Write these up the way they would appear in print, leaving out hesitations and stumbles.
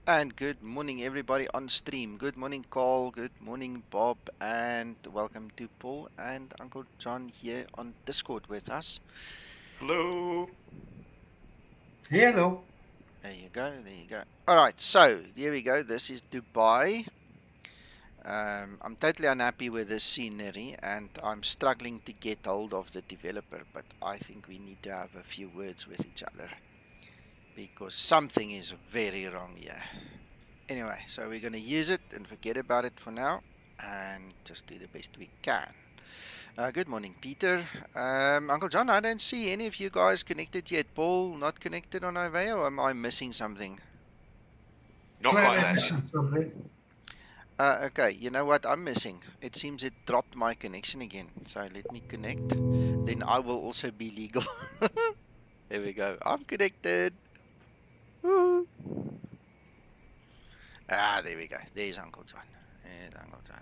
And good morning, everybody on stream. Good morning, Carl. Good morning, Bob. And welcome to Paul and Uncle John here on Discord with us. Hello. Hello. There you go. There you go. All right. So, here we go. This is Dubai. I'm totally unhappy with this scenery and I'm struggling to get hold of the developer, but I think we need to have a few words with each other because something is very wrong here. Anyway, so we're going to use it and forget about it for now and just do the best we can. Good morning, Peter. Uncle John, I don't see any of you guys connected yet. Paul, not connected on IVAO, or am I missing something? Not quite there. Okay, you know what I'm missing? It seems it dropped my connection again. So let me connect. Then I will also be legal. There we go. I'm connected. Woo. There we go. There's Uncle John. There's Uncle John.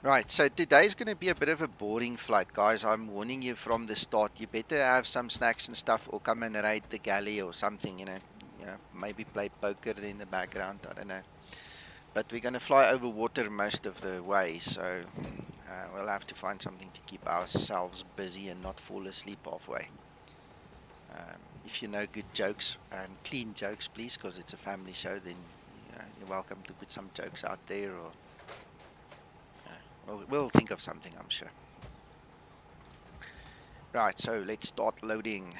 Right, so today's going to be a bit of a boring flight, guys. I'm warning you from the start. You better have some snacks and stuff or come and raid the galley or something, you know, maybe play poker in the background, I don't know. But we're going to fly over water most of the way, so we'll have to find something to keep ourselves busy and not fall asleep halfway. If you know good jokes and clean jokes, please, because it's a family show, then you're welcome to put some jokes out there or we'll think of something, I'm sure. Right, so let's start loading.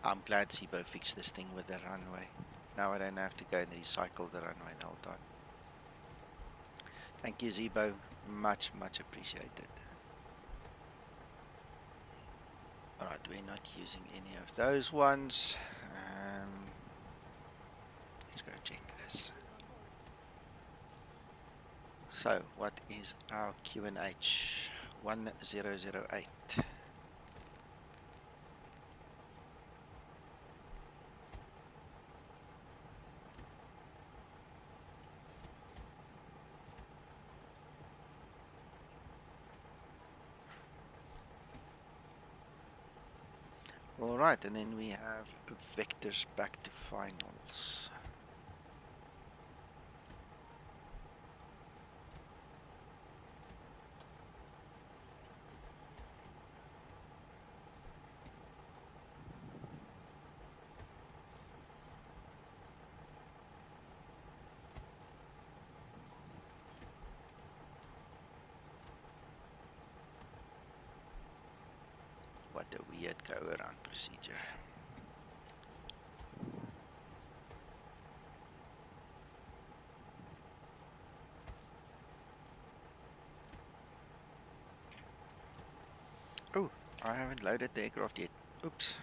I'm glad Zibo fixed this thing with the runway. Now I don't have to go and recycle the runway the whole time. Thank you, Zibo. Much, much appreciated. Alright, we're not using any of those ones. Let's go check this. So, what is our QNH? 1008. Alright, and then we have vectors back to finals. What a weird go around procedure. Oh, I haven't loaded the aircraft yet. Oops.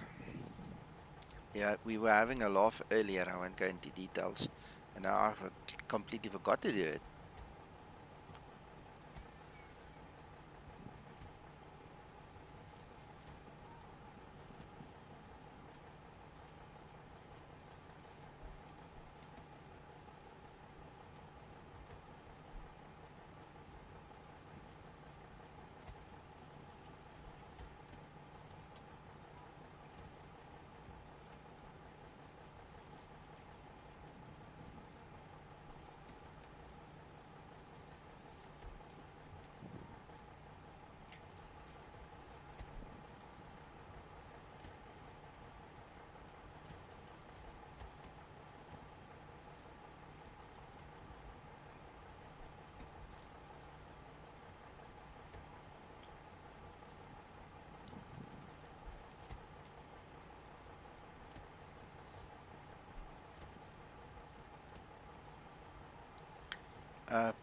Yeah, we were having a laugh earlier. I won't go into details. And now I've completely forgot to do it.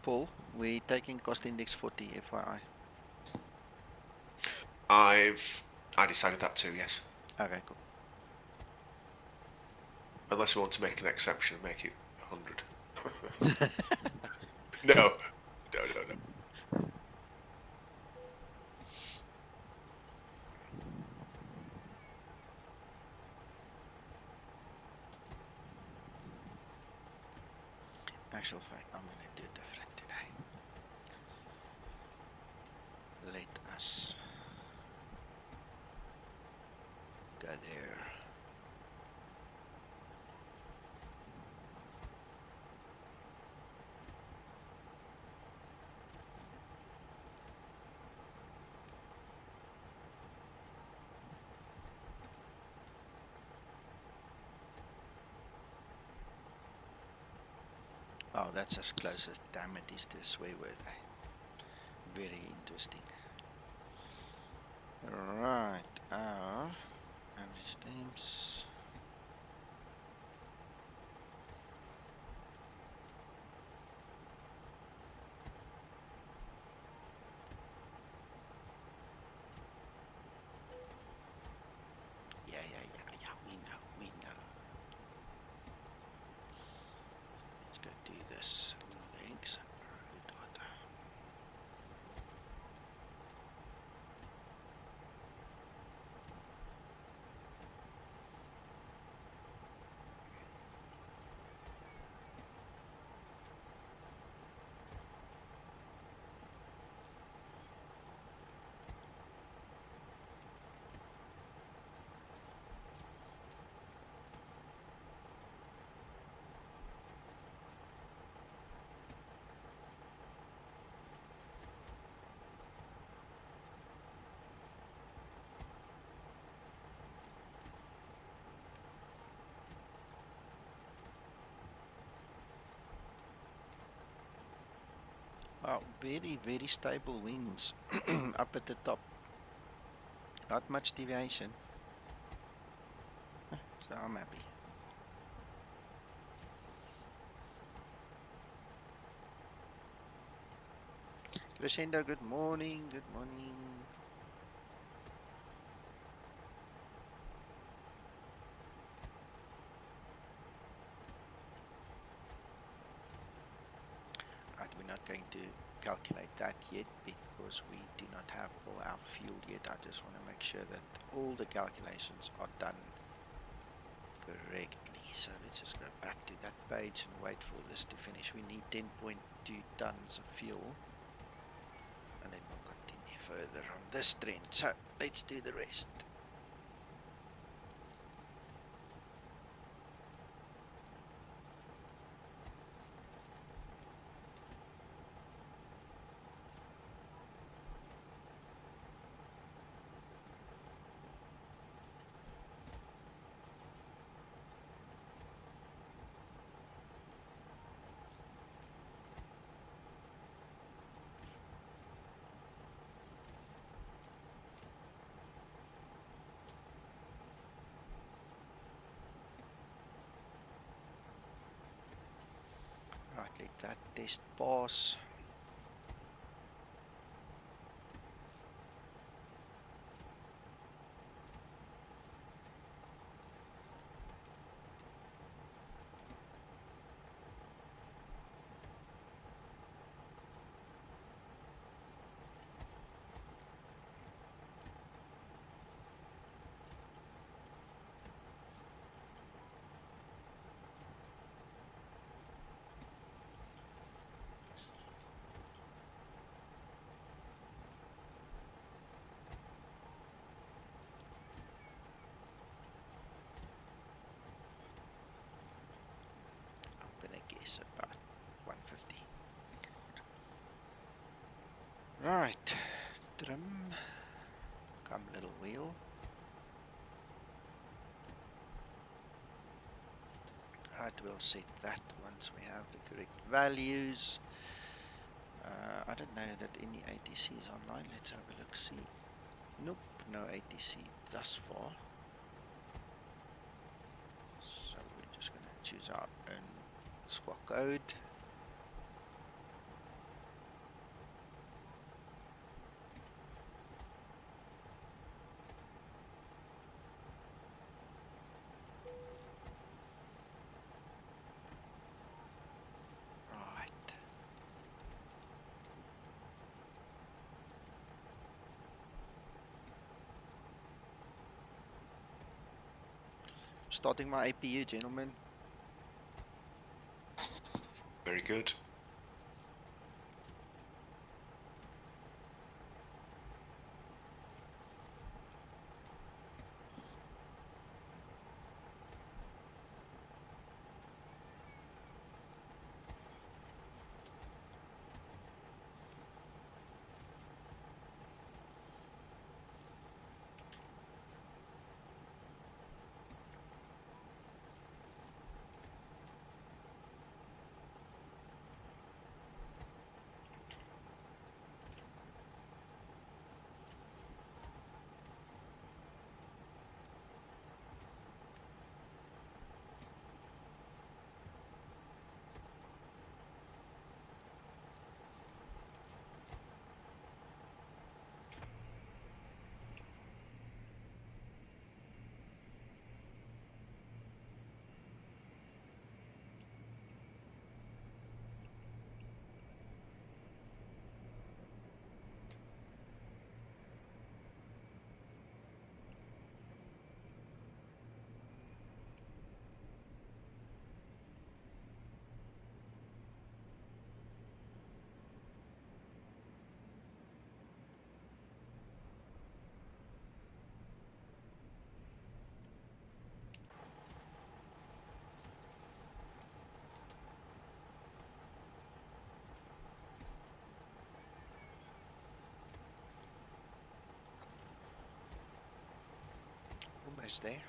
Paul, we're taking cost index 40 FYI. I decided that too, yes. Okay, cool. Unless we want to make an exception and make it 100. No. Actual fact, I'm going to do different today. Let us go there. Oh, that's as close as damn it is to a swear word. Very interesting. Right, our average names. Yeah, we know. Let's go do this. Thanks. Wow, very, very stable winds up at the top. Not much deviation. So I'm happy. Crescendo, good morning, good morning. Right, we're not going to calculate that yet because we do not have all our fuel yet. I just want to make sure that all the calculations are done correctly. So let's just go back to that page and wait for this to finish. We need 10.2 tons of fuel. And then we'll continue further on this trend. So let's do the rest. Right, let that test pass. I'm gonna guess about 150. Right, trim, come little wheel. Right, we'll set that once we have the correct values. I don't know that any ATC is online. Let's have a look, see. Nope, no ATC thus far. So we're just going to choose our own squawk code. Starting my APU, gentlemen. Very good. Almost there.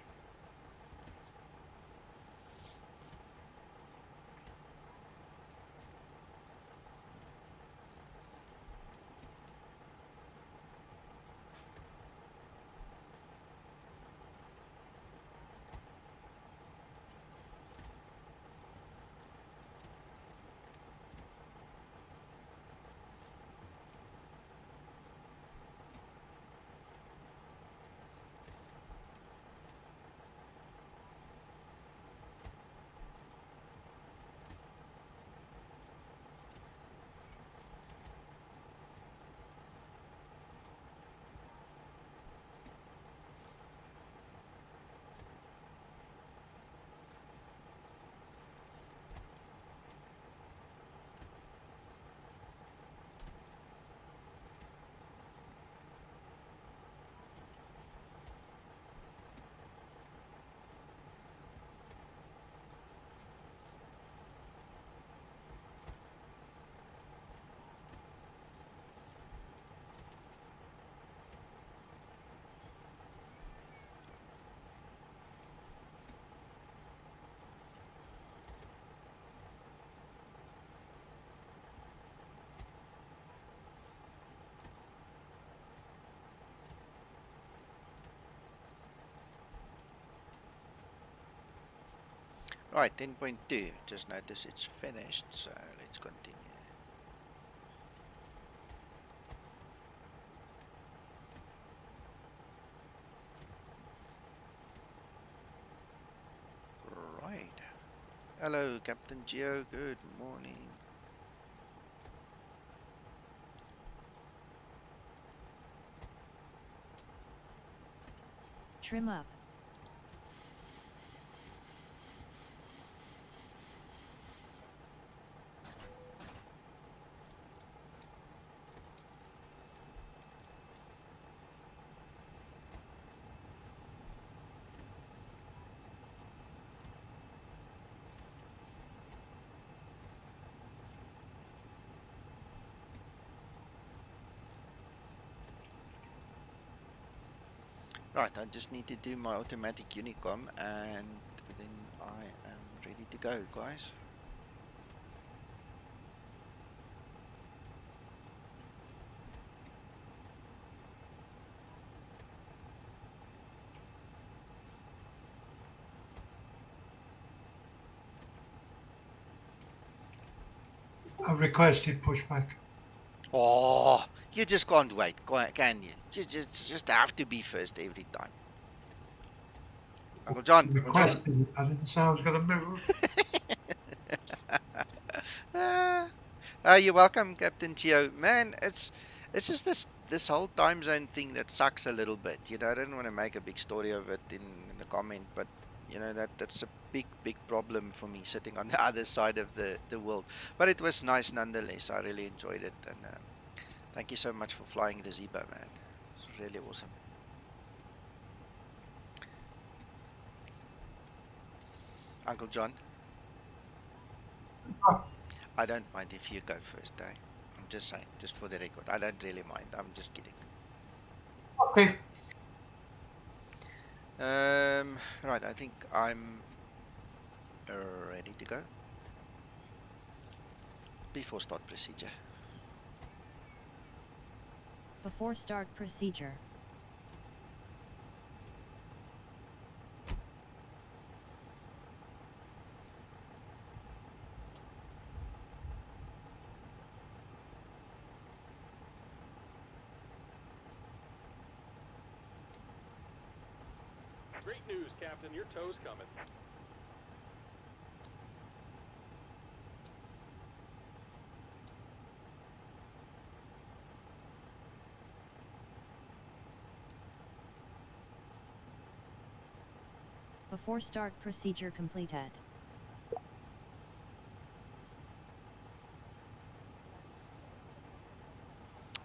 Right, 10.2. Just notice it's finished, so let's continue. Right. Hello, Captain Geo. Good morning. Trim up. Right, I just need to do my automatic unicom and then I am ready to go, guys. I've requested pushback. Oh, you just can't wait, can you? You just have to be first every time. Uncle John. Requested it. I didn't say I was going to move. You're welcome, Captain Geo. Man, it's just this whole time zone thing that sucks a little bit. You know, I didn't want to make a big story of it in the comment, but You know, that's a big problem for me sitting on the other side of the world. But it was nice nonetheless. I really enjoyed it, and thank you so much for flying the Zibo, man. It's really awesome. Uncle John, I don't mind if you go first, eh? I'm just saying, just for the record, I don't really mind. I'm just kidding. Okay. Right, I think I'm ready to go. Before start procedure. Before start procedure. Great news, Captain. Your tow's coming. Before start procedure completed.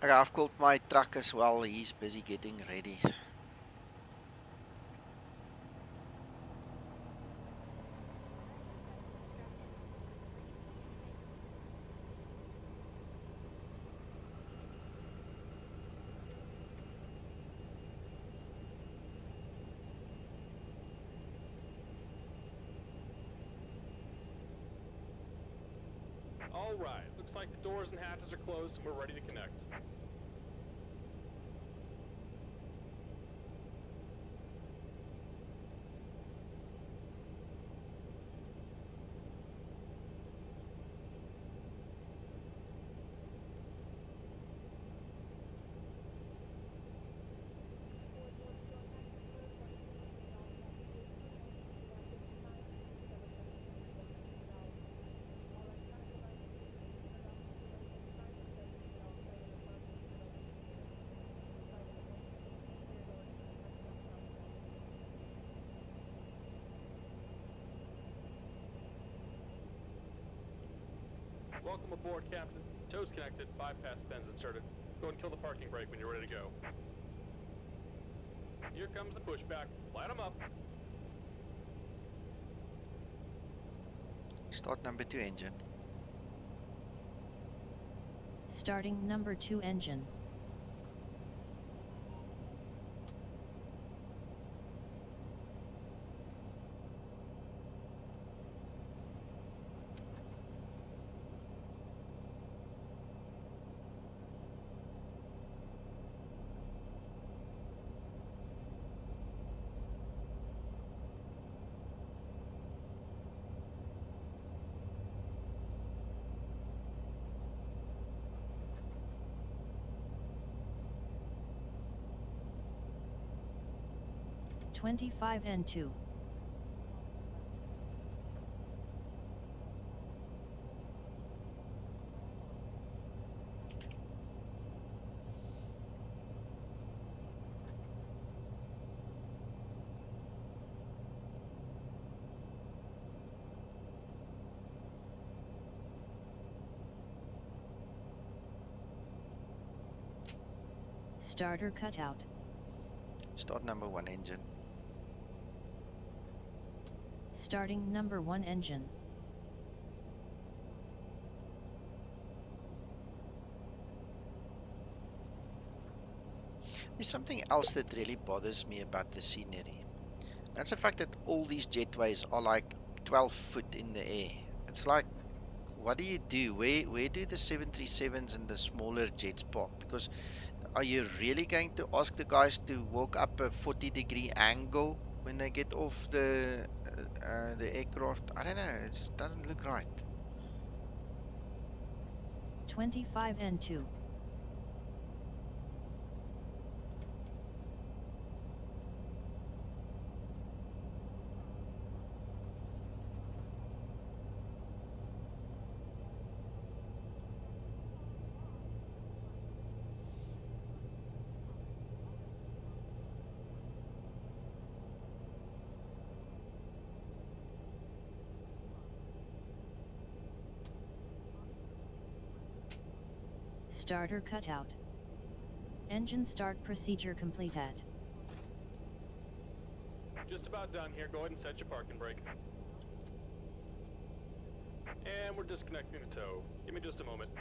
Okay, I've called my truck as well. He's busy getting ready. All right. Looks like the doors and hatches are closed and we're ready to connect. Welcome aboard, Captain. Tow's connected, bypass pins inserted. Go and kill the parking brake when you're ready to go. Here comes the pushback. Light 'em up. Start number 2 engine. Starting number 2 engine. N2. Starter cutout. Start number 1 engine. Starting number 1 engine. There's something else that really bothers me about the scenery. That's the fact that all these jetways are like 12 foot in the air. It's like, what do you do? Where do the 737s and the smaller jets park? Because are you really going to ask the guys to walk up a 40-degree angle when they get off the aircraft? I don't know. It just doesn't look right. 25 N2. Starter cutout. Engine start procedure completed. Just about done here. Go ahead and set your parking brake. And we're disconnecting the tow. Give me just a moment.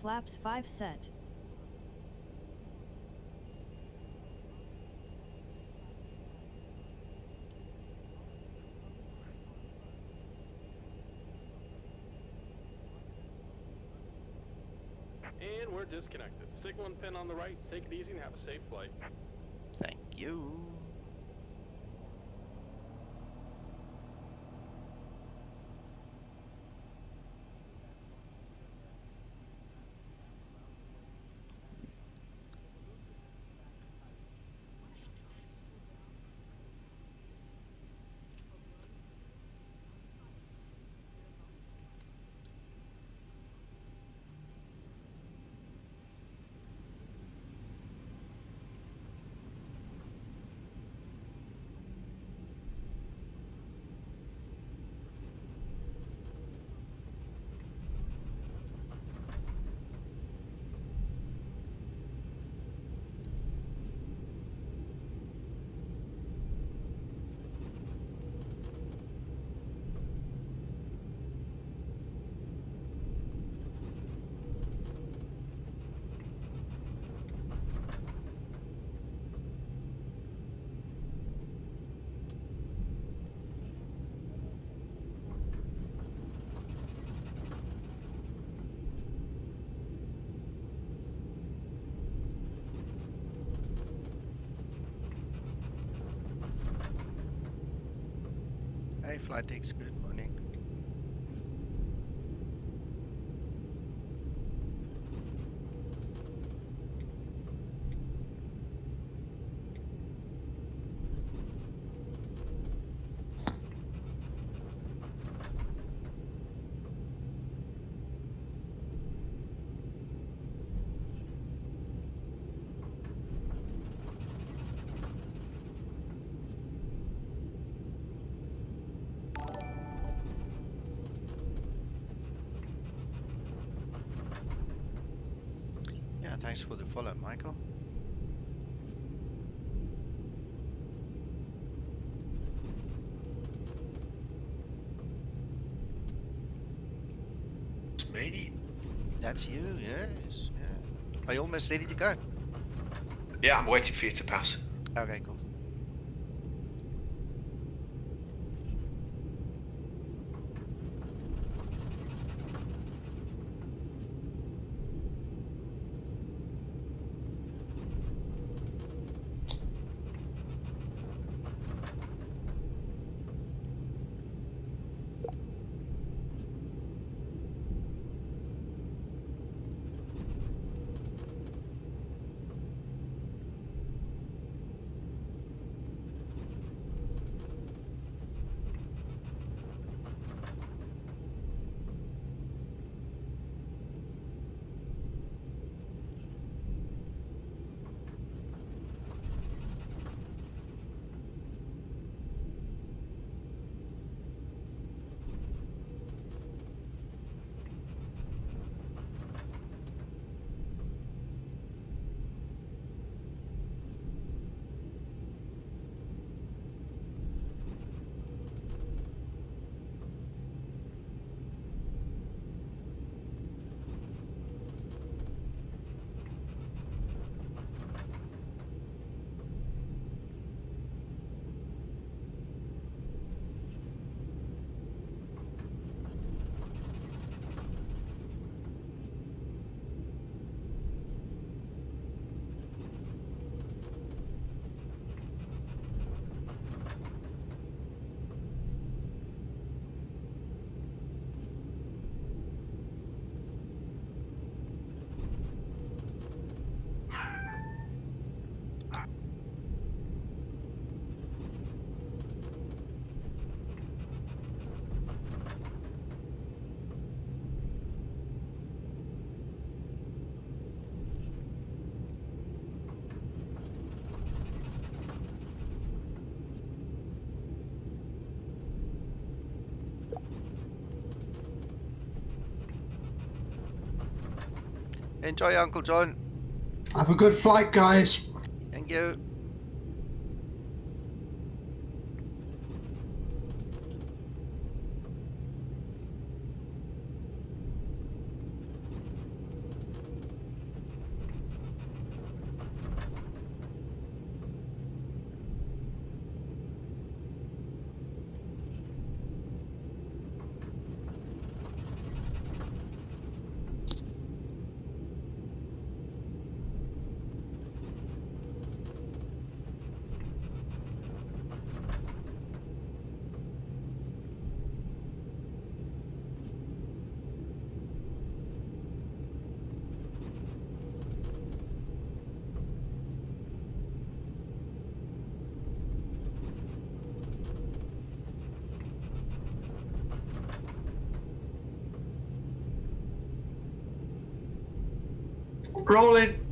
Flaps 5 set. And we're disconnected. Signal and pin on the right. Take it easy and have a safe flight. Thank you. Hey, Flytex, good morning. Yeah, thanks for the follow, Michael. It's me. That's you, yes. Yeah. Are you almost ready to go? Yeah, I'm waiting for you to pass. Okay, cool. Enjoy, Uncle John. Have a good flight, guys. Thank you. Rolling.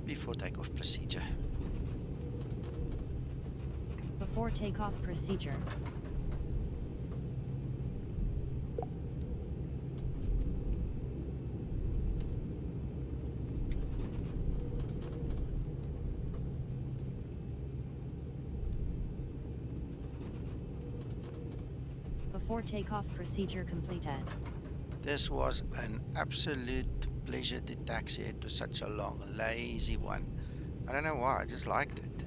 Before takeoff procedure. Before takeoff procedure. Before takeoff procedure completed. This was an absolute pleasure to taxi it to such a long, lazy one. I don't know why, I just liked it.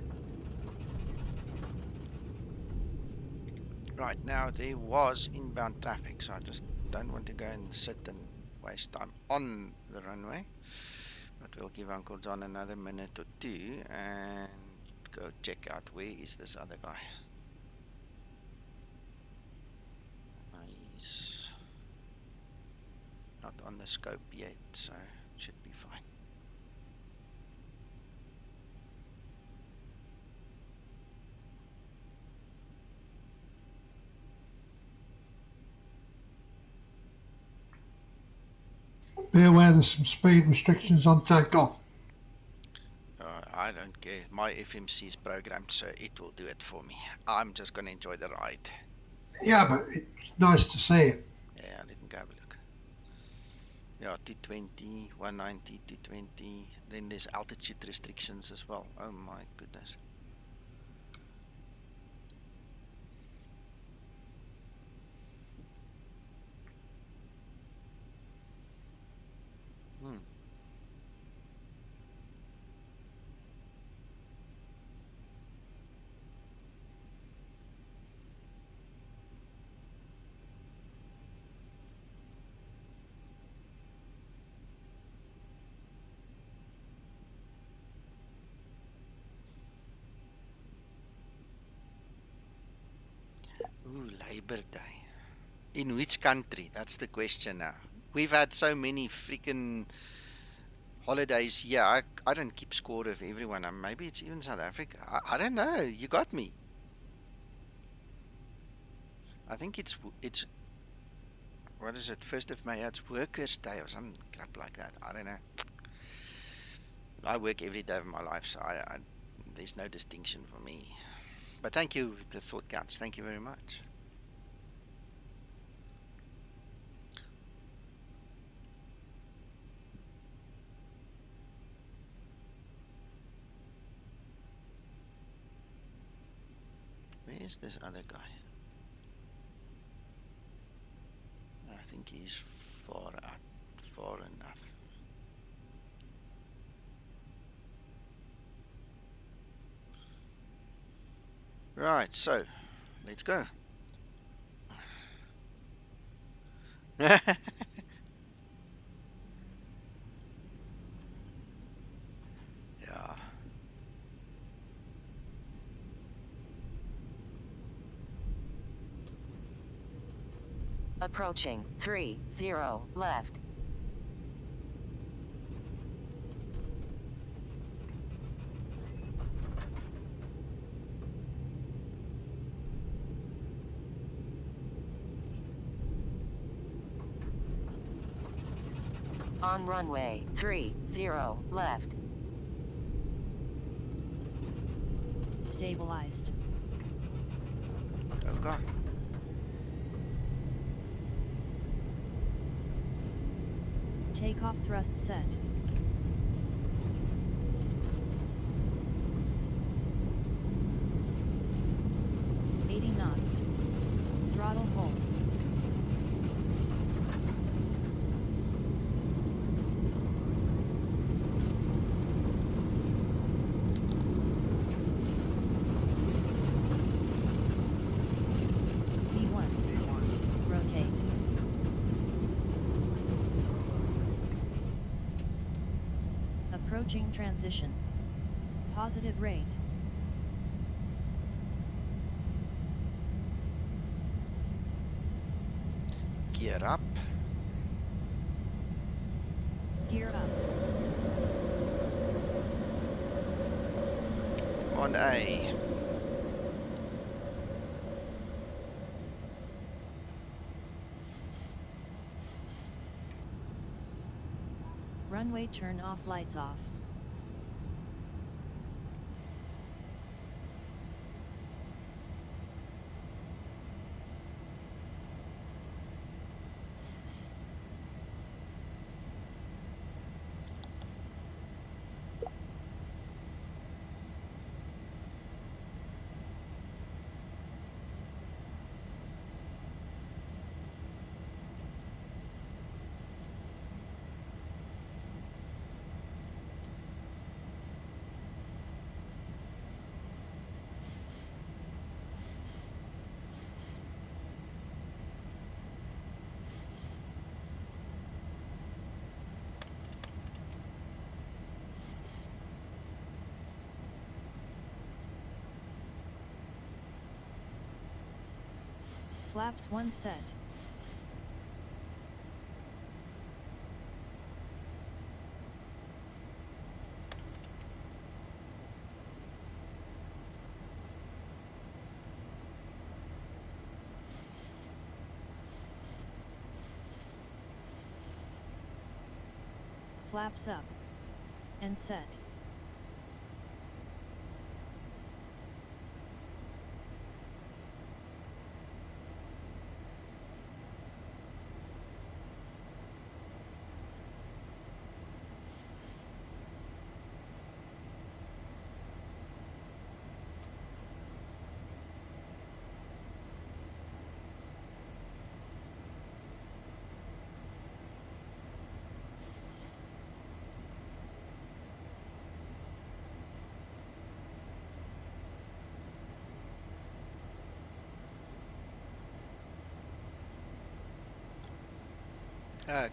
Right now, there was inbound traffic, so I just don't want to go and sit and waste time on the runway. But we'll give Uncle John another minute or two and go check out where is this other guy. He's not on the scope yet, so it should be fine. Be aware there's some speed restrictions on takeoff. I don't care. My FMC is programmed, so it will do it for me. I'm just going to enjoy the ride. Yeah, but it's nice to see it. Yeah, let me go have a look. Yeah, 220, 190, 220. Then there's altitude restrictions as well. Oh my goodness. Ooh, Labor Day. In which country? That's the question now. We've had so many freaking holidays. Yeah, I don't keep score of everyone. Maybe it's even South Africa. I don't know. You got me. I think it's what is it? 1st of May. It's Workers' Day or some crap like that. I don't know. I work every day of my life, so there's no distinction for me. But thank you. The thought counts. Thank you very much. Where's this other guy? I think he's far enough. Right, so let's go. Approaching 30 left. On runway 30 left. Stabilized. Okay. Takeoff thrust set. knots. Throttle hold. V1. Rotate. Approaching transition. Positive rate. Gear up. Gear up. On A. Runway turn off, lights off. Flaps 1 set. Flaps up. And set.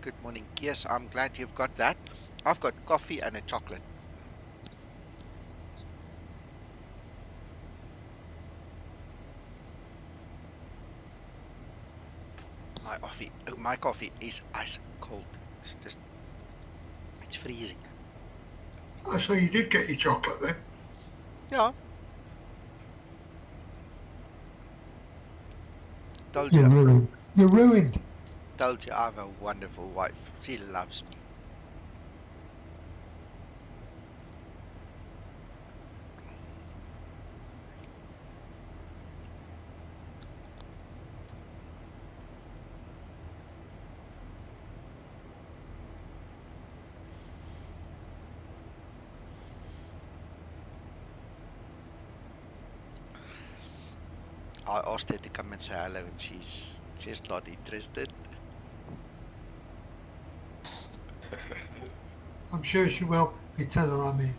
Good morning. Yes, I'm glad you've got that. I've got coffee and a chocolate. My coffee is ice cold. It's freezing. Oh, so you did get your chocolate then? Yeah. Told You're you. ruined. You're ruined. Told you I have a wonderful wife. She loves me. I asked her to come and say hello and she's not interested. I'm sure she will. You tell her I'm here.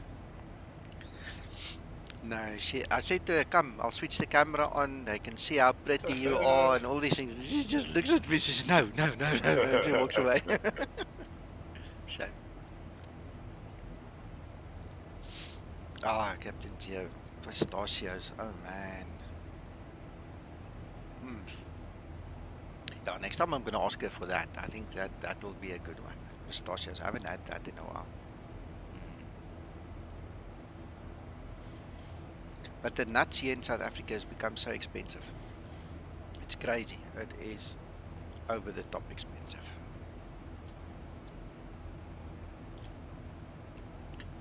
No, I said to her, come, I'll switch the camera on, they can see how pretty you are and all these things. She just looks at me and says, no, she walks away. Shame. Ah, Captain Geo, pistachios, oh man. Yeah, next time I'm going to ask her for that. I think that will be a good one. Pistachios. I haven't had that in a while. But the nuts here in South Africa has become so expensive. It's crazy. It is over the top expensive.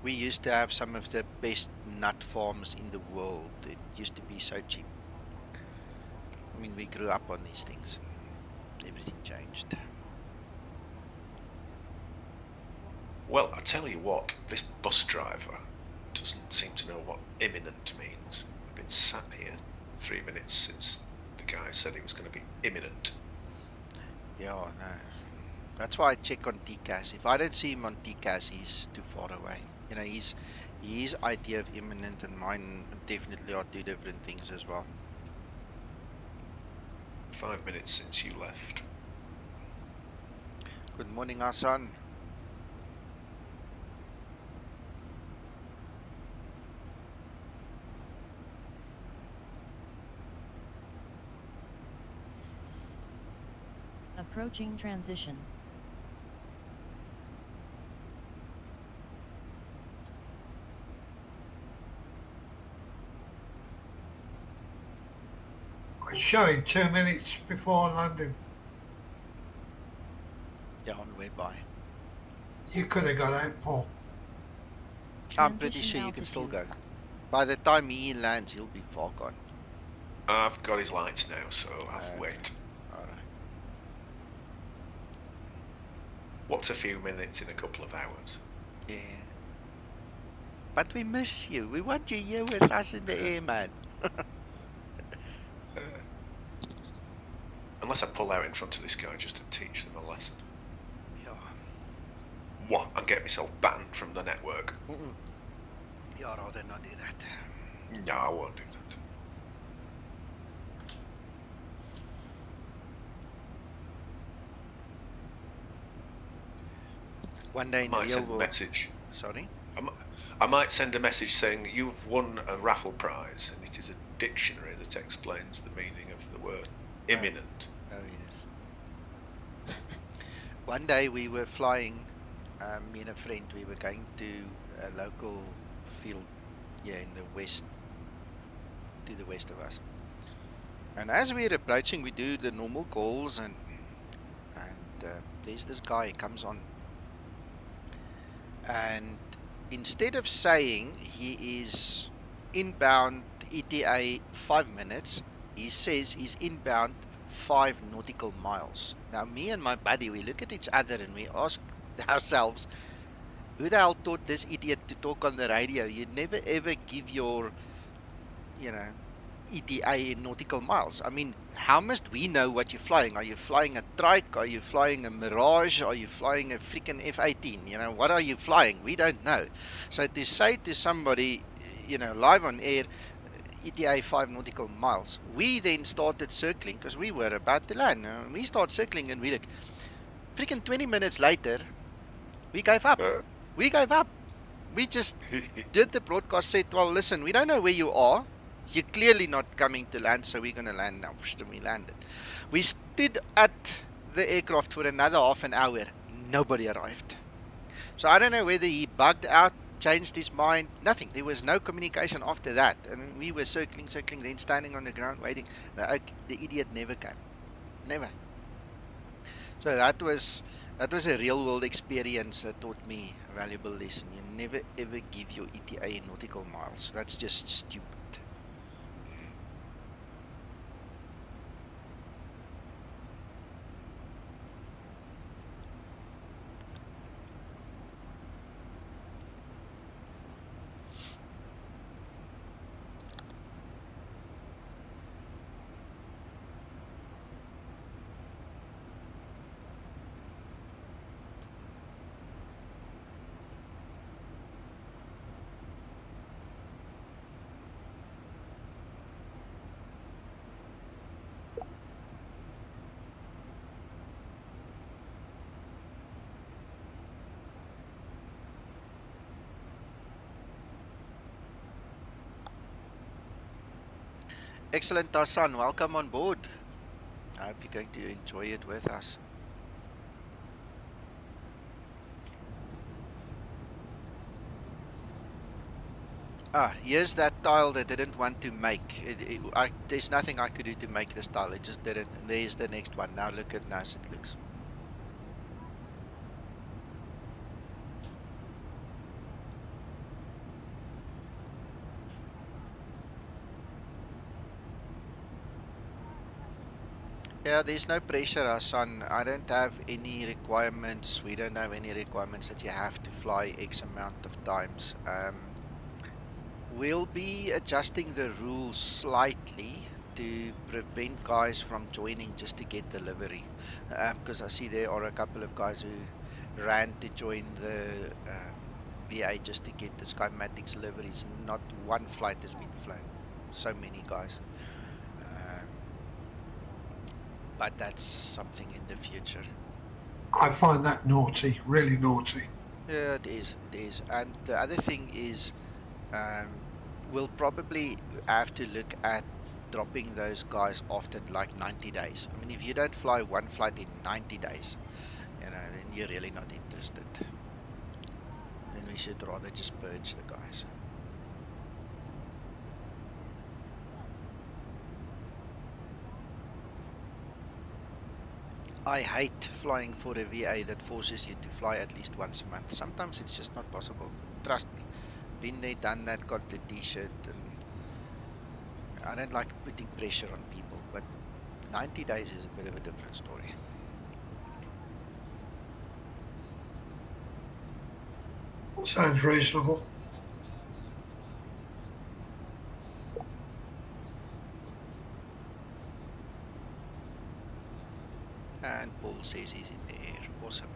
We used to have some of the best nut farms in the world. It used to be so cheap. I mean, we grew up on these things. Everything changed. Well, I tell you what, this bus driver doesn't seem to know what imminent means. I've been sat here 3 minutes since the guy said it was going to be imminent. Yeah, no. That's why I check on TCAS. If I don't see him on TCAS, he's too far away. You know, his idea of imminent and mine definitely are two different things as well. 5 minutes since you left. Good morning, Hassan. Approaching transition. It's showing 2 minutes before landing. Yeah, on the way by. You could have got out, Paul. I'm pretty Transition sure you can still go. altitude. By the time he lands, he'll be far gone. I've got his lights now, so I'll Okay. wait. Alright. What's a few minutes in a couple of hours? Yeah. But we miss you. We want you here with us in the air, man. Unless I pull out in front of this guy just to teach them a lesson. Yeah. What? And get myself banned from the network? Yeah, I'd rather not do that. No, I won't do that. One day I in the might real send a world. message. Sorry? I might send a message saying you've won a raffle prize, and it is a dictionary that explains the meaning of the word imminent. Oh, yes. One day we were flying, me and a friend, we were going to a local field here in the west, to the west of us. And as we're approaching, we do the normal calls, and there's this guy, he comes on. And instead of saying he is inbound ETA 5 minutes, he says he's inbound 5 nautical miles. Now, me and my buddy, we look at each other and we ask ourselves, who the hell taught this idiot to talk on the radio? You never ever give your, ETA in nautical miles. I mean, how must we know what you're flying? Are you flying a trike? Are you flying a Mirage? Are you flying a freaking F-18? What are you flying? We don't know. So to say to somebody, live on air, ETA 5 nautical miles, we then started circling because we were about to land. We start circling and we look, freaking 20 minutes later, we gave up. We gave up. We just did the broadcast, said, well, listen, we don't know where you are. You're clearly not coming to land, so we're going to land now. And we landed. We stood at the aircraft for another half an hour. Nobody arrived. So I don't know whether he bugged out, changed his mind, nothing. There was no communication after that. And we were circling, then standing on the ground waiting. The idiot never came. Never. So that was a real world experience that taught me a valuable lesson. You never ever give your ETA in nautical miles. That's just stupid. Excellent, Hassan. Welcome on board. I hope you're going to enjoy it with us. Ah, here's that tile that I didn't want to make. There's nothing I could do to make this tile. It just didn't. And there's the next one. Now look at how nice it looks. Yeah, there's no pressure, Hassan. I don't have any requirements. We don't have any requirements that you have to fly X amount of times. We'll be adjusting the rules slightly to prevent guys from joining just to get delivery. Because I see there are a couple of guys who ran to join the VA just to get the Skymatix deliveries. Not one flight has been flown. So many guys. But that's something in the future. I find that naughty, really naughty. Yeah, it is. It is. And the other thing is, we'll probably have to look at dropping those guys often, like 90 days. I mean, if you don't fly one flight in 90 days, you know, then you're really not interested. Then we should rather just purge the guys. I hate flying for a VA that forces you to fly at least once a month. Sometimes it's just not possible. Trust me. Been there, done that, got the t-shirt, and I don't like putting pressure on people, but 90 days is a bit of a different story. Sounds reasonable. And Paul says he's in the air. Awesome.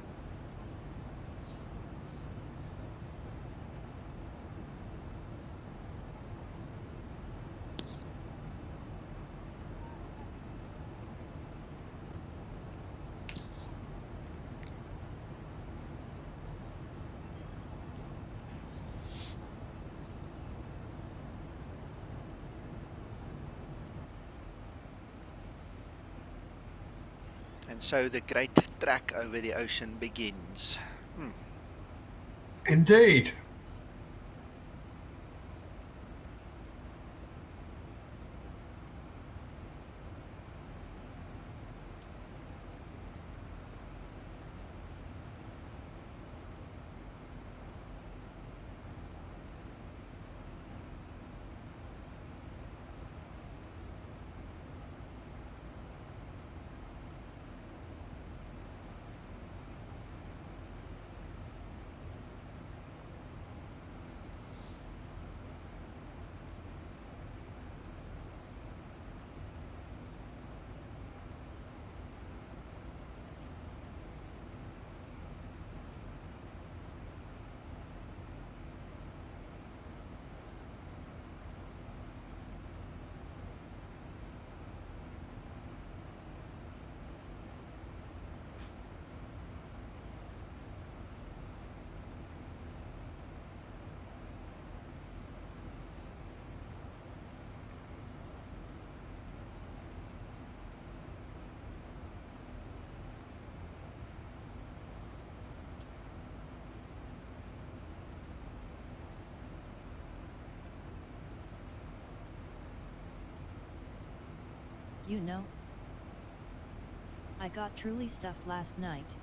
And so the great trek over the ocean begins. Indeed. You know, I got truly stuffed last night.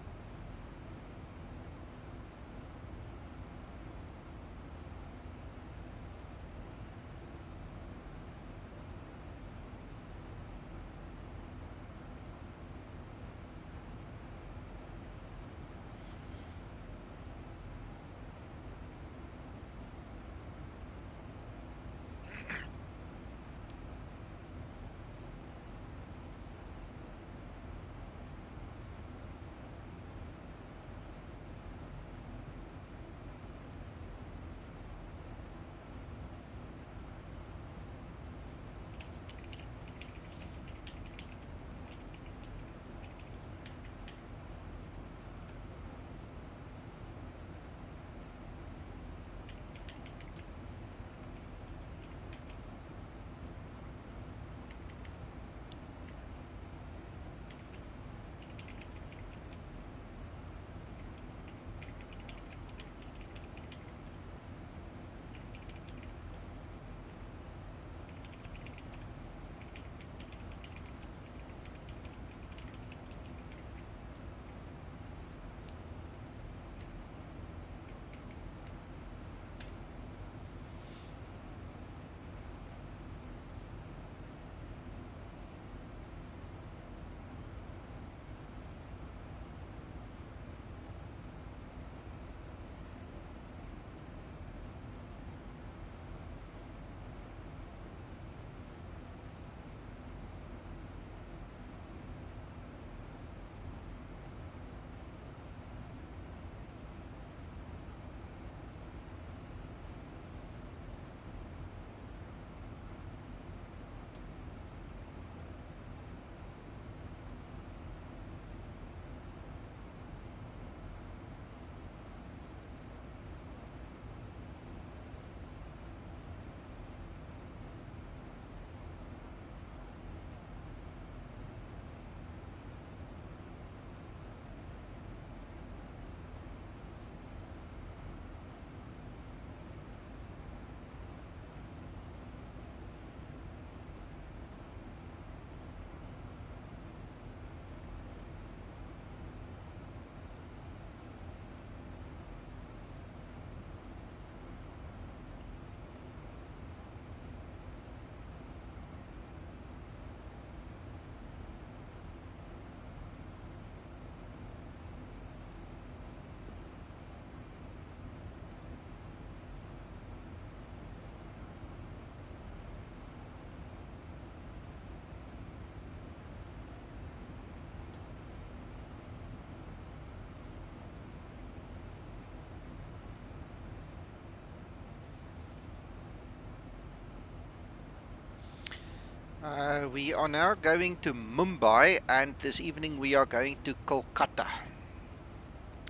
We are now going to Mumbai, and this evening we are going to Kolkata.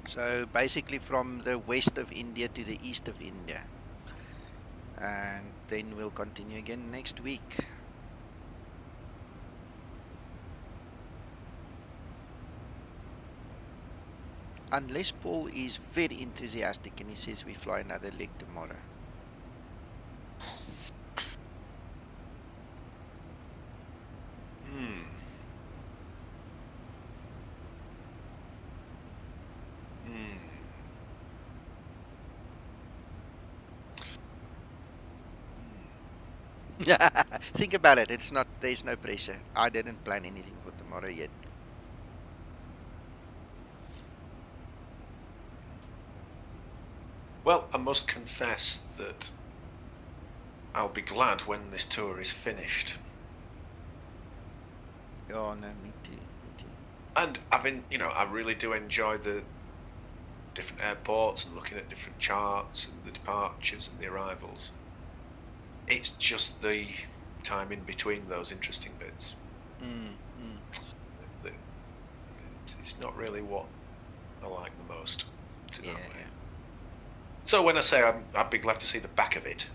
So basically from the west of India to the east of India. And then we'll continue again next week. Unless Paul is very enthusiastic and he says we fly another leg tomorrow. Think about it. It's not. There's no pressure. I didn't plan anything for tomorrow yet. Well, I must confess that I'll be glad when this tour is finished. Oh no, me too. Me too. And I really do enjoy the different airports and looking at different charts and the departures and the arrivals. It's just the time in between those interesting bits. It's not really what I like the most. Yeah. So when I say I'd be glad to see the back of it,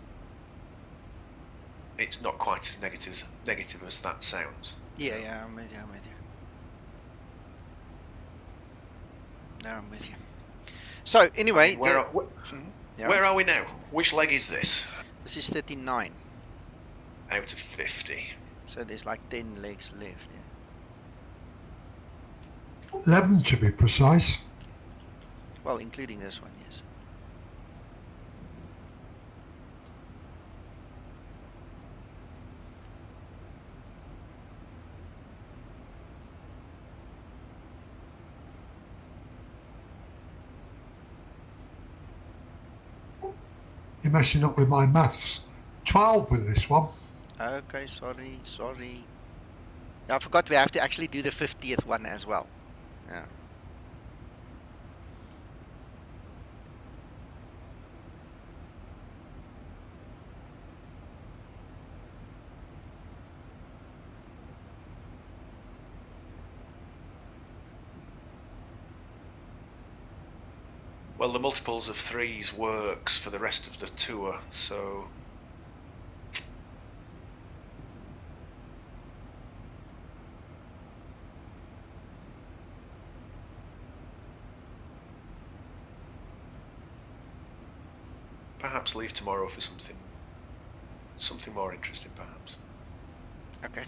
it's not quite as negative as that sounds. Yeah, I'm with you. No, I'm with you. So anyway, where are we now? Which leg is this? This is 39. Out of 50. So there's like 10 legs left. Yeah. 11 to be precise. Well, including this one, yes. You're messing up with my maths. 12 with this one. Okay, sorry. I forgot we have to actually do the 50th one as well. Yeah. Well, the multiples of 3s works for the rest of the tour, so... Perhaps leave tomorrow for something more interesting, perhaps. Okay,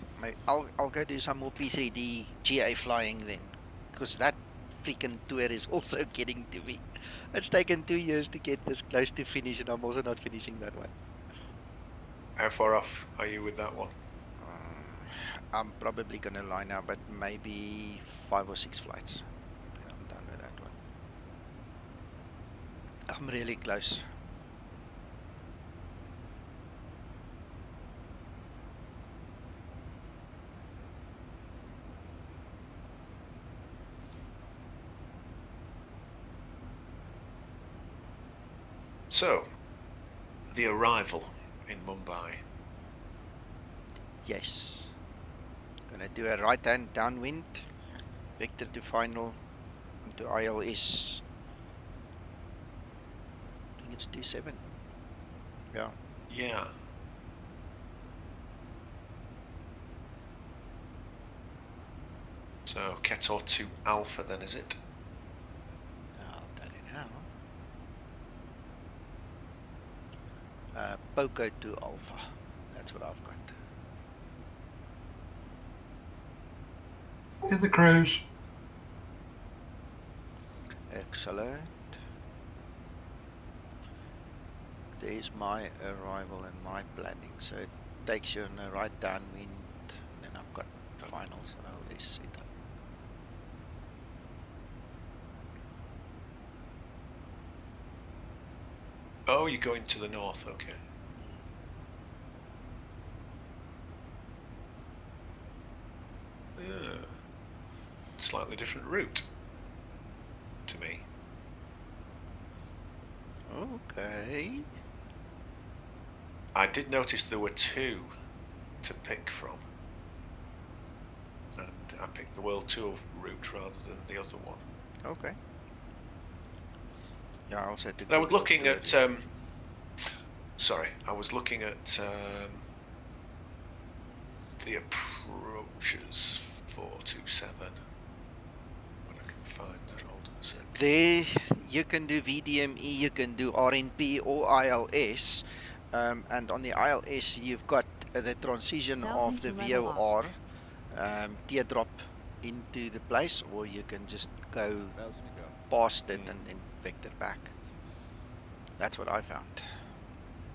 I'll go do some more P3D GA flying then, because that freaking tour is also getting to me. It's taken 2 years to get this close to finish, and I'm also not finishing that one. How far off are you with that one? I'm probably gonna lie now, but maybe 5 or 6 flights. Then I'm done with that one. I'm really close. So, the arrival in Mumbai. Yes. Gonna do a right hand downwind, vector to final, into ILS. I think it's 27. Yeah. Yeah. So, Ketor to Alpha then, is it? I'll tell you now. Poco to Alpha. That's what I've got. In the cruise. Excellent. There's my arrival and my planning. So it takes you on a right downwind, and then I've got the finals LS set up. Oh, you're going to the north, okay. Yeah. Slightly different route to me. Okay. I did notice there were 2 to pick from. I picked the World Tour route rather than the other one. Okay. Yeah, I also had to. And I was looking at. Sorry, I was looking at the approaches 427. When I can find that, hold on a sec. There, you can do VDME, you can do RNP or ILS, and on the ILS you've got the transition 1000 of the to level up. VOR teardrop into the place, or you can just go 1000 to go. past it and then vector back. That's what I found.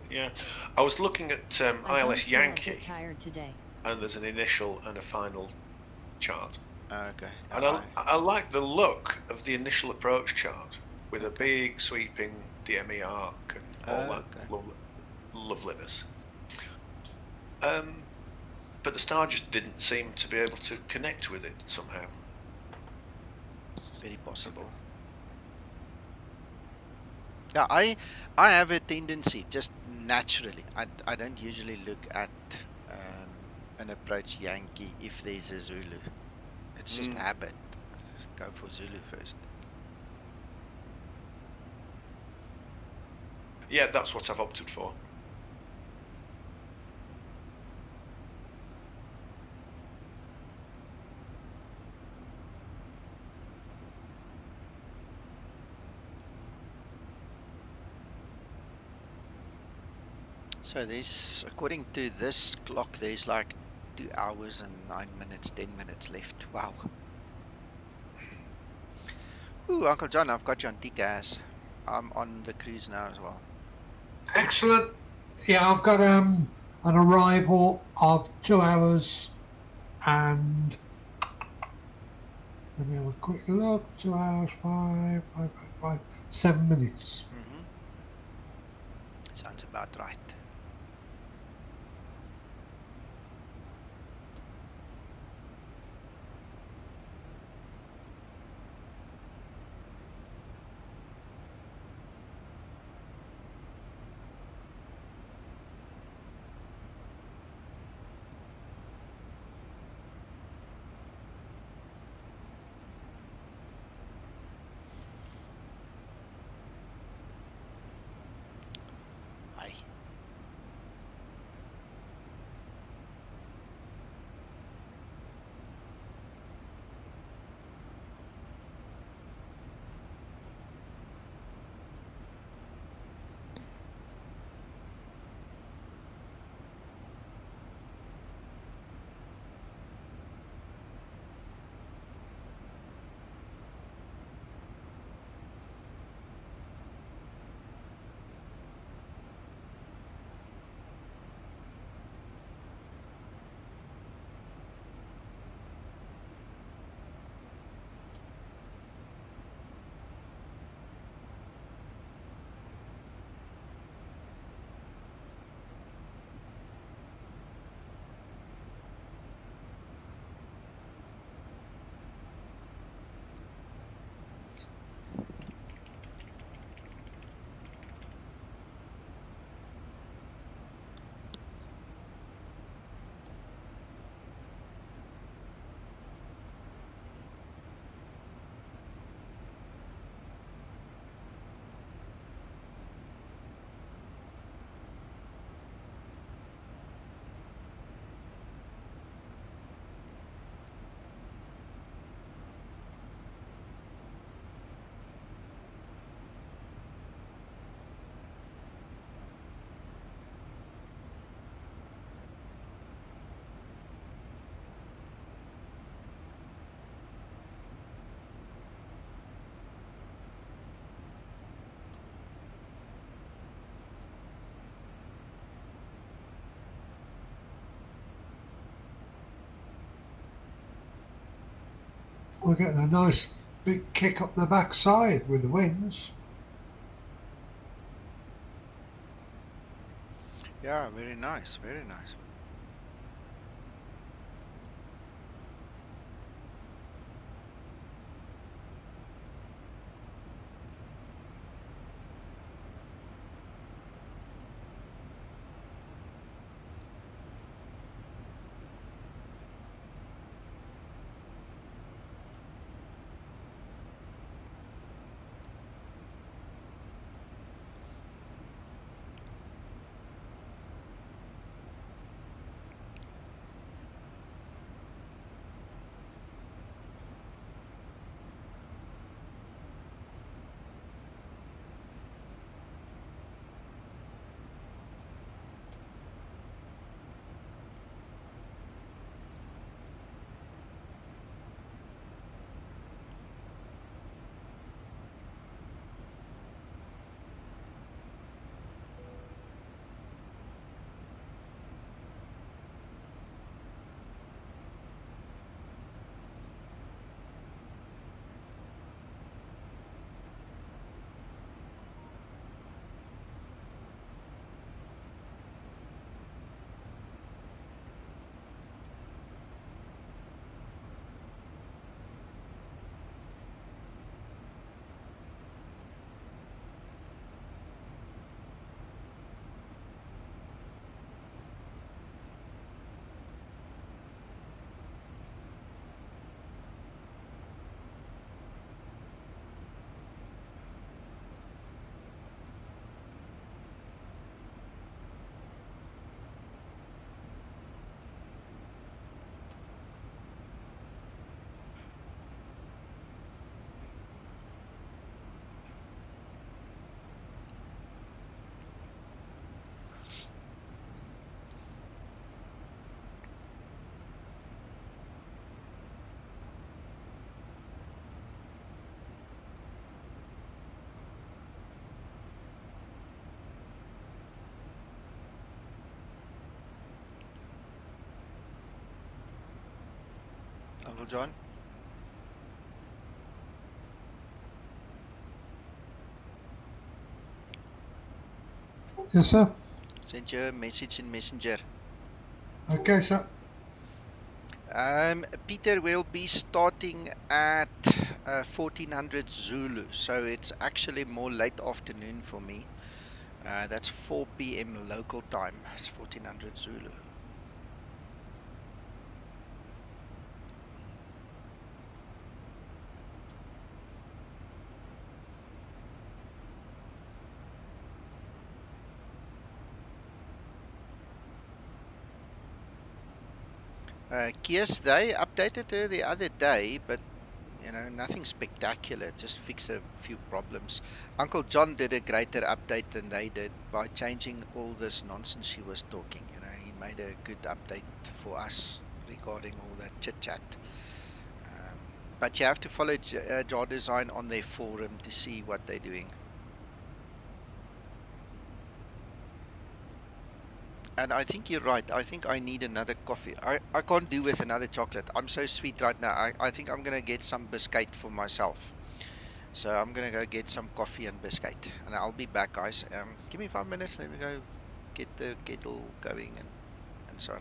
Yeah, I was looking at I don't ILS feel a bit Yankee, tired today. and there's an initial and a final chart. Okay. And I like the look of the initial approach chart with a big sweeping DME arc and all that loveliness. But the star just didn't seem to be able to connect with it somehow. Very possible. Yeah, I have a tendency, just naturally, I don't usually look at an approach Yankee if there's a Zulu. It's just habit. Just go for Zulu first. Yeah, that's what I've opted for. So there's, according to this clock, there's like 2 hours and 9 minutes, 10 minutes left. Wow. Ooh, Uncle John, I've got you on TCAS. I'm on the cruise now as well. Excellent. Yeah, I've got an arrival of 2 hours and let me have a quick look. 2 hours, 7 minutes. Sounds about right. We're getting a nice big kick up the backside with the winds. Yeah, very nice, very nice. Uncle John. Yes, sir. Sent you a message in Messenger. Okay, sir. Peter will be starting at 1400 Zulu, so it's actually more late afternoon for me. That's 4 p.m. local time. It's 1400 Zulu. Kies, they updated her the other day, but you know, nothing spectacular, just fix a few problems. Uncle John did a greater update than they did by changing all this nonsense she was talking. You know, he made a good update for us regarding all that chit chat. But you have to follow Jar Design on their forum to see what they're doing. And I think you're right. I think I need another coffee. I can't do with another chocolate. I'm so sweet right now. I think I'm going to get some biscuit for myself. So I'm going to go get some coffee and biscuit. And I'll be back, guys. Give me 5 minutes. Let me go get the kettle going and so on.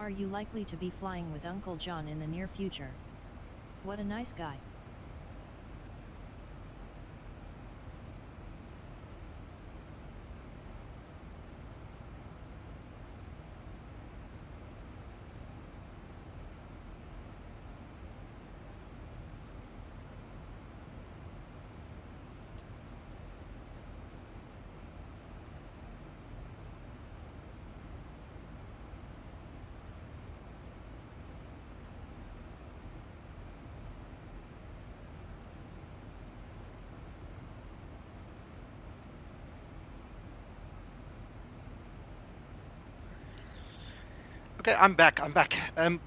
Are you likely to be flying with Uncle John in the near future? What a nice guy. Okay, I'm back.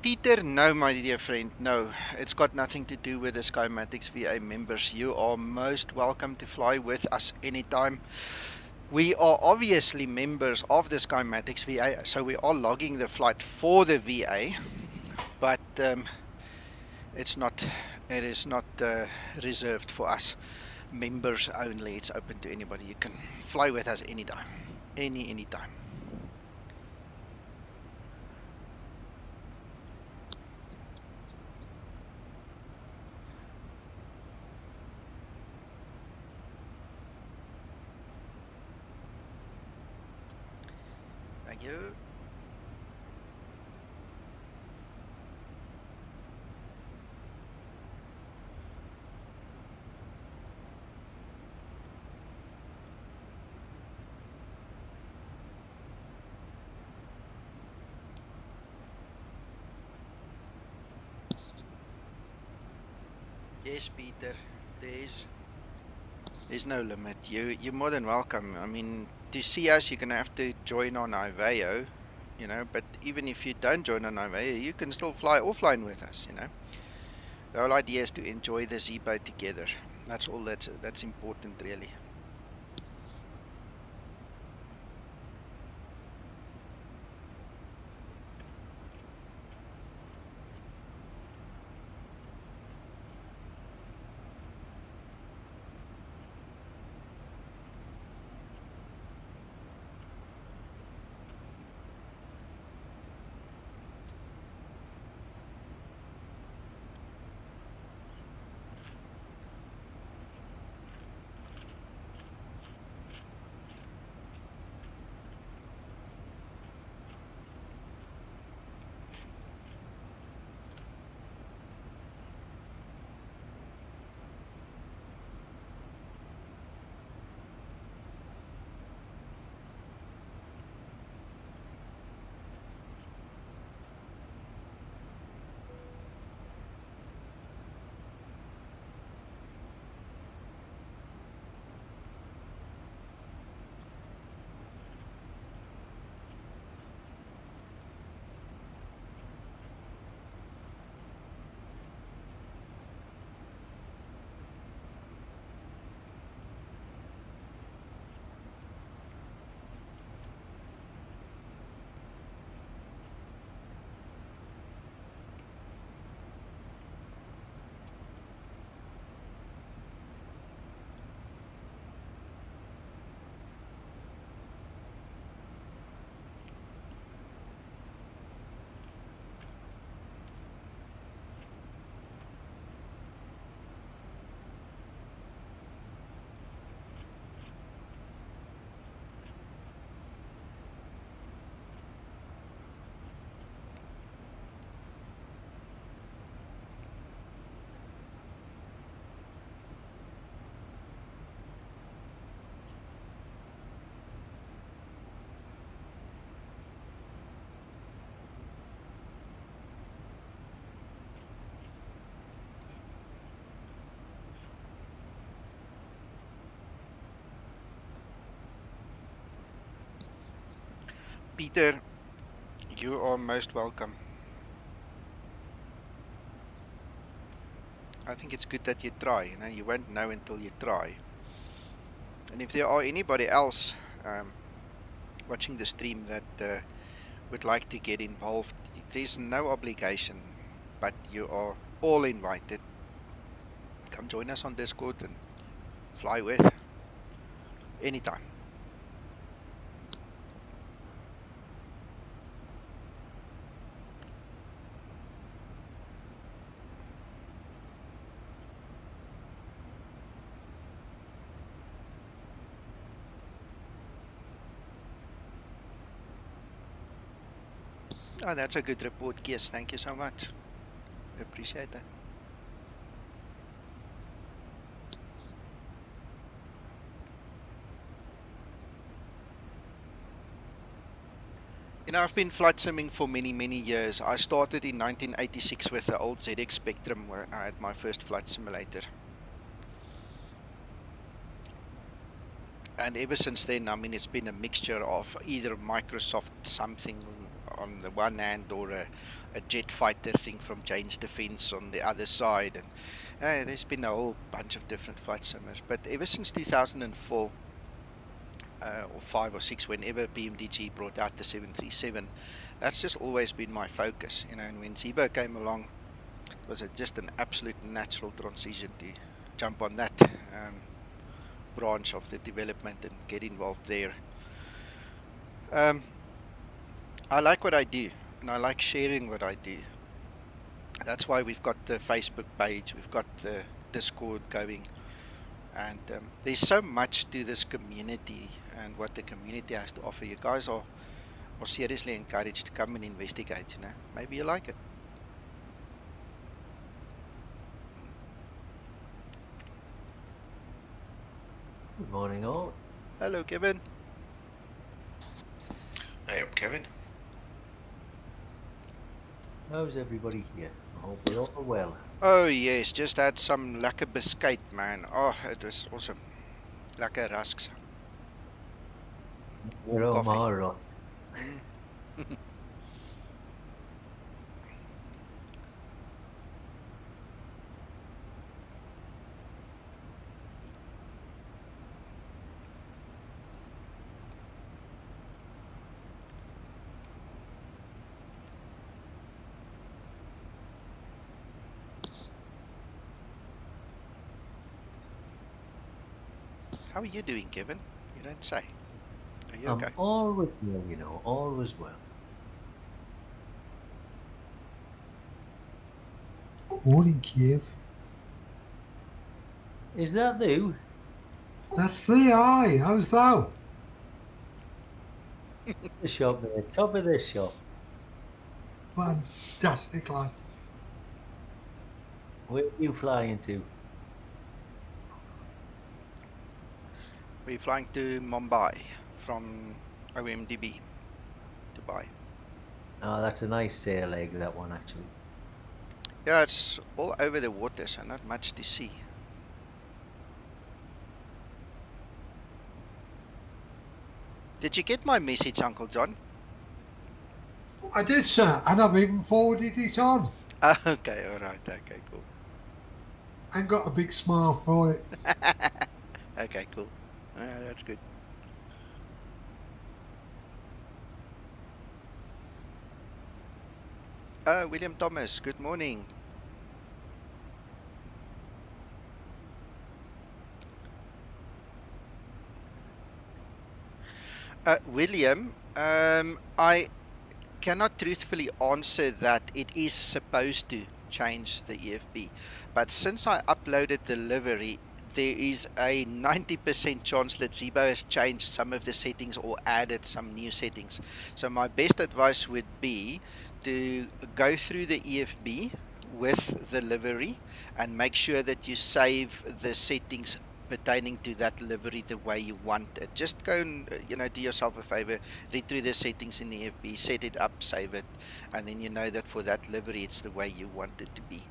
Peter, no, my dear friend, no. It's got nothing to do with the Skymatix VA members. You are most welcome to fly with us anytime. We are obviously members of the Skymatix VA, so we are logging the flight for the VA, but it is not reserved for us members only. It's open to anybody. You can fly with us anytime, anytime. Thank you. Yes, Peter, there's no limit. You're more than welcome. I mean, to see us, you're gonna have to join on IVAO, you know. But even if you don't join on IVAO, you can still fly offline with us, you know. The whole idea is to enjoy the Zibo together. That's all. That's important, really. Peter, you are most welcome. I think it's good that you try. You know, you won't know until you try. And if there are anybody else watching the stream that would like to get involved, there's no obligation, but you are all invited. Come join us on Discord and fly with anytime. Oh, that's a good report, Kies. Thank you so much. Appreciate that. You know, I've been flight simming for many, many years. I started in 1986 with the old ZX Spectrum where I had my first flight simulator. And ever since then, I mean, it's been a mixture of either Microsoft something on the one hand or a jet fighter thing from Jane's Defense on the other side. And there's been a whole bunch of different flight simmers. But ever since 2004, or 5 or 6, whenever BMDG brought out the 737, that's just always been my focus. You know, and when Zibo came along, it was just an absolute natural transition to jump on that branch of the development and get involved there. I like what I do, and I like sharing what I do. That's why we've got the Facebook page, we've got the Discord going, and there's so much to this community and what the community has to offer. You guys are seriously encouraged to come and investigate. You know, maybe you like it. Good morning, all. Hello, Kevin. Hey up, Kevin. How's everybody here? I hope we're all well. Oh yes, just had some lekker biscuit, man. Oh, it was awesome. Lekker rusks. Warm You're coffee. Mara. How are you doing, Kevin? You don't say. Are you I'm okay? always well, you know, always well. Morning, Kiev. Is that you? That's the eye. How's thou? The shop there, top of this shop. Fantastic, lad. Where are you flying to? We're flying to Mumbai from OMDB, Dubai. Oh, that's a nice sail leg, that one, actually. Yeah, it's all over the water, so not much to see. Did you get my message, Uncle John? I did, sir, and I've even forwarded it on. Okay, alright, okay, cool. And got a big smile for it. Okay, cool. That's good. William Thomas, good morning. William, I cannot truthfully answer that it is supposed to change the EFB, but since I uploaded the livery, there is a 90% chance that Zibo has changed some of the settings or added some new settings. So my best advice would be to go through the EFB with the livery and make sure that you save the settings pertaining to that livery the way you want it. Just go and do yourself a favor, read through the settings in the EFB, set it up, save it, and then you know that for that livery it's the way you want it to be.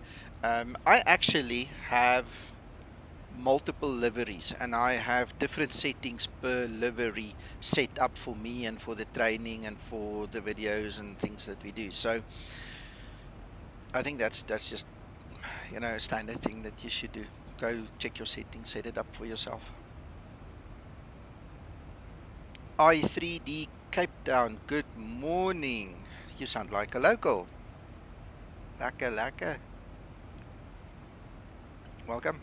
I actually have multiple liveries, and I have different settings per livery set up for me and for the training and for the videos and things that we do. So I think that's just a standard thing that you should do. Go check your settings, set it up for yourself. I3D Cape Town, good morning. You sound like a local. Lekker. Welcome.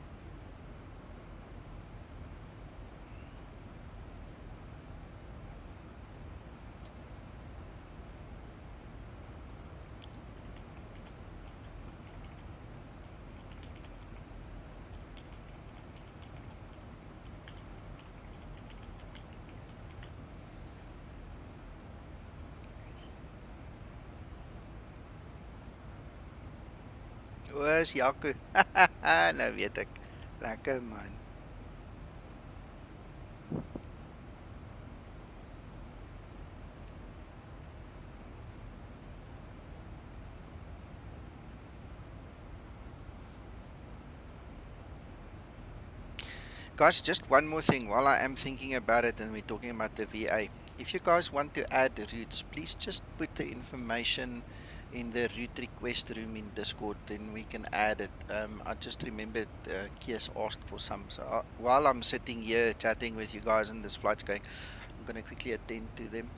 Where's Jaco? Nou weet ek. Lekker man. Guys, just one more thing while I am thinking about it and we're talking about the VA. If you guys want to add routes, please just put the information in the route request room in Discord, then we can add it. I just remembered Kies asked for some. So while I'm sitting here chatting with you guys and this flight's going, I'm going to quickly attend to them.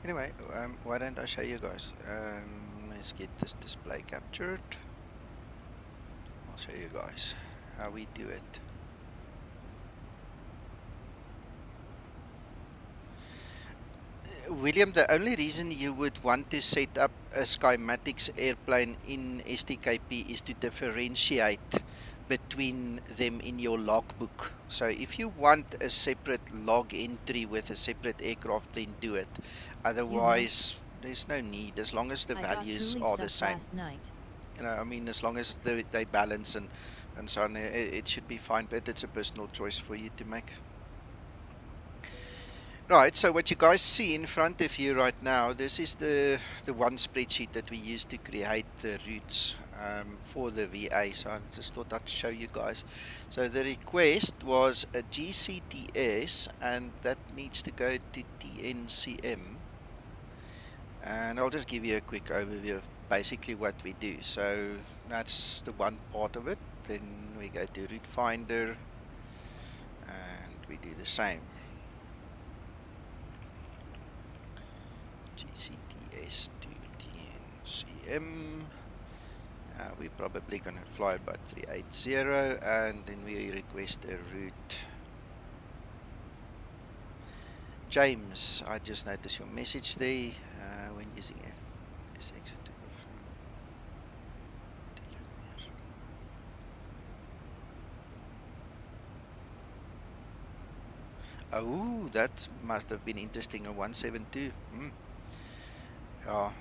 Anyway, why don't I show you guys? Let's get this display captured. I'll show you guys how we do it. William, the only reason you would want to set up a Skymatix airplane in STKP is to differentiate between them in your logbook. So if you want a separate log entry with a separate aircraft, then do it. Otherwise, there's no need, as long as the values are the same. You know, I mean, as long as they balance and so on, it should be fine, but it's a personal choice for you to make. Right, so what you guys see in front of you right now, this is the one spreadsheet that we use to create the routes for the VA. So I just thought I'd show you guys. So the request was a GCTS, and that needs to go to TNCM. And I'll just give you a quick overview of basically what we do. So that's the one part of it. Then we go to route finder, and we do the same. GCTS to TNCM. We're probably going to fly about 380, and then we request a route. James, I just noticed your message there. When using SX. Oh, that must have been interesting. A 172. Yeah.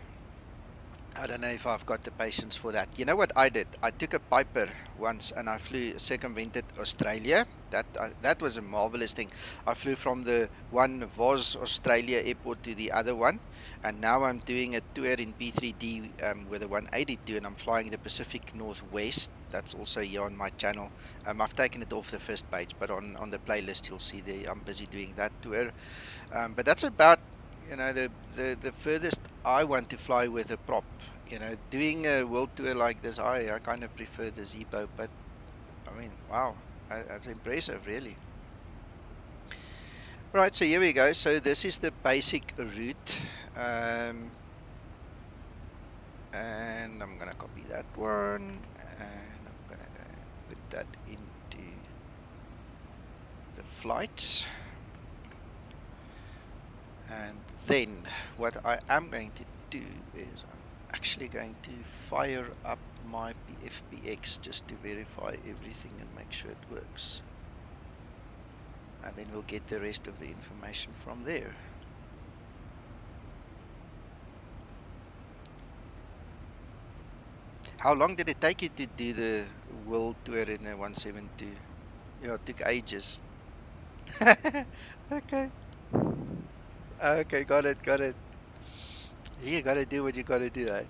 I don't know if I've got the patience for that. You know what I did? I took a Piper once and I circumvented Australia. That was a marvelous thing. I flew from the one VOZ Australia airport to the other one, and now I'm doing a tour in P3D with a 182, and I'm flying the Pacific Northwest. That's also here on my channel. I've taken it off the first page, but on the playlist you'll see there. I'm busy doing that tour. But that's about, you know, the furthest I want to fly with a prop. You know, doing a world tour like this, I kind of prefer the Zibo, but I mean, wow, that's impressive, really. Right, so here we go. So this is the basic route, and I'm gonna copy that one, and I'm gonna put that into the flights. And then what I am going to do is I'm actually going to fire up my FBX just to verify everything and make sure it works. And then we'll get the rest of the information from there. How long did it take you to do the world tour in a 172? Yeah, it took ages. Okay. Okay, got it. You gotta do what you gotta do, eh?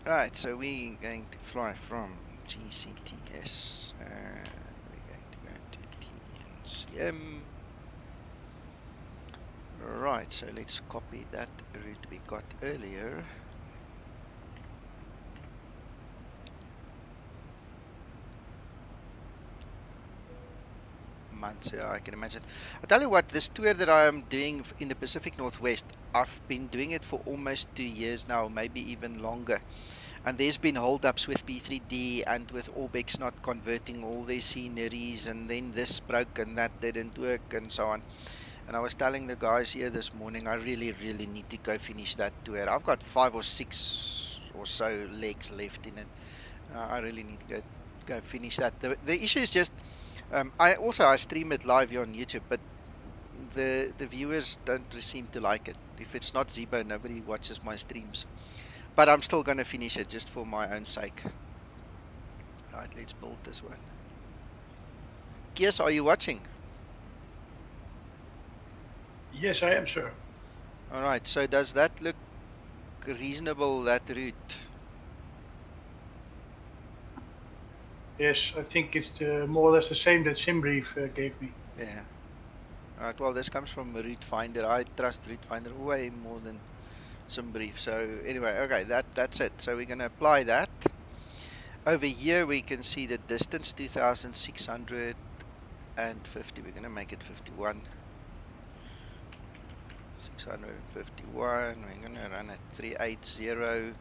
Right, so we're going to fly from GCTS, and we're going to go to TNCM. Right, so let's copy that route we got earlier. Months, yeah, I can imagine. I'll tell you what, this tour that I'm doing in the Pacific Northwest, I've been doing it for almost 2 years now, maybe even longer. And there's been holdups with P3D and with Orbex not converting all their sceneries, and then this broke and that didn't work and so on. And I was telling the guys here this morning, I really need to go finish that tour. I've got 5 or 6 or so legs left in it. I really need to go finish that. The issue is just, I stream it live here on YouTube, but the viewers don't seem to like it. If it's not Zibo, nobody watches my streams. But I'm still going to finish it just for my own sake. Right, let's build this one. Kies, are you watching? Yes, I am, sir. Alright, so does that look reasonable, that route? Yes, I think it's more or less the same that SimBrief gave me. Yeah. Alright, well, this comes from Route Finder. I trust Route Finder way more than SimBrief. So anyway, okay, that's it. So we're going to apply that. Over here we can see the distance, 2,650. We're going to make it 51. 651. We're going to run at 380.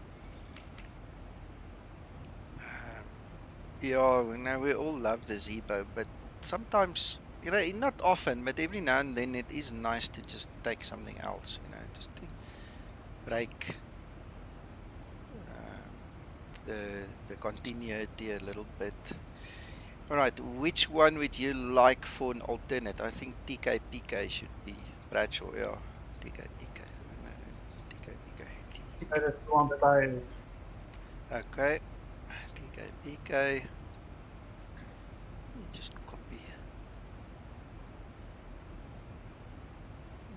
Yeah, we all love the Zibo, but sometimes, not often, but every now and then it is nice to just take something else, just to break the continuity a little bit. Alright, which one would you like for an alternate? I think TKPK should be Bradshaw, yeah. TKPK. TKPK. That's the one that I... Okay. TKPK. Just copy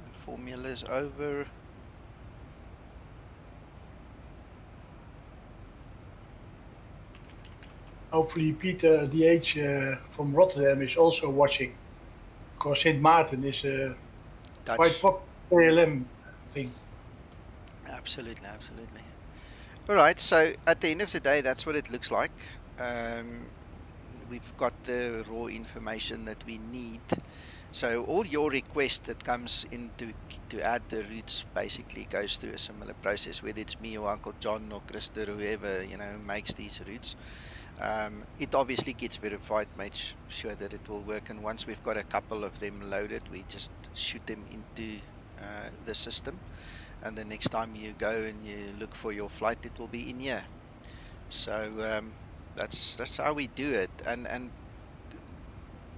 the formulas over. Hopefully Peter DH from Rotterdam is also watching, because St. Maarten is a quite popular ALM thing. Absolutely. Alright, so at the end of the day, that's what it looks like. We've got the raw information that we need. So all your request that comes in to add the routes basically goes through a similar process, whether it's me or Uncle John or Christer, whoever, makes these routes. It obviously gets verified, made sure that it will work, and once we've got a couple of them loaded, we just shoot them into the system, and the next time you go and you look for your flight, it will be in here. So that's how we do it, and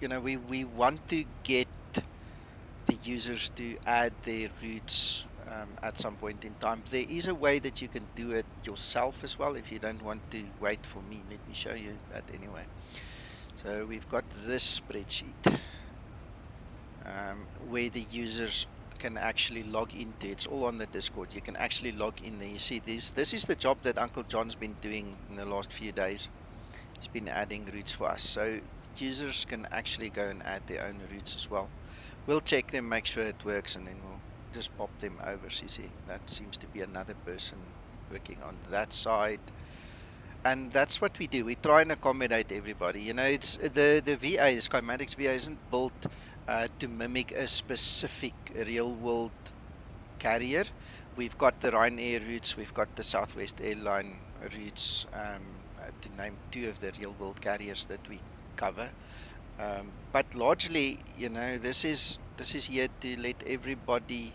we want to get the users to add their routes at some point in time. There is a way that you can do it yourself as well if you don't want to wait for me. Let me show you that anyway. So we've got this spreadsheet where the users can actually log into. It's all on the Discord. You can actually log in there. You see this is the job that Uncle John's been doing in the last few days. He's been adding routes for us, so users can actually go and add their own routes as well. We'll check them, make sure it works, and then we'll just pop them over. So you see, that seems to be another person working on that side, and that's what we do. We try and accommodate everybody. It's the VA, the Skymatix VA, isn't built to mimic a specific real-world carrier. We've got the Ryanair routes, we've got the Southwest Airline routes, to name two of the real-world carriers that we cover. But largely, this is here to let everybody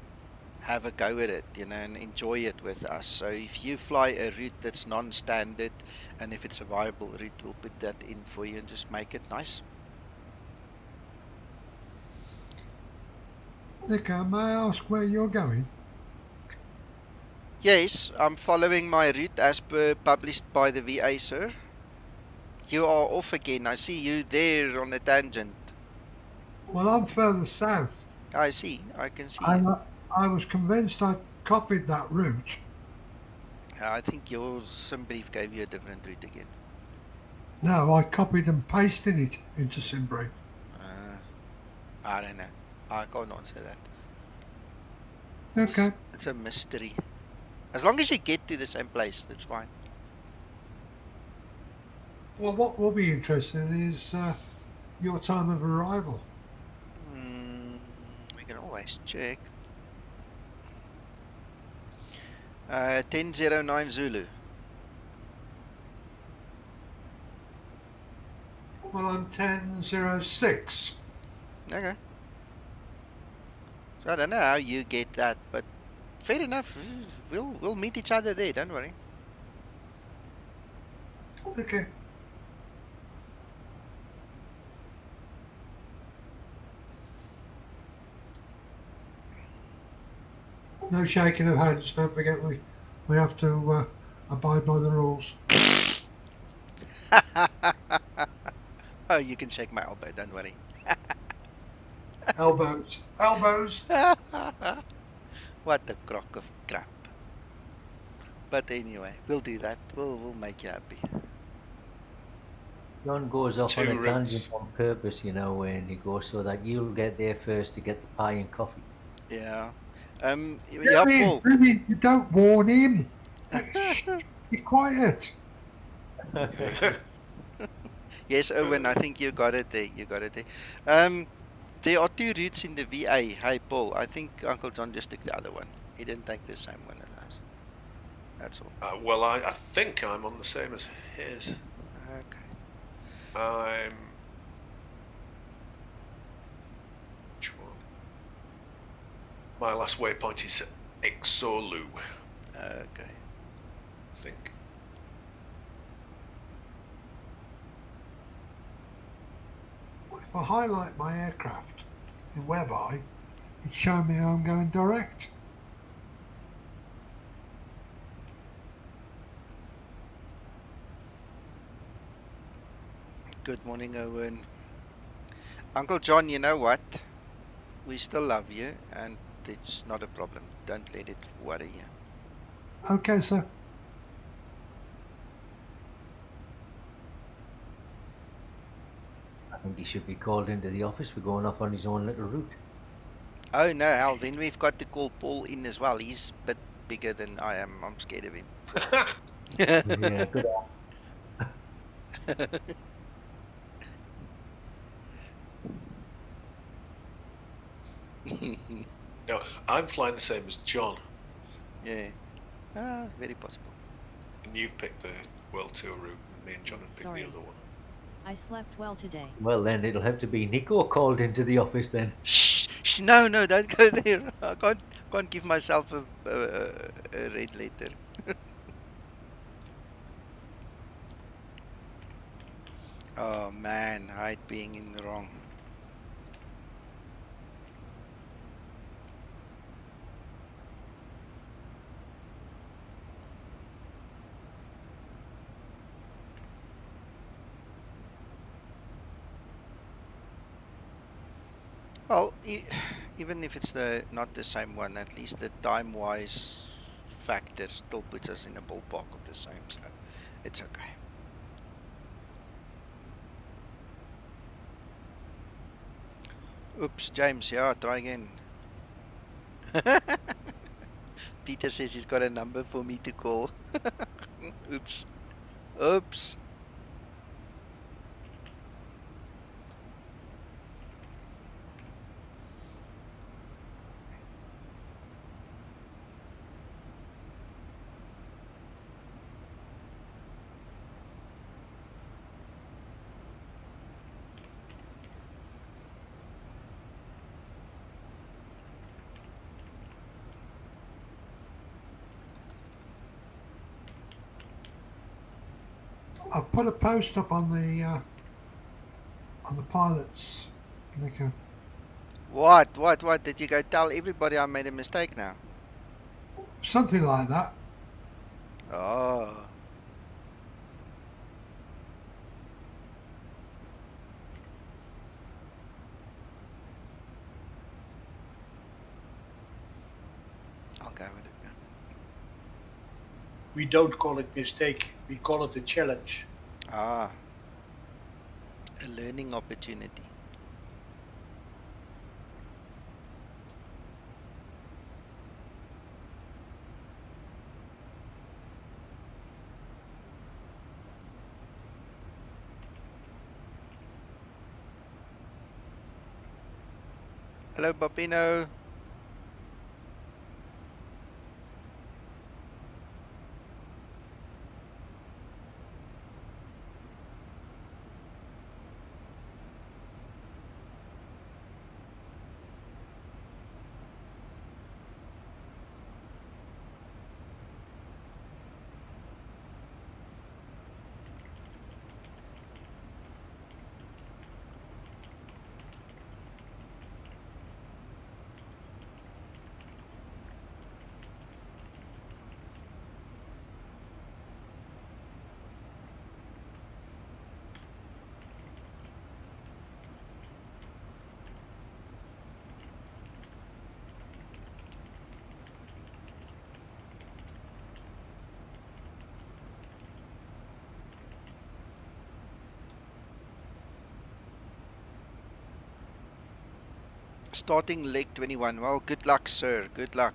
have a go at it, and enjoy it with us. So if you fly a route that's non-standard, and if it's a viable route, we'll put that in for you and just make it nice. Nico, may I ask where you're going? Yes, I'm following my route as per published by the VA, sir. You are off again. I see you there on the tangent. Well, I'm further south. I see. I can see you. I was convinced I copied that route. I think your SimBrief gave you a different route again. No, I copied and pasted it into SimBrief. I don't know. I can't answer that. Okay. It's a mystery. As long as you get to the same place, that's fine. Well, what will be interesting is your time of arrival. We can always check. 1009 Zulu. Well, I'm 10.06. Okay. So I don't know how you get that, but fair enough. We'll meet each other there. Don't worry. Okay. No shaking of hands. Don't forget we have to abide by the rules. Oh, you can shake my elbow. Don't worry. Elbows. Elbows. What a crock of crap. But anyway, we'll do that. We'll make you happy. John goes off on a 2 tangent routes. on purpose, you know, and he goes so that you'll get there first to get the pie and coffee. Yeah. Yeah, Paul. Really, you don't warn him. Shh, be quiet. Yes, Owen, I think you got it there. You got it there. There are 2 routes in the VA. Hey, Paul, I think Uncle John just took the other one. He didn't take the same one as us. That's all. Well, I think I'm on the same as his. Okay. I'm... Which one? My last waypoint is EXOLU, Okay. I think. If I highlight my aircraft in WebEye, it's showing me how I'm going direct. Good morning, Owen. Uncle John, you know what? We still love you, and it's not a problem. Don't let it worry you. Okay, sir. I think he should be called into the office for going off on his own little route. Oh no, Al, then we've got to call Paul in as well. He's a bit bigger than I am. I'm scared of him. Yeah, good. No, I'm flying the same as John. Yeah. Very possible. And you've picked the World Tour route, and me and John have picked Sorry. the other one. I slept well today. Well, then it'll have to be Nico called into the office then. Shh, no, don't go there. I can't give myself a red letter. Oh man, I hate being in the wrong. Well, even if it's not the same one, at least the time-wise factor still puts us in a ballpark of the same, so it's okay. Oops, James, yeah, try again. Peter says he's got a number for me to call. Oops. Oops. I've put a post up on the pilots. Nico. What? Did you go tell everybody I made a mistake now? Something like that. Oh. I'll go with it now. We don't call it mistake, we call it a challenge. Ah. A learning opportunity. Hello, Bobino. Starting leg 21. Well, good luck, sir. Good luck.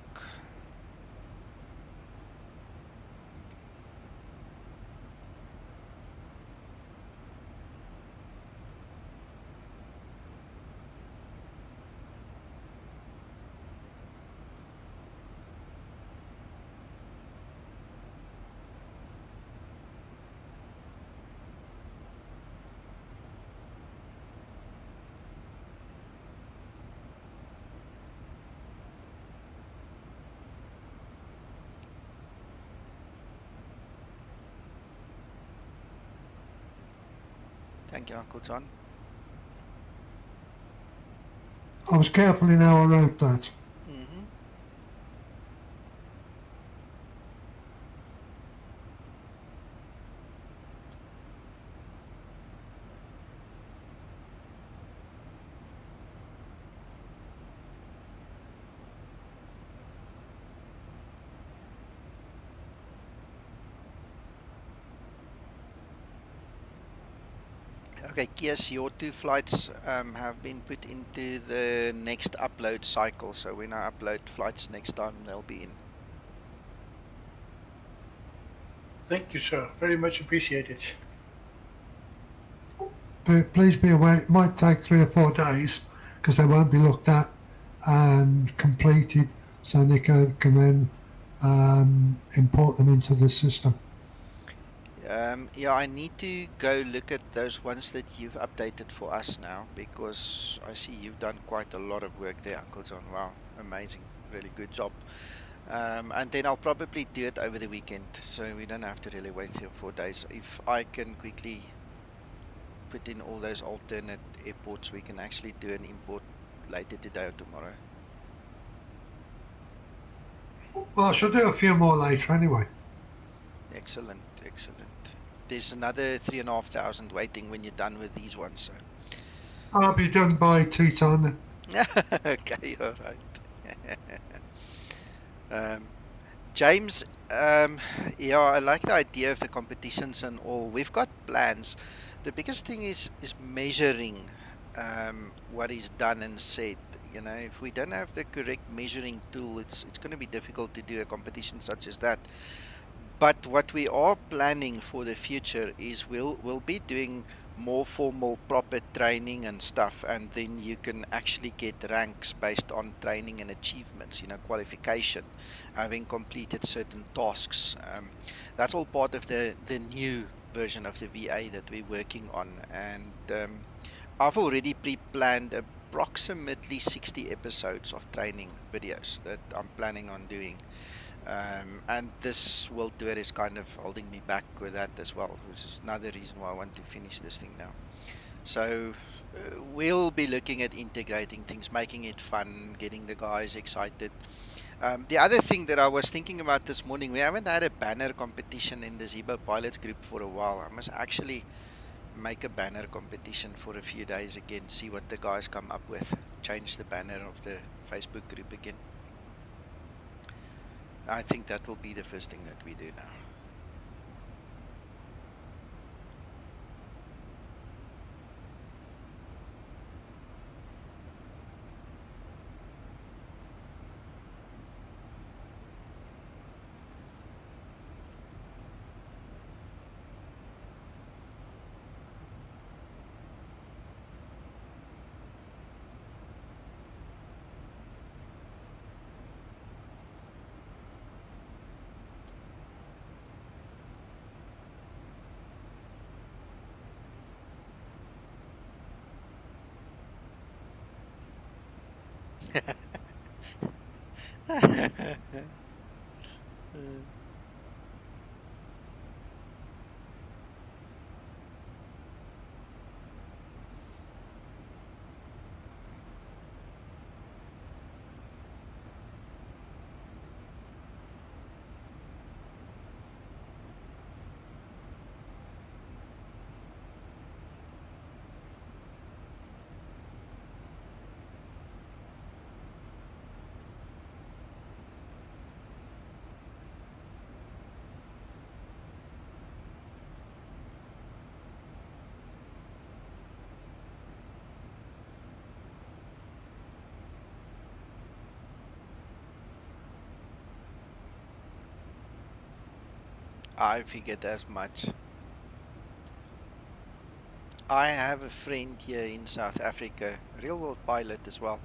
Thank you, Uncle John. I was careful in how I wrote that. Mm-hmm. Okay, yes, your 2 flights have been put into the next upload cycle. So when I upload flights next time, they'll be in. Thank you, sir. Very much appreciated. But please be aware it might take 3 or 4 days because they won't be looked at and completed, so Nico can then import them into the system. Yeah, I need to go look at those ones that you've updated for us now, because I see you've done quite a lot of work there, Uncle John. Wow, amazing. Really good job. And then I'll probably do it over the weekend, so we don't have to really wait 3 or 4 days. If I can quickly put in all those alternate airports, we can actually do an import later today or tomorrow. Well, I shall do a few more later anyway. Excellent, excellent. There's another 3,500 waiting when you're done with these ones. So. I'll be done by tea time then. Okay, all right. James, yeah, I like the idea of the competitions and all. We've got plans. The biggest thing is measuring what is done and said. You know, if we don't have the correct measuring tool, it's going to be difficult to do a competition such as that. But what we are planning for the future is we'll be doing more formal, proper training and stuff, and then you can actually get ranks based on training and achievements, you know, qualification, having completed certain tasks. That's all part of the new version of the VA that we're working on, and I've already pre-planned approximately 60 episodes of training videos that I'm planning on doing. And this World Tour is kind of holding me back with that as well, which is another reason why I want to finish this thing now. So we'll be looking at integrating things, making it fun, getting the guys excited. The other thing that I was thinking about this morning, we haven't had a banner competition in the Zibo Pilots group for a while. I must actually make a banner competition for a few days again, see what the guys come up with, change the banner of the Facebook group again. I think that will be the first thing that we do now. I figured as much. I have a friend here in South Africa, a real world pilot as well.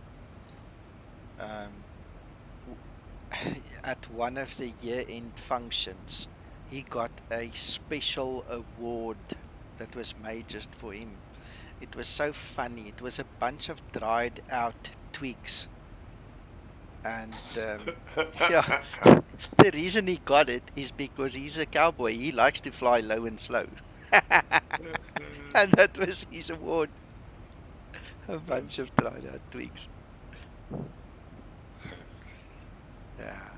At one of the year-end functions, he got a special award that was made just for him. It was so funny. It was a bunch of dried out twigs. And yeah, the reason he got it is because he's a cowboy. He likes to fly low and slow. And that was his award. A bunch of dried out twigs. Yeah.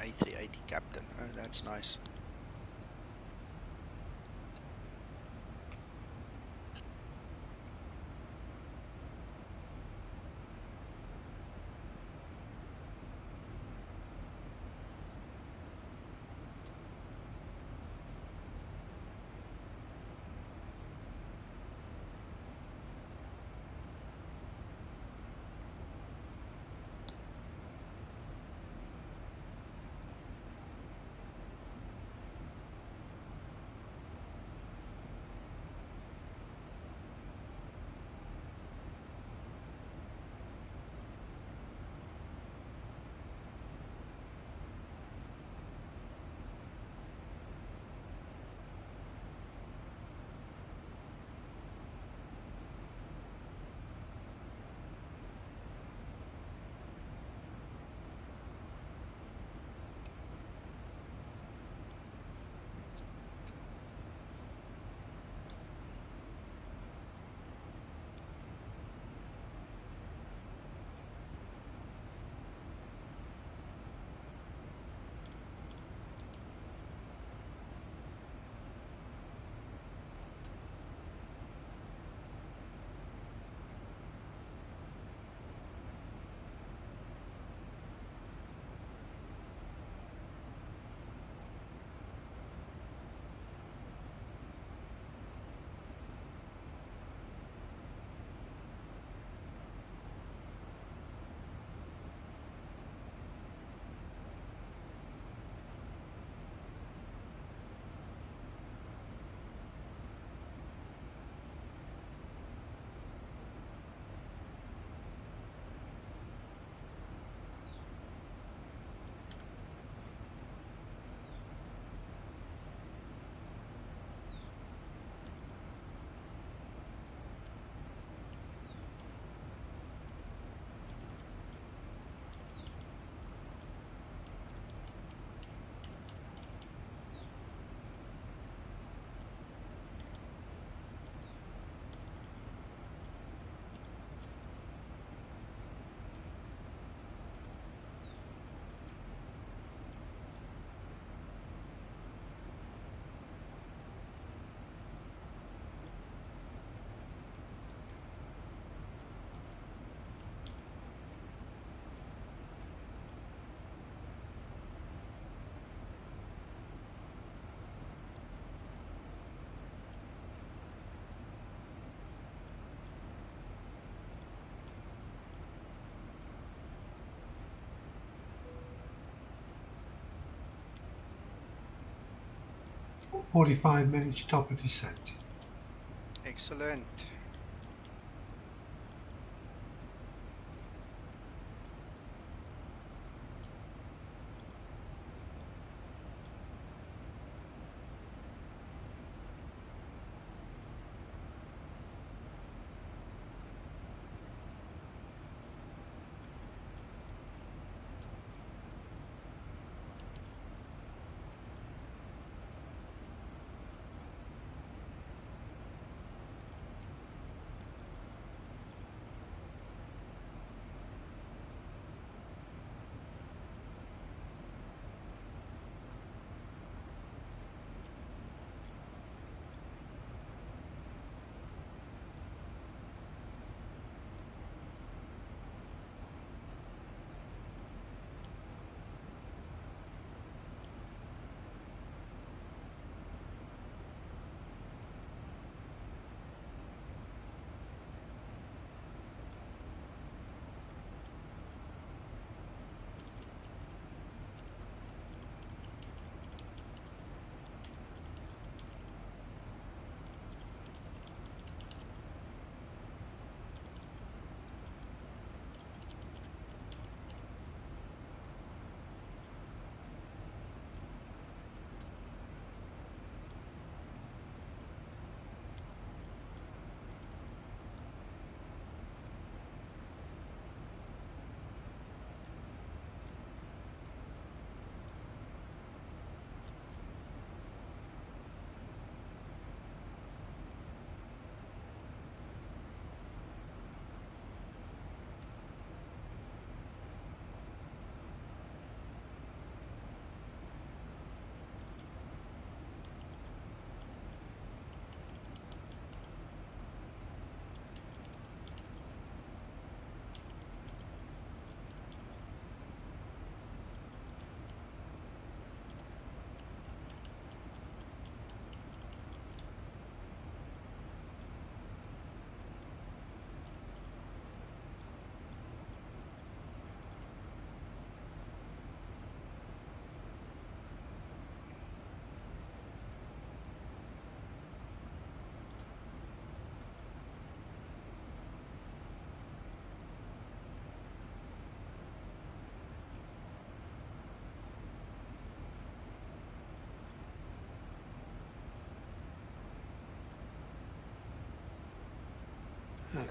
A380 captain. Oh, that's nice. .45 minutes top of descent. Excellent.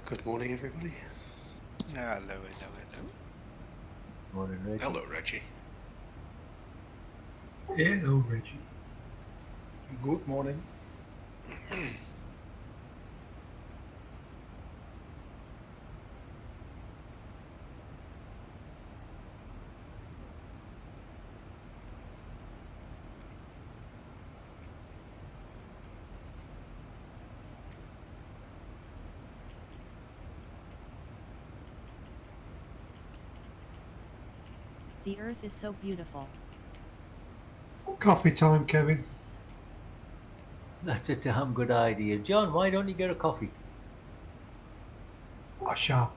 Good morning, everybody. Hello. Morning, Reggie. Hello, Reggie. Hello, Reggie. Good morning. The earth is so beautiful. Coffee time, Kevin. That's a damn good idea. John, why don't you get a coffee? I shall.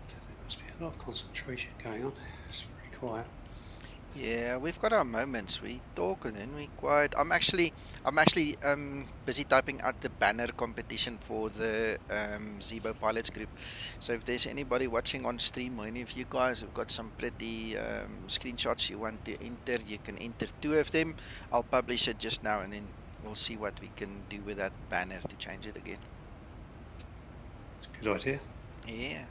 There must be a lot of concentration going on. It's very quiet. Yeah, we've got our moments. We talk and then we quiet. I'm actually busy typing out the banner competition for the Zibo Pilots group. So if there's anybody watching on stream or any of you guys have got some pretty screenshots you want to enter, you can enter 2 of them. I'll publish it just now and then we'll see what we can do with that banner to change it again. It's a good idea. Yeah.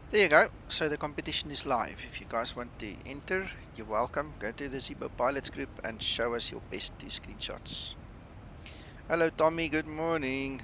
There you go. So the competition is live. If you guys want to enter, you're welcome. Go to the Zibo Pilots group and show us your best 2 screenshots. Hello Tommy, good morning.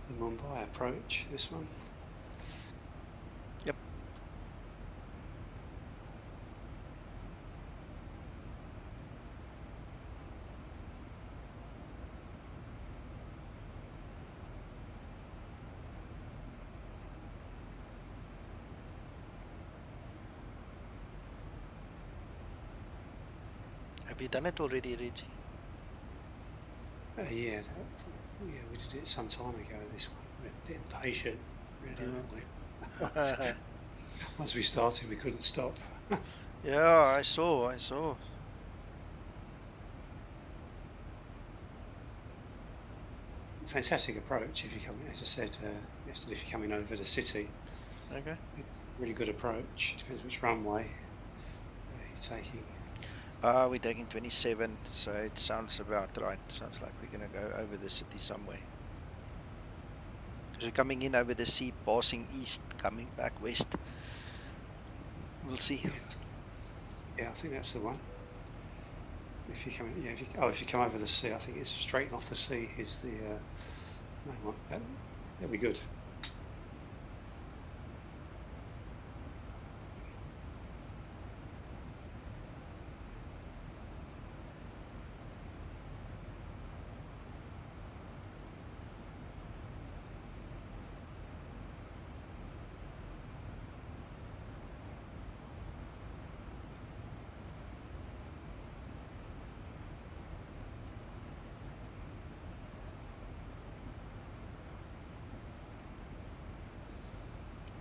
The Mumbai approach, this one. Yep. Have you done it already, Reggie? Yeah, we did it some time ago, this one. We're getting patient, really, aren't we? Once we started, we couldn't stop. Yeah, I saw. Fantastic approach if you come, as I said yesterday, if you're coming over the city. Okay. Really good approach. Depends which runway you're taking. We're taking 27, so it sounds about right. Sounds like we're going to go over the city somewhere. Because we're coming in over the sea, passing east, coming back west. We'll see. Yeah, I think that's the one. If you come, yeah, if you come over the sea, I think it's straight off the sea is the main one. That'll be good.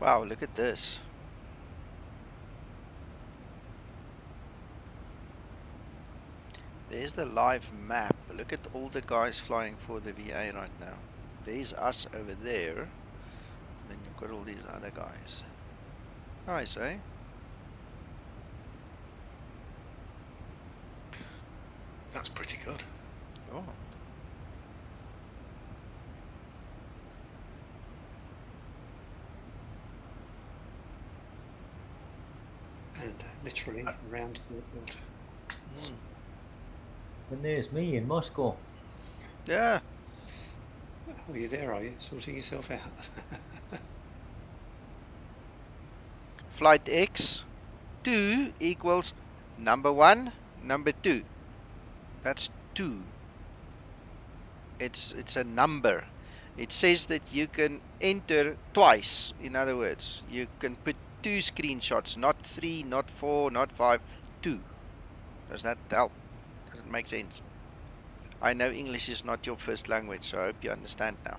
Wow, look at this. There's the live map. Look at all the guys flying for the VA right now. There's us over there. And then you've got all these other guys. Nice, eh? That's pretty good. Oh. And literally around the airport. And there's me in Moscow. Yeah. Oh, you're there, are you? Sorting yourself out. Flight X 2 equals number 1, number 2. That's 2. It's a number. It says that you can enter twice. In other words, you can put 2 screenshots, not 3, not 4, not 5, 2. Does that help? Does it make sense? I know English is not your first language, so I hope you understand now.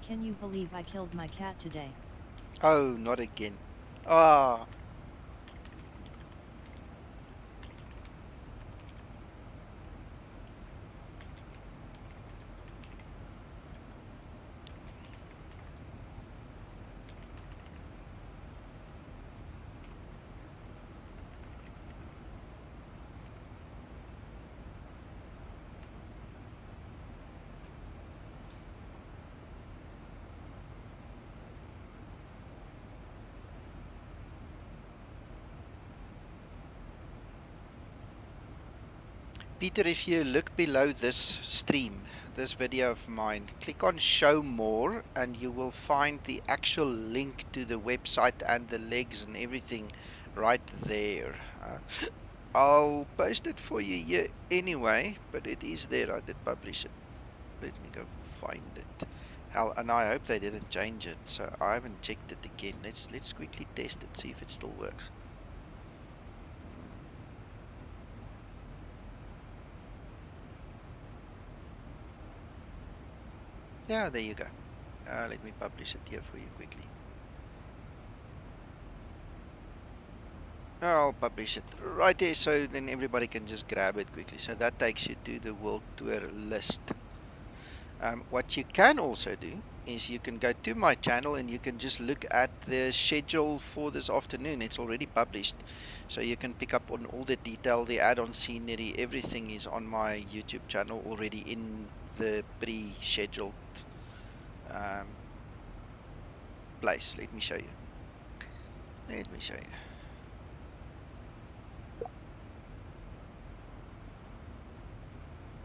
Can you believe I killed my cat today? Oh, not again. Ah. Peter, if you look below this stream, this video of mine, click on show more and you will find the actual link to the website and the legs and everything right there. I'll post it for you here anyway, but it is there. I did publish it. Let me go find it. Hell, and I hope they didn't change it, so I haven't checked it again. Let's quickly test it, see if it still works. Yeah, there you go. Let me publish it here for you quickly. I'll publish it right there so then everybody can just grab it quickly. So that takes you to the World Tour list. What you can also do is you can go to my channel and you can just look at the schedule for this afternoon. It's already published, so you can pick up on all the detail, the add-on scenery, everything is on my YouTube channel already in the pre-scheduled place. Let me show you.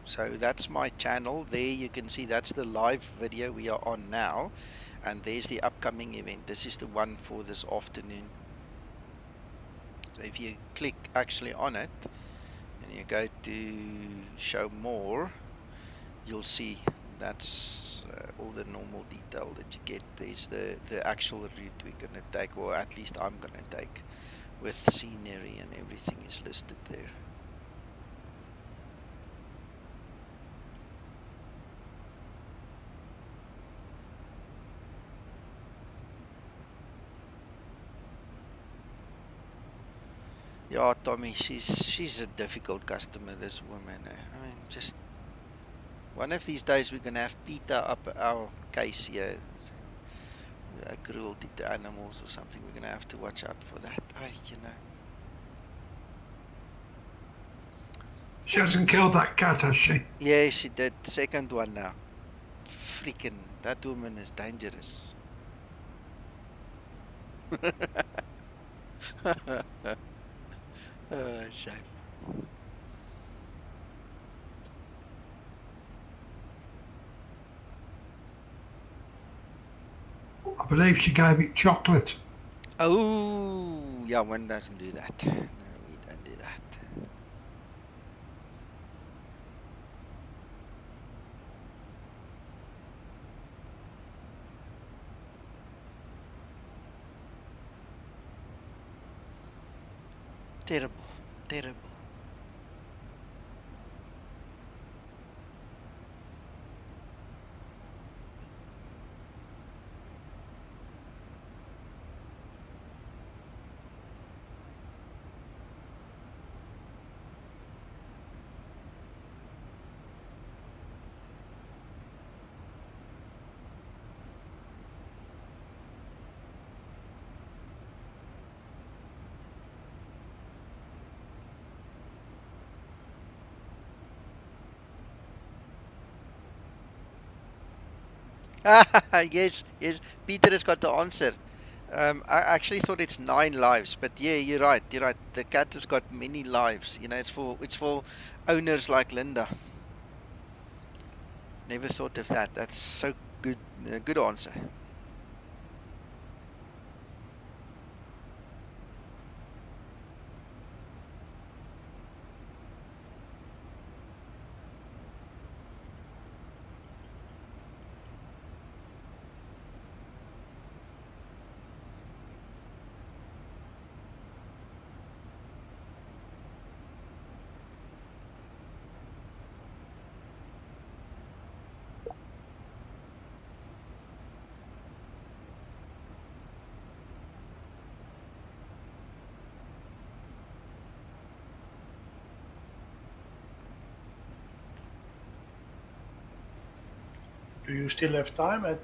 So that's my channel. There you can see that's the live video we are on now, and there's the upcoming event. This is the one for this afternoon. So if you click actually on it and you go to show more, you'll see that's all the normal detail that you get. There's the actual route we're going to take, or at least I'm going to take, with scenery and everything is listed there. Yeah, Tommy, she's a difficult customer, this woman. I mean, just one of these days we're gonna have PETA up our case here. Cruelty to animals or something. We're gonna have to watch out for that. You know. She hasn't killed that cat, has she? Yeah, she did. Second one now. Freaking, that woman is dangerous. Shame. I believe she gave it chocolate. Oh, yeah, one doesn't do that. No, we don't do that. Terrible, terrible. Yes, yes. Peter has got the answer. I actually thought it's 9 lives, but yeah, you're right. You're right. The cat has got many lives. You know, it's for owners like Linda. Never thought of that. That's so good. Good answer. Do you still have time at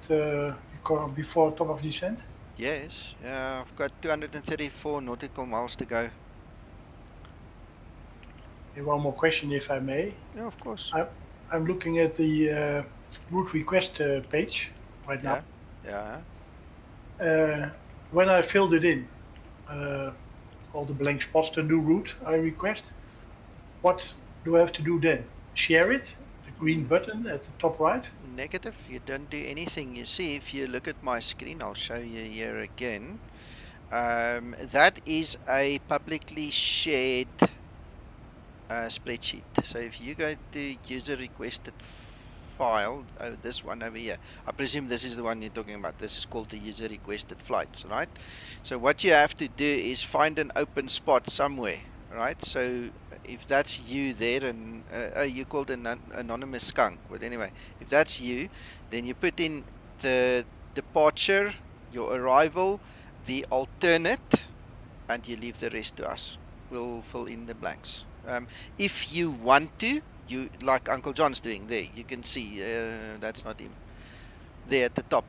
before top of descent? Yes, I've got 234 nautical miles to go. And one more question, if I may. Yeah, of course. I'm looking at the route request page right now. Yeah. When I filled it in, all the blank spots, the new route I request, what do I have to do then? Share it? The green button at the top right? Negative. You don't do anything. You see, if you look at my screen, I'll show you here again. That is a publicly shared spreadsheet. So if you go to user requested file, this one over here, I presume this is the one you're talking about. This is called the user requested flights, right? So what you have to do is find an open spot somewhere, right? So if that's you there, and you called an anonymous skunk, but anyway, if that's you, then you put in the departure, your arrival, the alternate, and you leave the rest to us. We'll fill in the blanks. If you want to, you like Uncle John's doing there, you can see that's not him there at the top.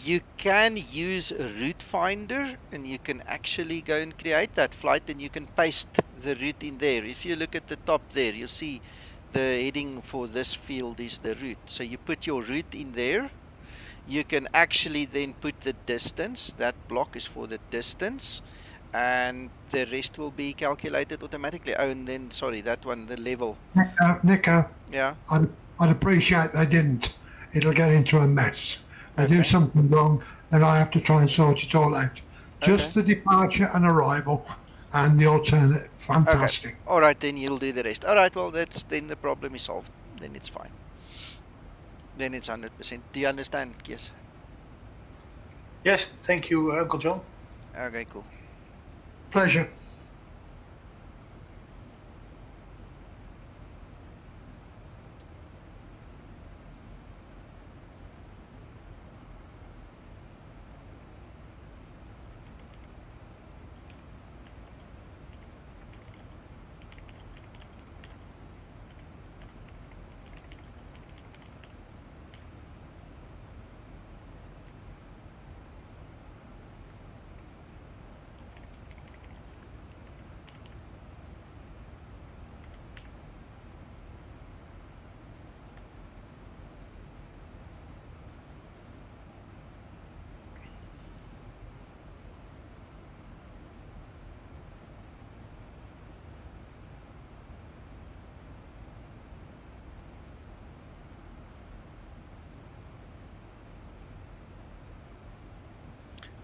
You can use a route finder, and you can actually go and create that flight, and you can paste the route in there. If you look at the top there, you'll see the heading for this field is the route. So you put your route in there. You can actually then put the distance. That block is for the distance, and the rest will be calculated automatically. Oh, and then, sorry, that one, the level. Nico, Yeah. I'd appreciate they didn't. It'll get into a mess. They do something wrong, then I have to try and sort it all out. Just the departure and arrival and the alternate. Fantastic. Okay. All right, then you'll do the rest. All right, well, then the problem is solved. Then it's fine. Then it's 100%. Do you understand? Yes. Yes, thank you, Uncle John. Okay, cool. Pleasure.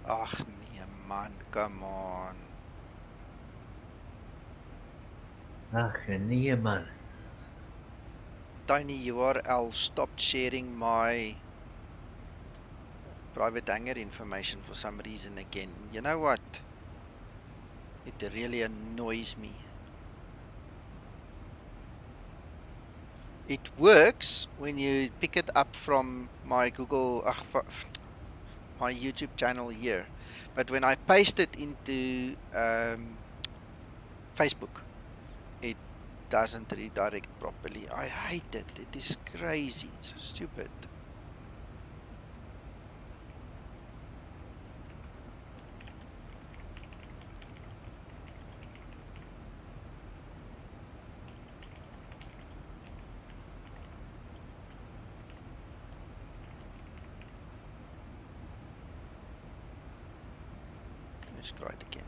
Ach nee man, come on. Ach nee man. Tiny URL stopped sharing my private hangar information for some reason again. You know what? It really annoys me. It works when you pick it up from my my YouTube channel here, but when I paste it into Facebook, it doesn't redirect properly. I hate it. It is crazy. It's so stupid. Let's try it again.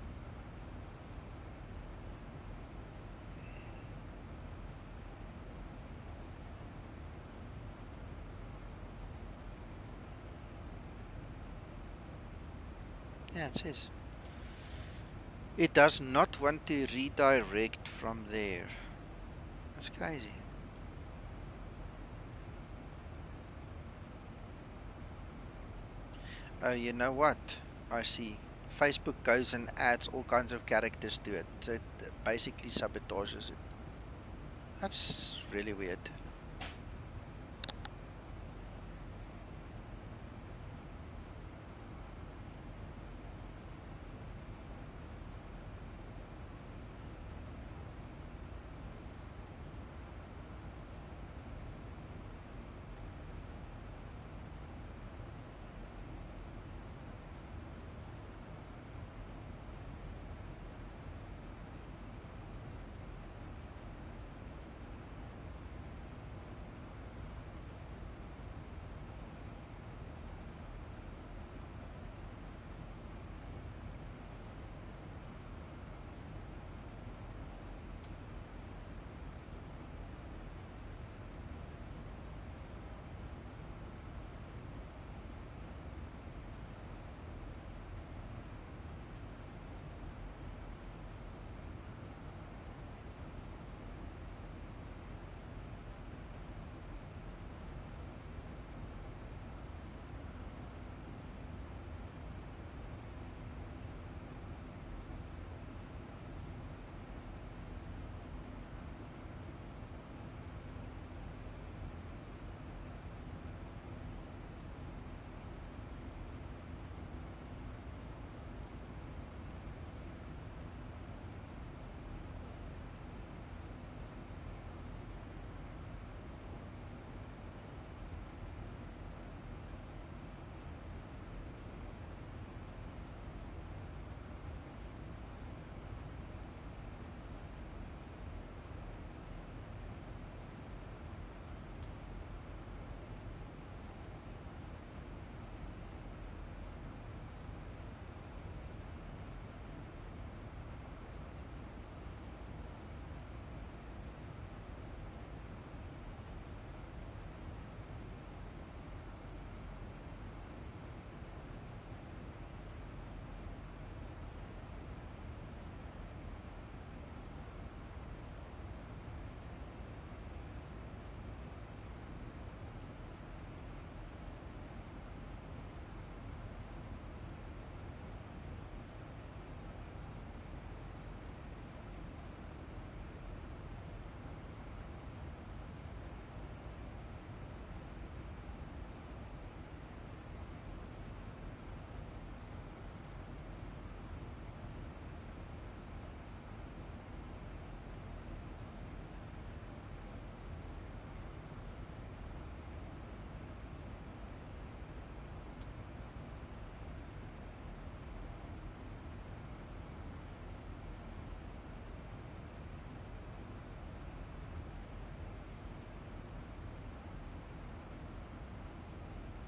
Yeah, it says it does not want to redirect from there. That's crazy. You know what? I see. Facebook goes and adds all kinds of characters to it. So it basically sabotages it. That's really weird.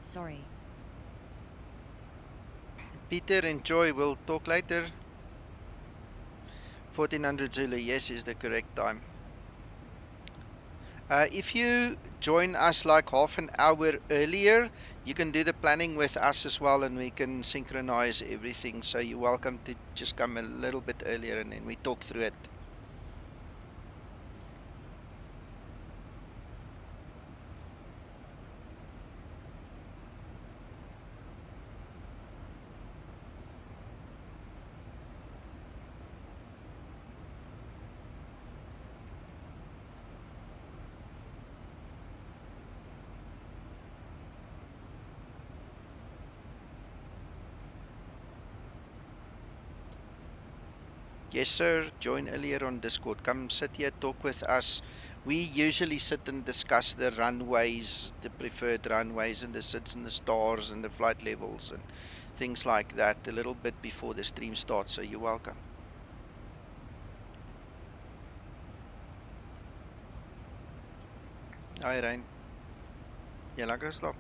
Sorry. Peter, enjoy. We'll talk later. 1400 Zulu, yes, is the correct time. If you join us like half an hour earlier, you can do the planning with us as well, and we can synchronize everything. So you're welcome to just come a little bit earlier, and then we talk through it. Yes, sir. Join earlier on Discord. Come sit here, talk with us. We usually sit and discuss the runways, the preferred runways, and the sits and the stars and the flight levels and things like that a little bit before the stream starts. So you're welcome. Hi, Rein. Jy lekker slaap?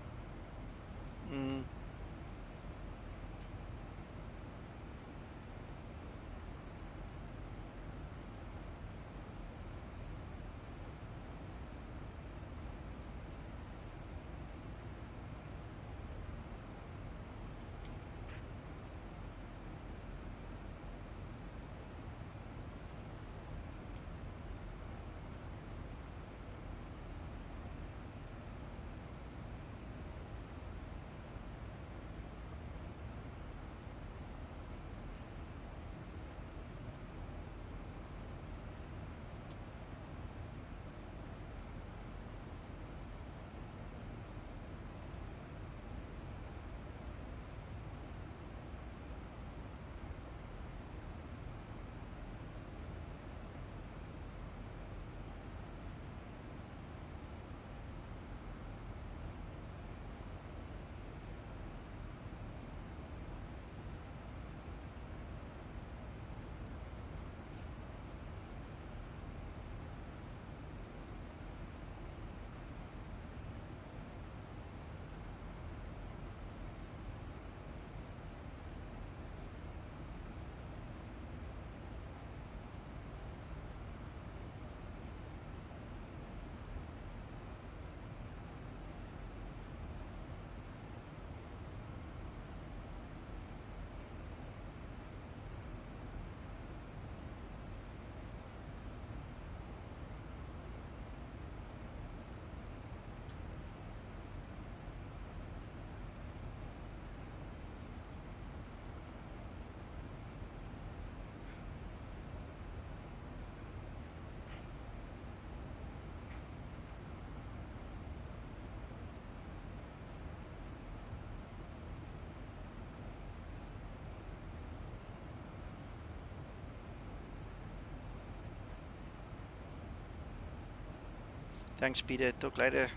Thanks, Peter. Talk later.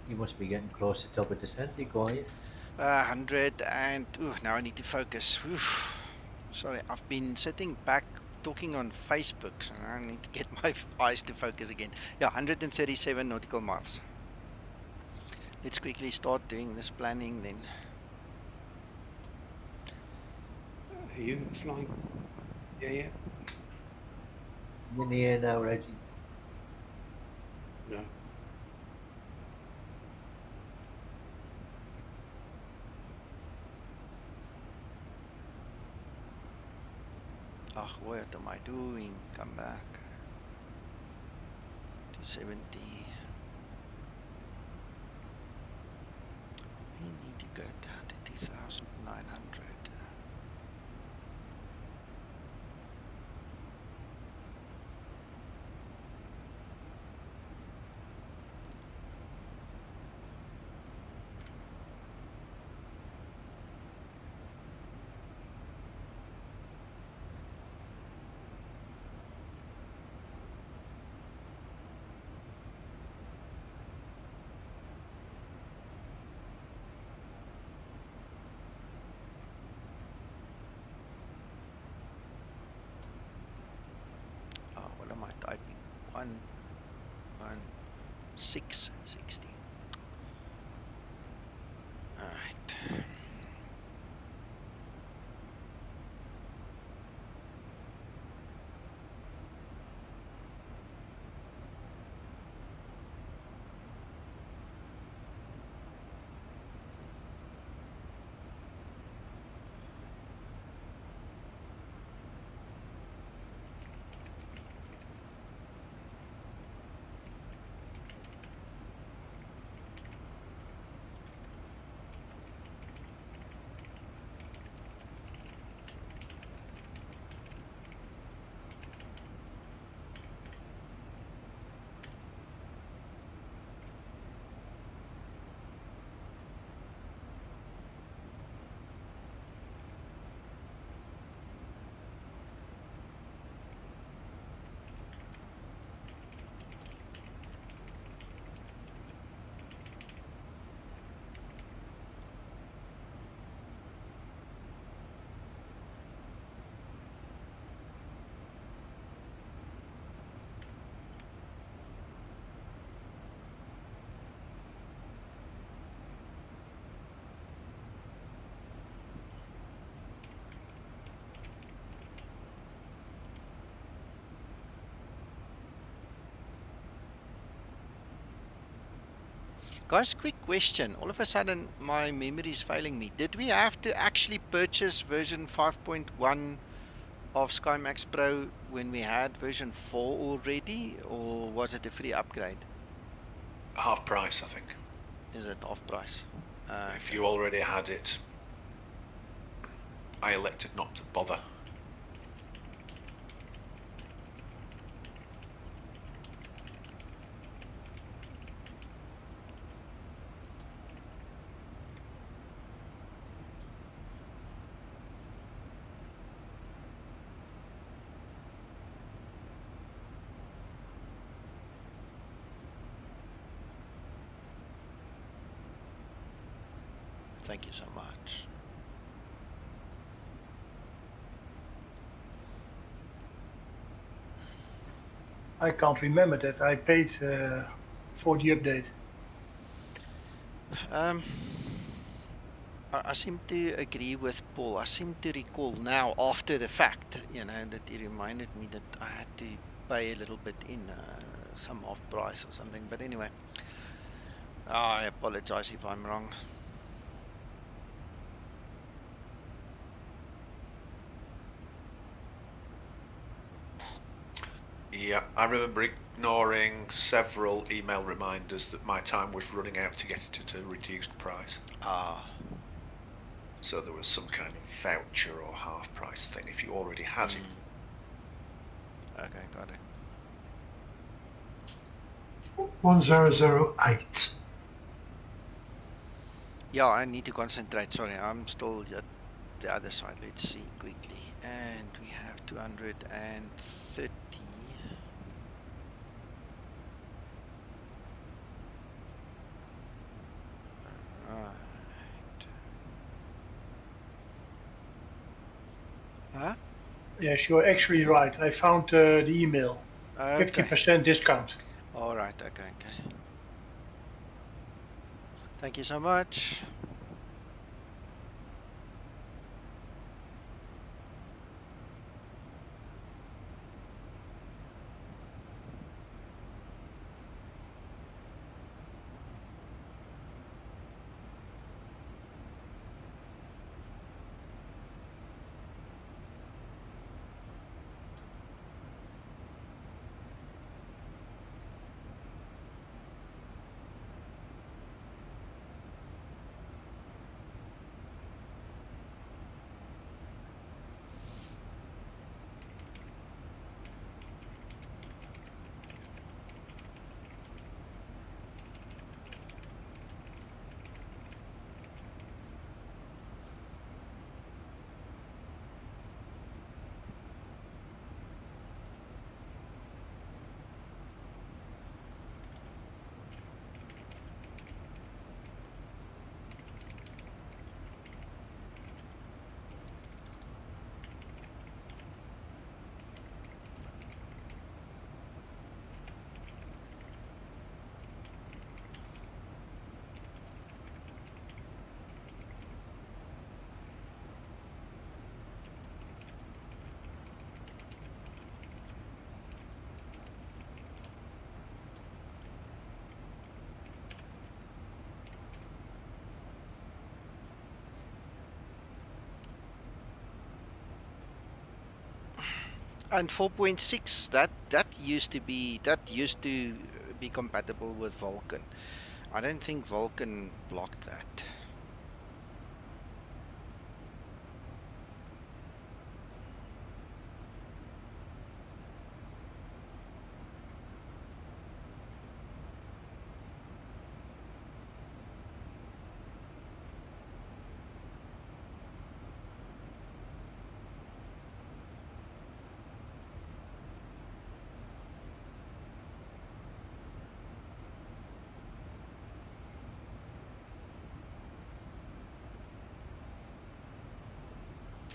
You must be getting close to top of descent, are you? 100 and... now I need to focus. Oof. Sorry, I've been sitting back talking on Facebook, so I need to get my eyes to focus again. Yeah, 137 nautical miles. Let's quickly start doing this planning then. Are you flying? Yeah. I'm in the air now, Reggie. No. Ah, what am I doing? Come back. 270. We need to go down to 2,900. 11660. All right. Guys, quick question. All of a sudden, my memory is failing me. Did we have to actually purchase version 5.1 of Skymax Pro when we had version 4 already, or was it a free upgrade? Half price, I think. Is it off price? If you already had it, I elected not to bother. Thank you so much. I can't remember that. I paid for the update. I seem to agree with Paul. I seem to recall now, after the fact, that he reminded me that I had to pay a little bit in some off price or something. But anyway, I apologize if I'm wrong. Yeah, I remember ignoring several email reminders that my time was running out to get it at a reduced price. Ah. So there was some kind of voucher or half price thing if you already had it. Okay, got it. 1008. Yeah, I need to concentrate. Sorry, I'm still at the other side. Let's see quickly. And we have 230. Right. Huh? Yes, you're actually right. I found the email. Okay. 50% discount. All right. Okay. Thank you so much. And 4.6, that used to be compatible with Vulkan. I don't think Vulkan blocked that.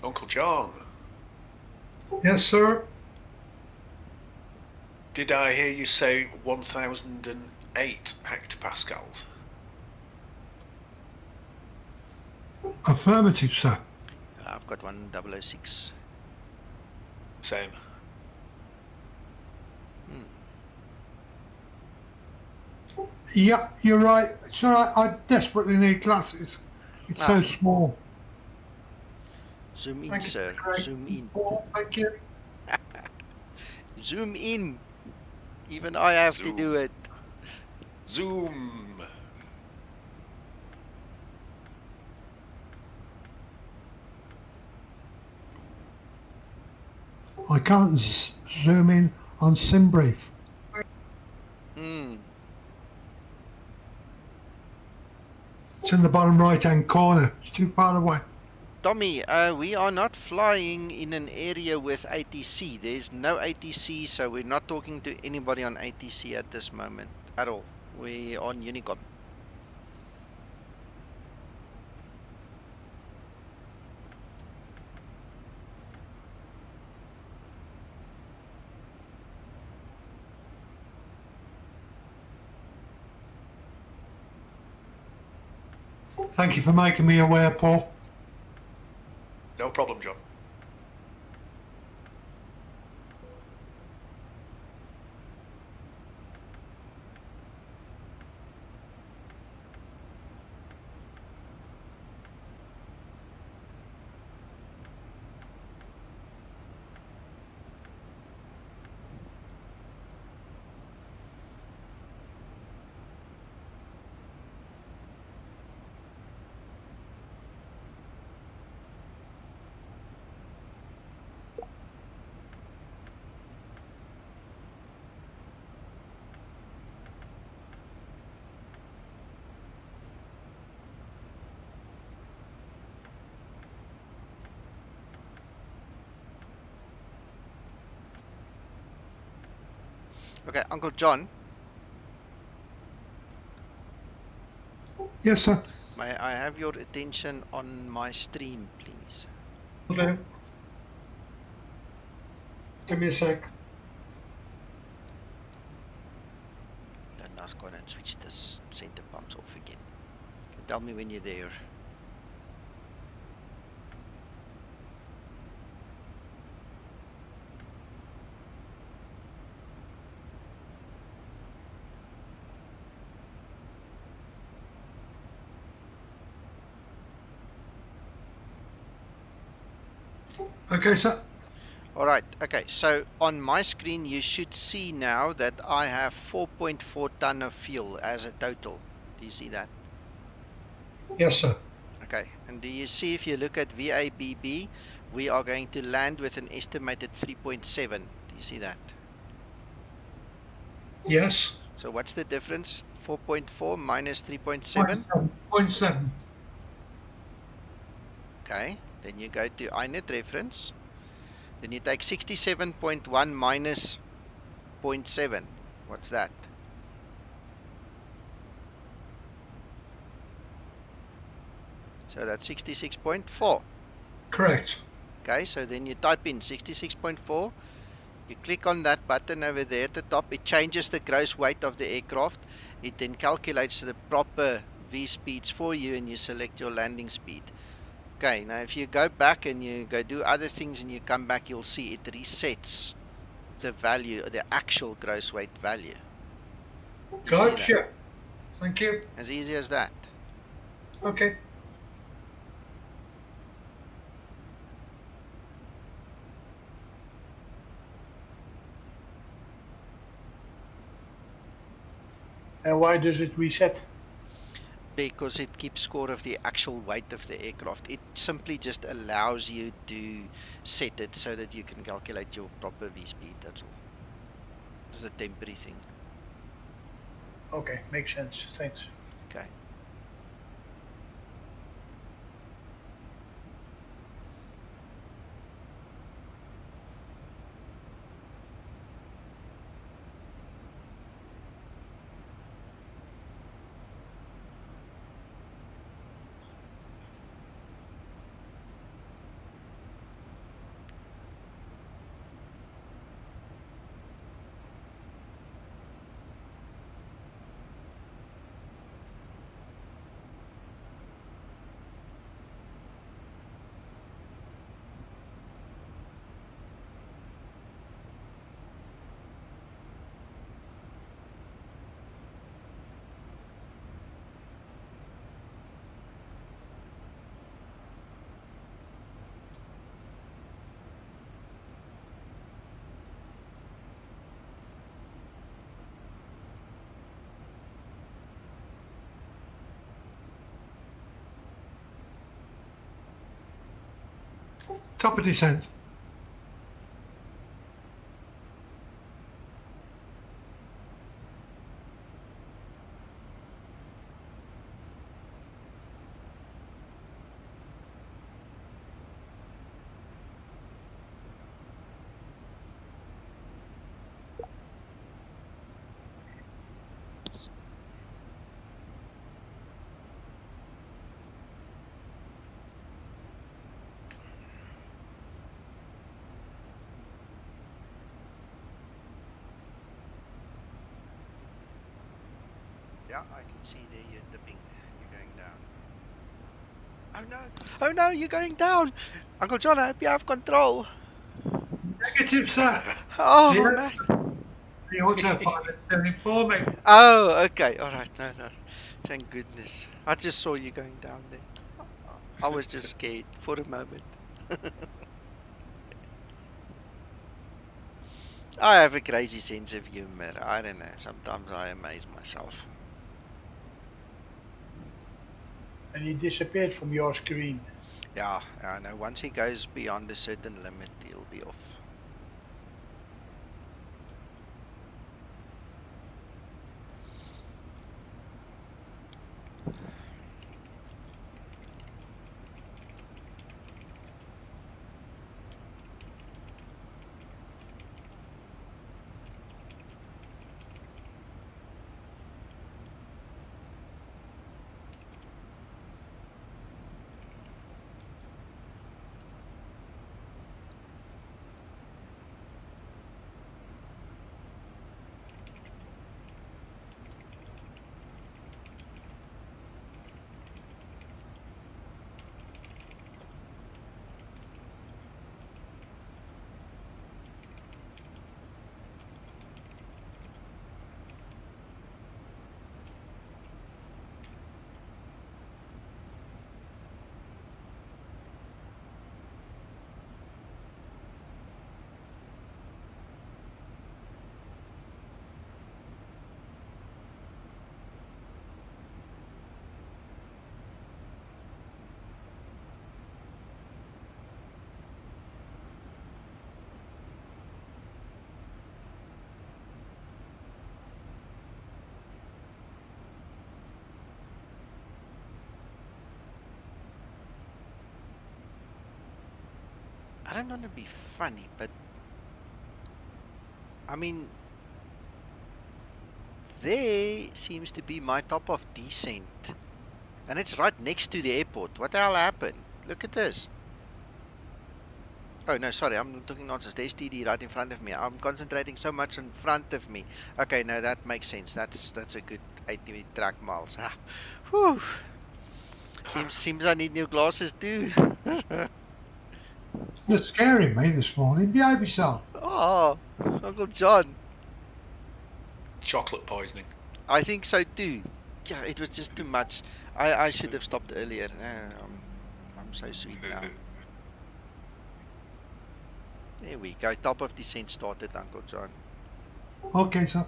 Uncle John, Yes, sir. did I hear you say 1008 hectopascals? Affirmative, sir. I've got 1006. Same. Yeah, you're right. It's all right. I desperately need glasses. It's so small. Zoom in, Thank you, sir. Craig. Zoom in. Oh, thank you. Zoom in. Even I have to Zoom. do it. Zoom. I can't zoom in on SimBrief. It's in the bottom right-hand corner. It's too far away. Tommy, we are not flying in an area with ATC. There's no ATC, so we're not talking to anybody on ATC at this moment at all. We're on Unicom. Thank you for making me aware, Paul. No problem, John. Okay, Uncle John, Yes, sir. may I have your attention on my stream, please? Okay. Give me a sec. Then I was going to switch this center pumps off again. Tell me when you're there. Okay, sir. Alright, okay, so on my screen you should see now that I have 4.4 ton of fuel as a total. Do you see that? Yes, sir. Okay, and do you see if you look at VABB, we are going to land with an estimated 3.7. Do you see that? Yes. So what's the difference? 4.4 minus 3.7? 0.7. Okay, then you go to INET reference. Then you take 67.1 minus 0.7. What's that? So that's 66.4. Correct. Okay, so then you type in 66.4. You click on that button over there at the top. It changes the gross weight of the aircraft. It then calculates the proper V speeds for you, and you select your landing speed. Okay, now if you go back and you go do other things and you come back, you'll see it resets the value, the actual gross weight value. You see that? Gotcha. Thank you. As easy as that. Okay. And why does it reset? Because it keeps score of the actual weight of the aircraft. It simply just allows you to set it so that you can calculate your proper V-speed, that's all. It's a temporary thing. Okay, makes sense. Thanks. Okay. Top of descent. Yeah, I can see there you're dipping. You're going down. Oh no! Oh no, you're going down! Uncle John, I hope you have control. Negative, sir. Oh, Yeah. man. The autopilot turning for me. Oh, okay. Alright, no. Thank goodness. I just saw you going down there. I was just scared for a moment. I have a crazy sense of humor. I don't know. Sometimes I amaze myself. And he disappeared from your screen. Yeah, I know. Once he goes beyond a certain limit, he'll be off. I don't want to be funny, but I mean, there seems to be my top of descent, and it's right next to the airport. What the hell happened? Look at this. Oh no, sorry, I'm talking nonsense. The STD right in front of me. I'm concentrating so much in front of me. Okay, no, that makes sense. That's a good 80 track miles. Ah, whew. Seems I need new glasses too. You're scaring me this morning. Behave yourself. Oh, Uncle John. Chocolate poisoning. I think so too. Yeah, it was just too much. I should have stopped earlier. I'm so sweet now. There we go. Top of descent started, Uncle John. Okay, sir.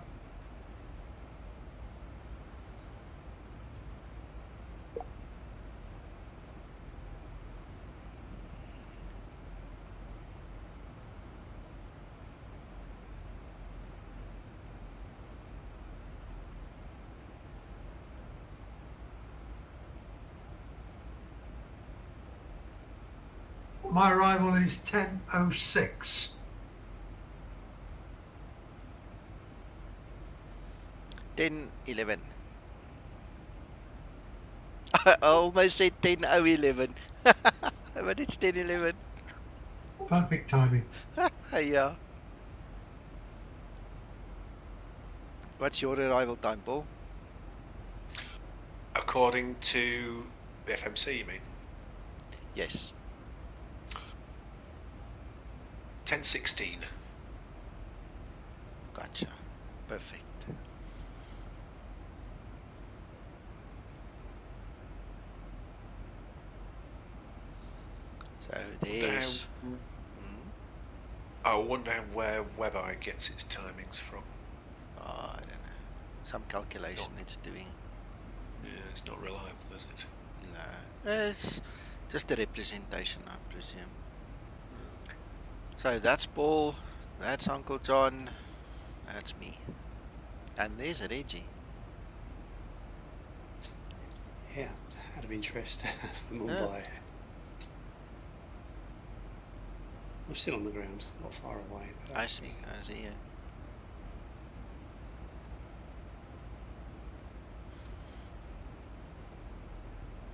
My arrival is 10:06. 10:11. I almost said 10:11. But it's 10:11. Perfect timing. Yeah. What's your arrival time, Paul? According to the FMC, you mean? Yes. 10:16. Gotcha. Perfect. So there's... I wonder where WebEye gets its timings from. Oh, I don't know. Some calculation it's doing. Yeah, it's not reliable, is it? No. It's just a representation, I presume. So that's Paul. That's Uncle John. That's me. And there's Reggie. Yeah, out of interest, Mumbai. I'm still on the ground, not far away. I see. I see. Yeah.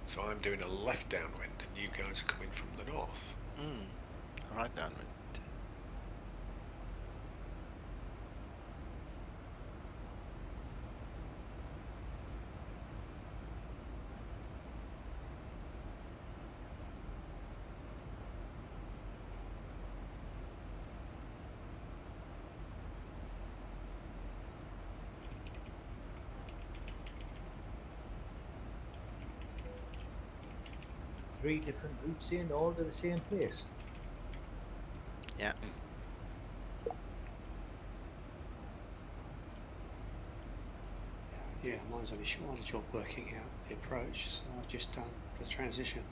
So I'm doing a left downwind, and you guys are coming from the north. Right downwind. Three different routes in, all to the same place. Yeah. Yeah, mine's only short job working out the approach, so I've just done the transition.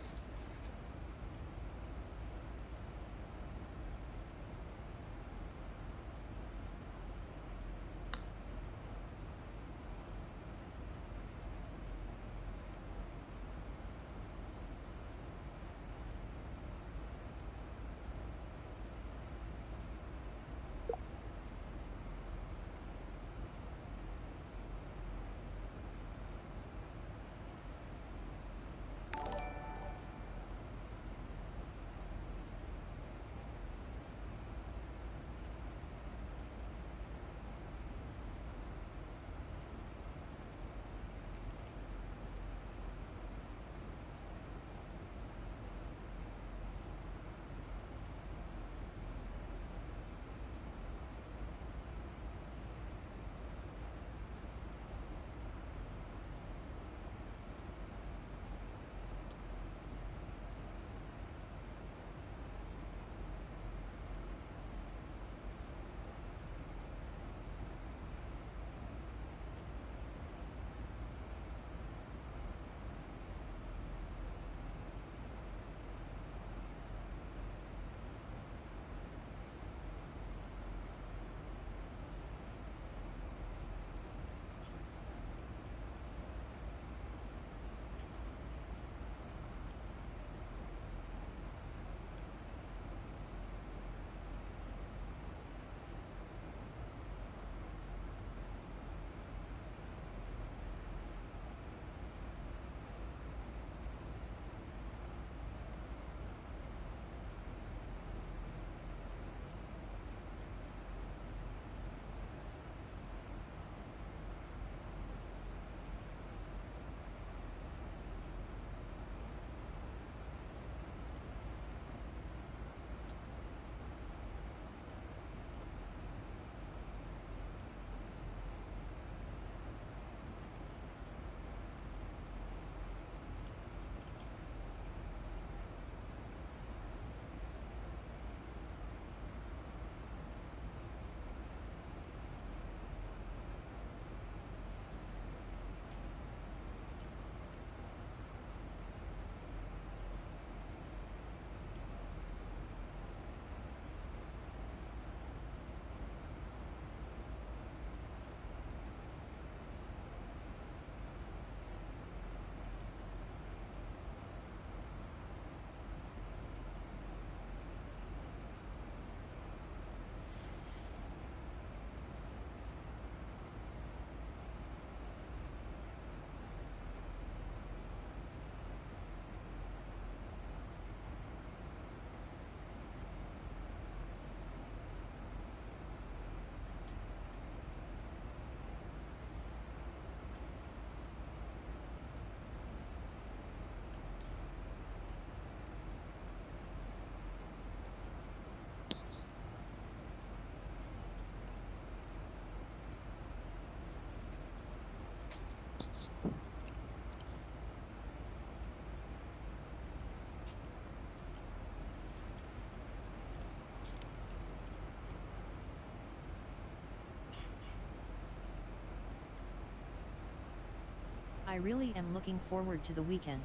really am looking forward to the weekend.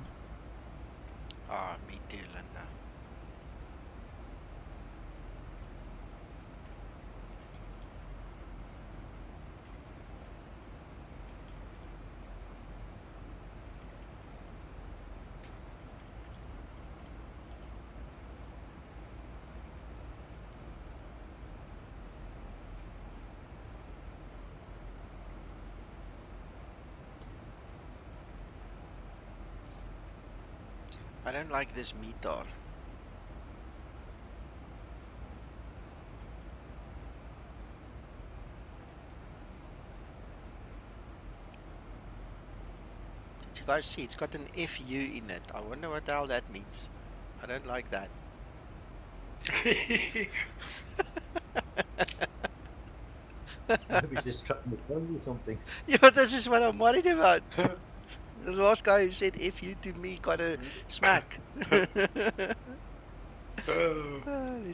Ah, me too, Linda. I don't like this meter. Did you guys see? It's got an FU in it. I wonder what the hell that means. I don't like that. Maybe just trying to tell you something. Yeah, this is what I'm worried about. The last guy who said FU to me got a smack. Let's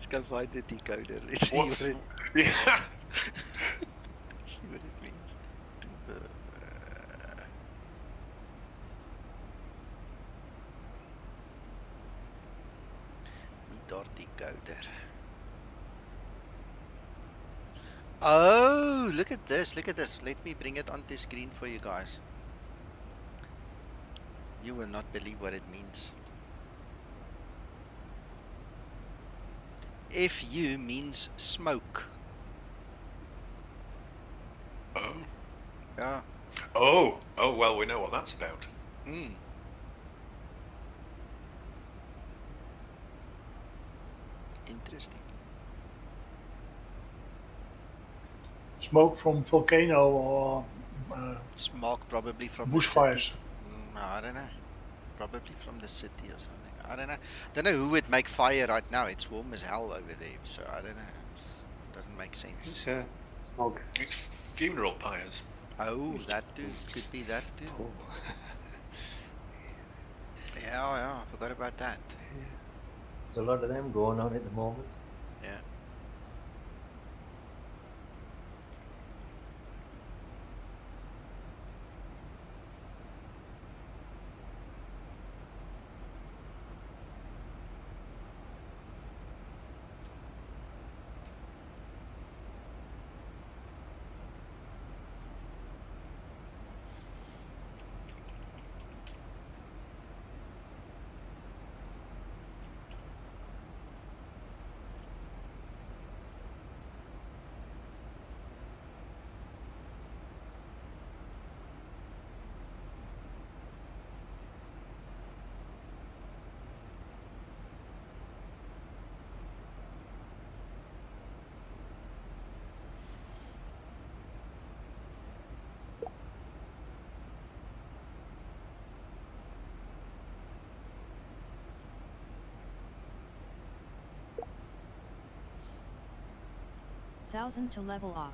go find the decoder. Let's see what it, Yeah. see what it means. Meter decoder. Oh, look at this. Look at this. Let me bring it onto screen for you guys. You will not believe what it means. FU means smoke. Oh. Yeah. Oh. Oh, well, we know what that's about. Mm. Interesting. Smoke from volcano or Smoke probably from bushfires. the city. I don't know. Probably from the city or something. I don't know. Don't know who would make fire right now. It's warm as hell over there, so I don't know. It doesn't make sense. It's smog. It's funeral pyres. Oh, that too. Could be that too. Oh. Yeah, I forgot about that. There's a lot of them going on at the moment. Yeah. $1,000 to level off.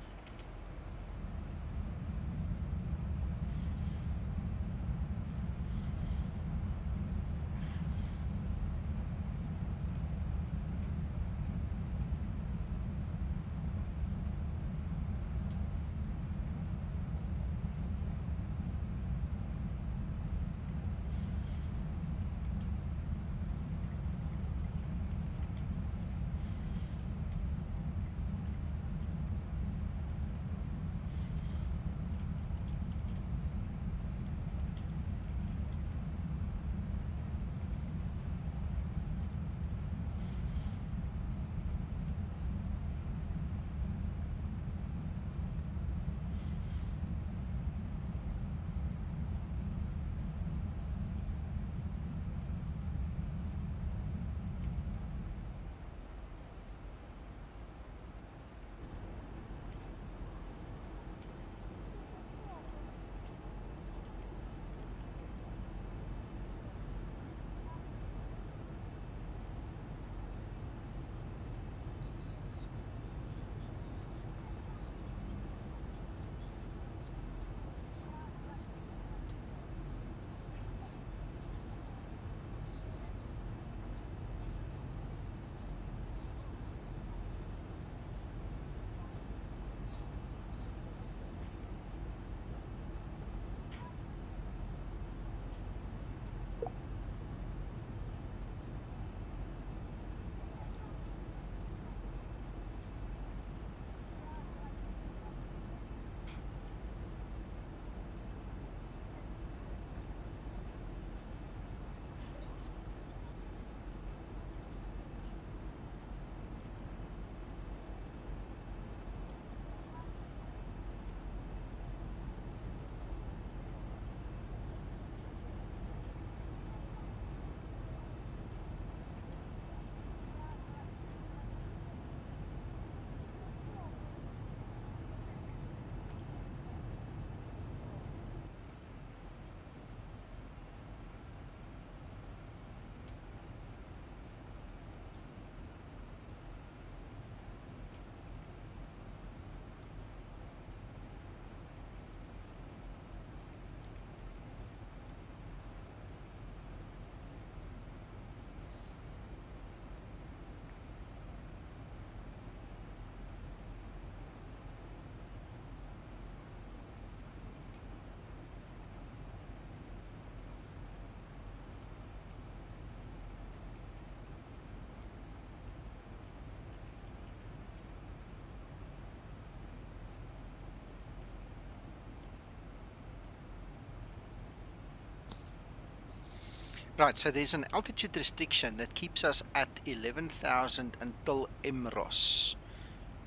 Right, so there's an altitude restriction that keeps us at 11,000 until MROS.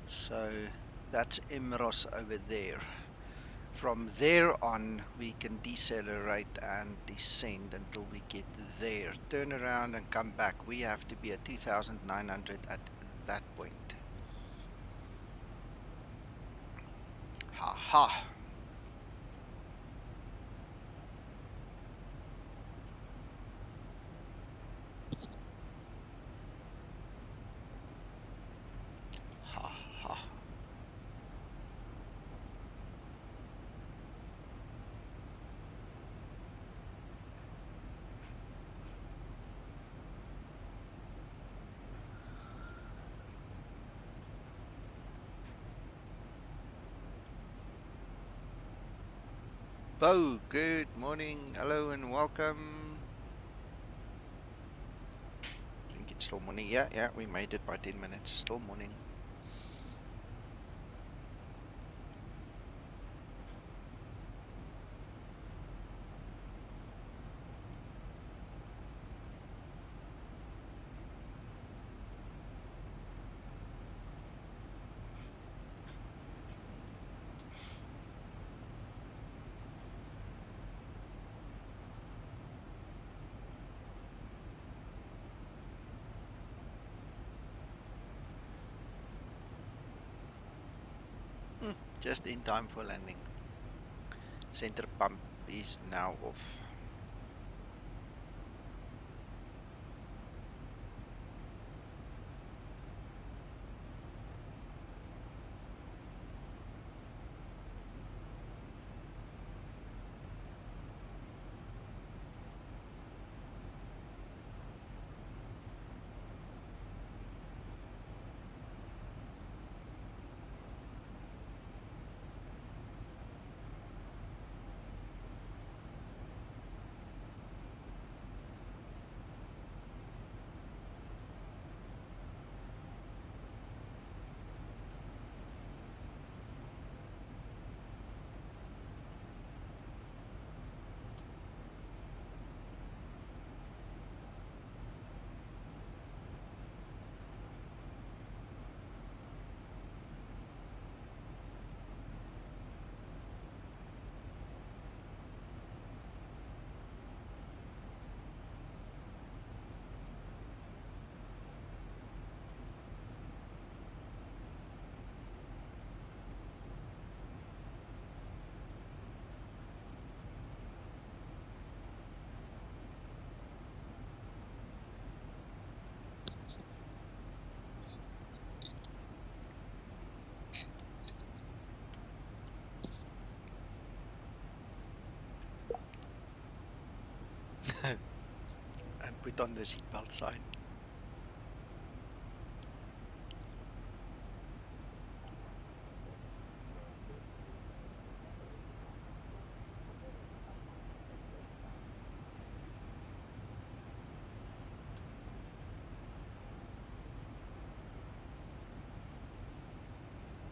So that's MROS over there. From there on, we can decelerate and descend until we get there. Turn around and come back. We have to be at 2,900 at that point. Ha ha. Ha ha. Bo, good morning, hello and welcome. I think it's still morning. Yeah, we made it by 10 minutes. Still morning. Just in time for landing. Center pump is now off. And put on the seatbelt sign.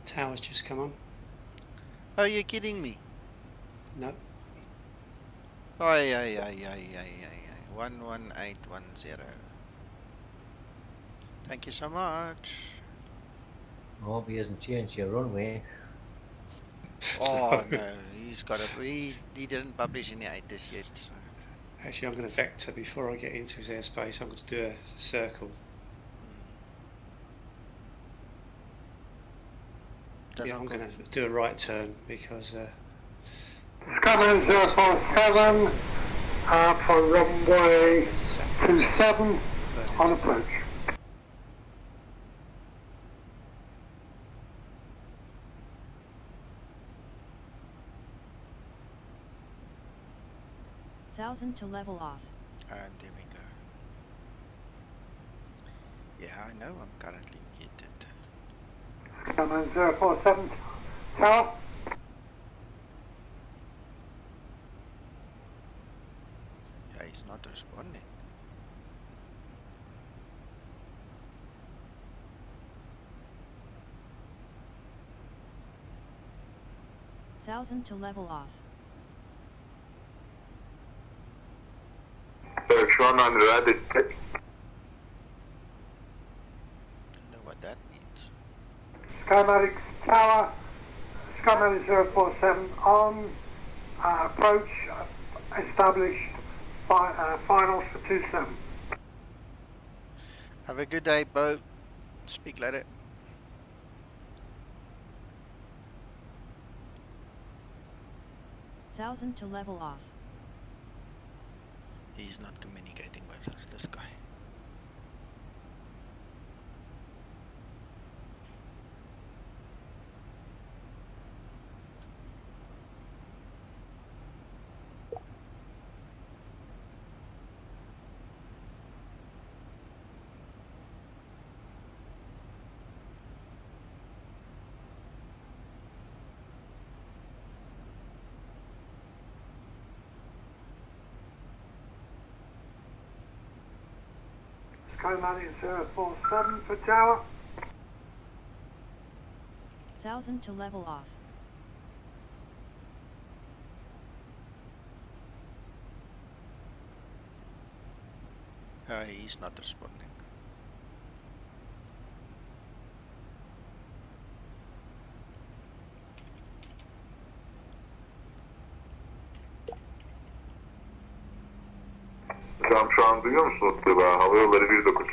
Tower's just come on. Are you kidding me? No. Ay. 11810. Thank you so much. I hope he hasn't changed your runway. Oh no, he's got a. He didn't publish any ITIS yet. So. Actually, I'm going to vector before I get into his airspace. I'm going to do a circle. Does Yeah, I'm Uncle... going to do a right turn because. Skyline 047 for runway 27 on approach. Thousand to level off. And there we go. Yeah, I know I'm currently muted. Skyline 047 tower. Yeah, he's not responding. Thousand to level off. Approach John on Reddit. Don't know what that means. Skymatix Tower, Skymatix 047 on approach established finals for 27. Have a good day, Bo. Speak later. Thousand to level off. He's not communicating with us, this guy. Skymatix 047 for tower. 1000 to level off. He's not responding. Hocam şu an duyuyor musunuz? Hava yolları 19.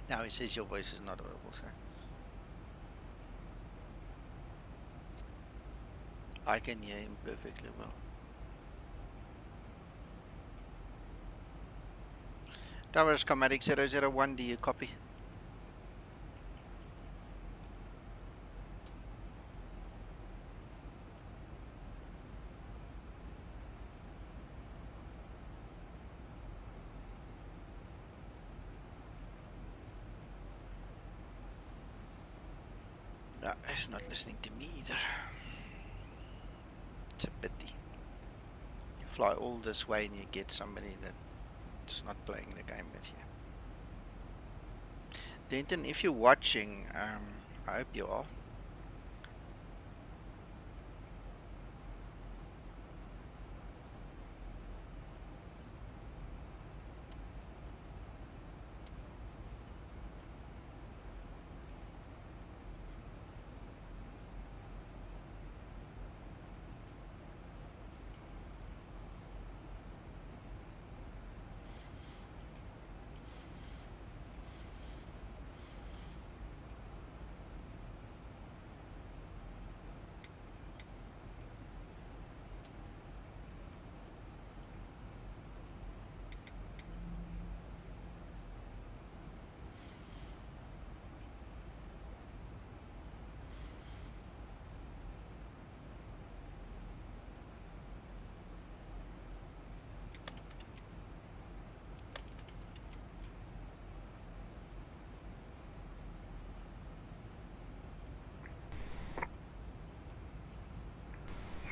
Now he says your voice is not available, sir. I can hear him perfectly well. Tower Skymatix 001, do you copy? No, he's not listening to me either. It's a pity. You fly all this way and you get somebody that's not playing the game with you. Denton, if you're watching, I hope you are.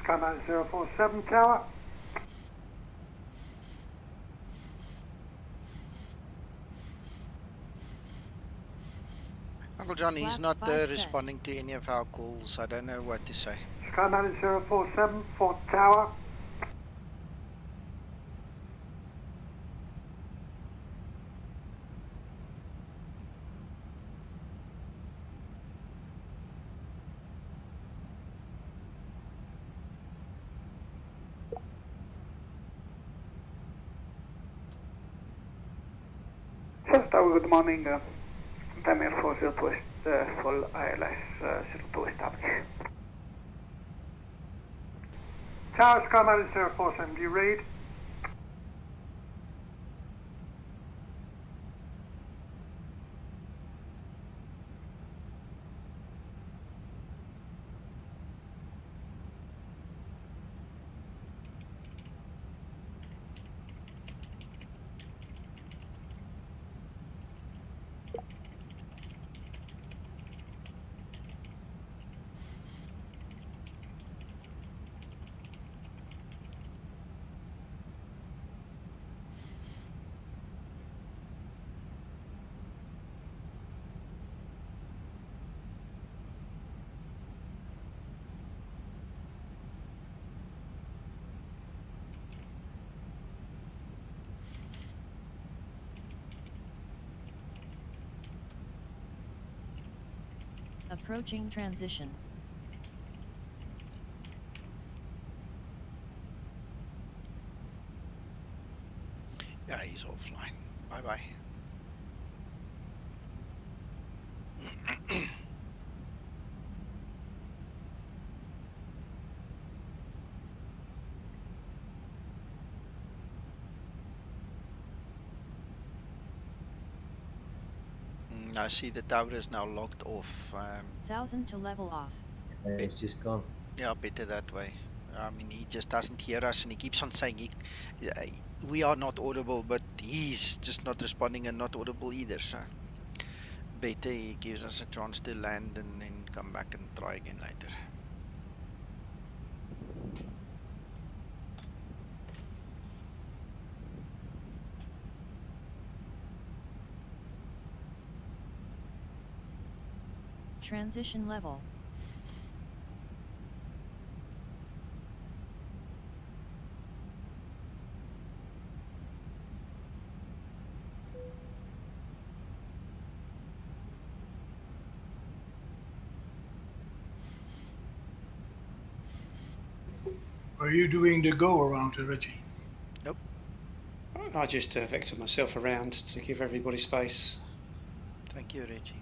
Skymatix 047 tower. Uncle John, he's Flash not 5 set. responding to any of our calls. I don't know what to say. Skymatix 047 for tower. First tower, good morning. Tamir 402. full ILS 02 established. Tower Skymatix 047, do you read? Approaching transition. Yeah, he's offline. Bye-bye. I see the tower is now locked off. 1000 to level off. It's just gone. Yeah, better that way. I mean, he just doesn't hear us, and he keeps on saying we are not audible, but he's just not responding and not audible either. So better he gives us a chance to land and then come back and try again later. Transition level. Are you doing the go around, Reggie? Nope. I just vectored myself around to give everybody space. Thank you, Reggie.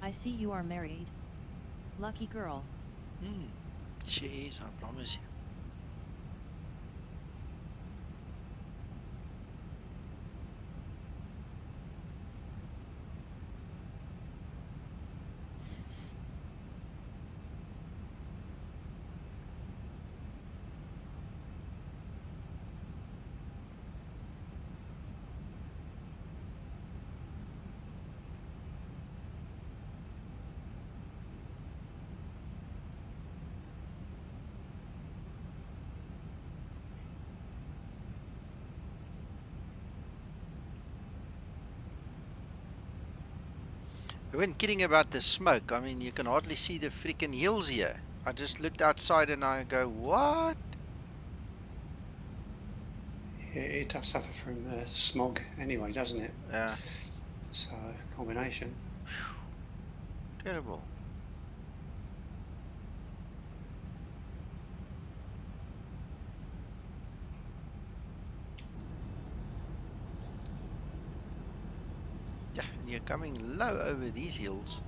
I see you are married. Lucky girl. She is, I promise you. I wasn't kidding about the smoke. I mean, you can hardly see the freaking hills here. I just looked outside and I go, what? It does suffer from smog anyway, doesn't it? Yeah. So, combination. Terrible. Yeah, and you're coming low over these hills.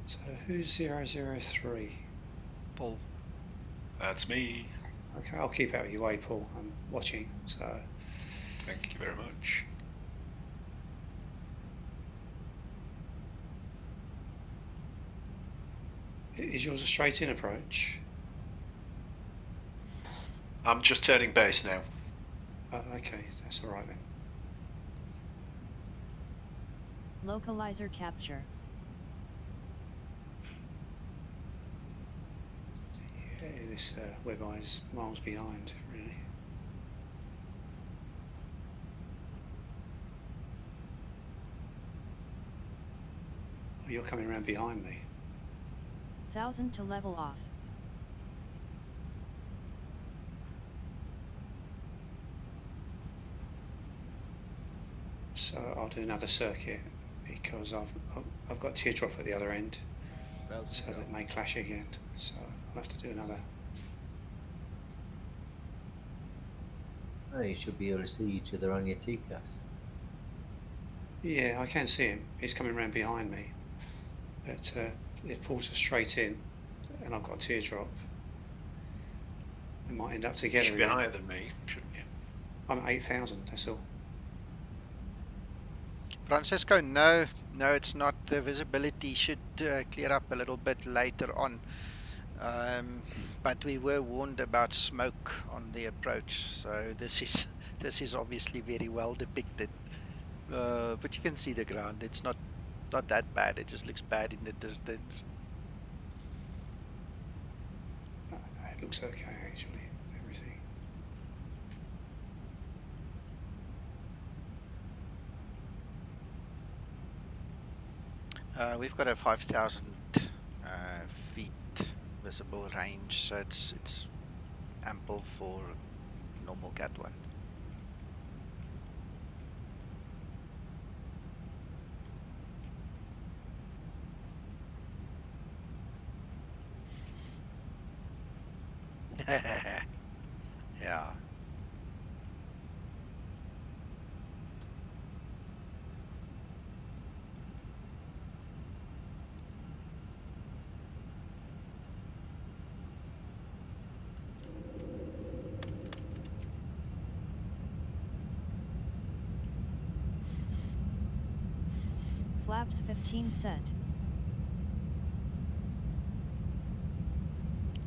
So who's 003? Paul. That's me. Okay, I'll keep out of your way, Paul. I'm watching, so. Thank you very much. Is yours a straight-in approach? I'm just turning base now. Okay, that's all right then. Localizer capture. Yeah, this web eye's miles behind, really. Oh, you're coming around behind me. 1000 to level off. So I'll do another circuit because I've got teardrop at the other end, so that may clash again. So I'll have to do another. Oh, you should be able to see each other on your TCAS. Yeah, I can see him. He's coming around behind me, but if Paul's straight in, and I've got a teardrop, we might end up together. You should be higher than me, shouldn't you? I'm at 8,000. That's all. Francisco, no, it's not. The visibility should clear up a little bit later on. But we were warned about smoke on the approach, so this is obviously very well depicted. But you can see the ground. It's not that bad. It just looks bad in the distance. It looks okay actually. Everything. We've got a 5,000 feet visible range, so it's ample for normal Cat 1. Yeah. Flaps 15 set.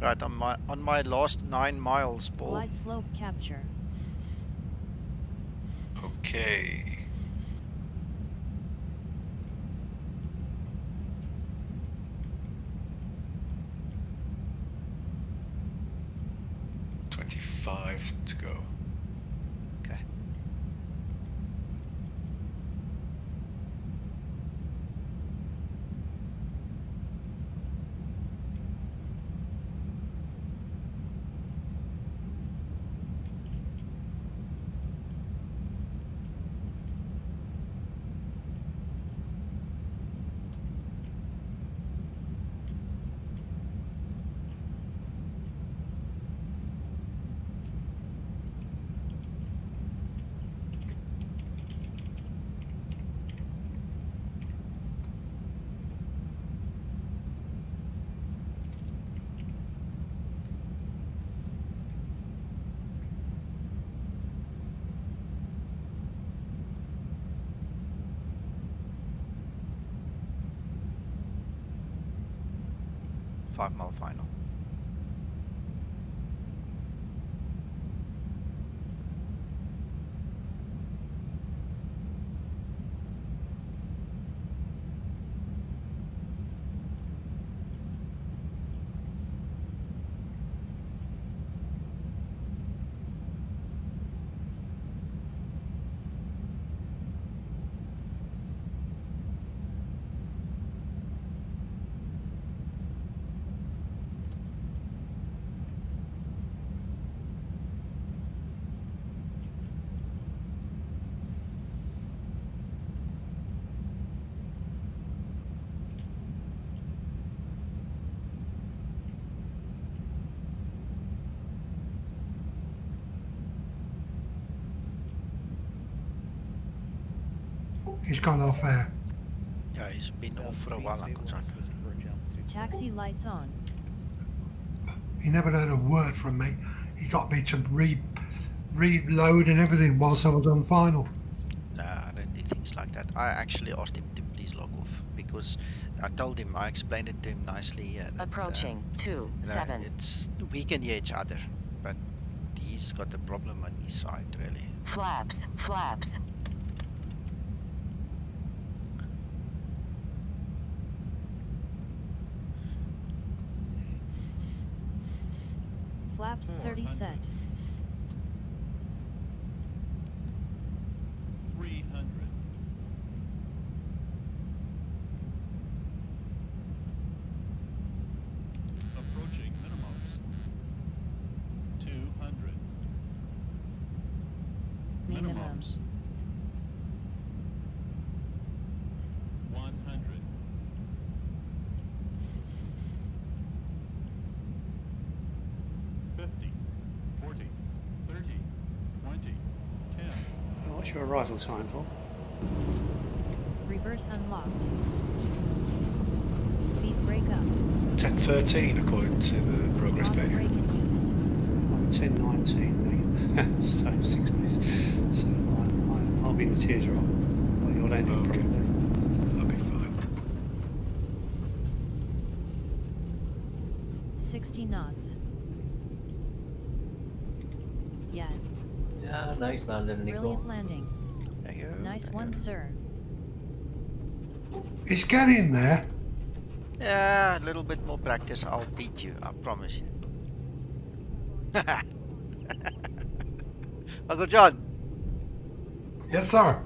Right, on my last 9 miles, Paul. Glide slope capture. Okay. $25 to go. Okay. Five-mile final. He's gone off air. Yeah, he's been off for a while, Uncle John. Taxi lights on. He never heard a word from me. He got me to reload and everything whilst I was on final. No, I don't do things like that. I actually asked him to please log off because I told him, I explained it to him nicely. That, Approaching you know, 27. it's we can hear each other, but he's got a problem on his side, really. Flaps, flaps. Flaps 30 set. 300. Approaching minimums. 200. Minimums. 100. 50, 40, 30, 20, 10. What's your arrival time for? Reverse unlocked. Speed brake up. 10:13 according to the progress Auto page. brake in use. I'm 10:19, mate. So 6 minutes. So I'll be in the teardrop. Well, you're landing Okay. properly. I'll be fine. 60 knots. Yeah. Yeah, nice landing, Nico. Brilliant landing. There you go. Nice there one, you go. sir. It's getting there. Yeah, a little bit more practice, I'll beat you. I promise you. Uncle John. Yes, sir.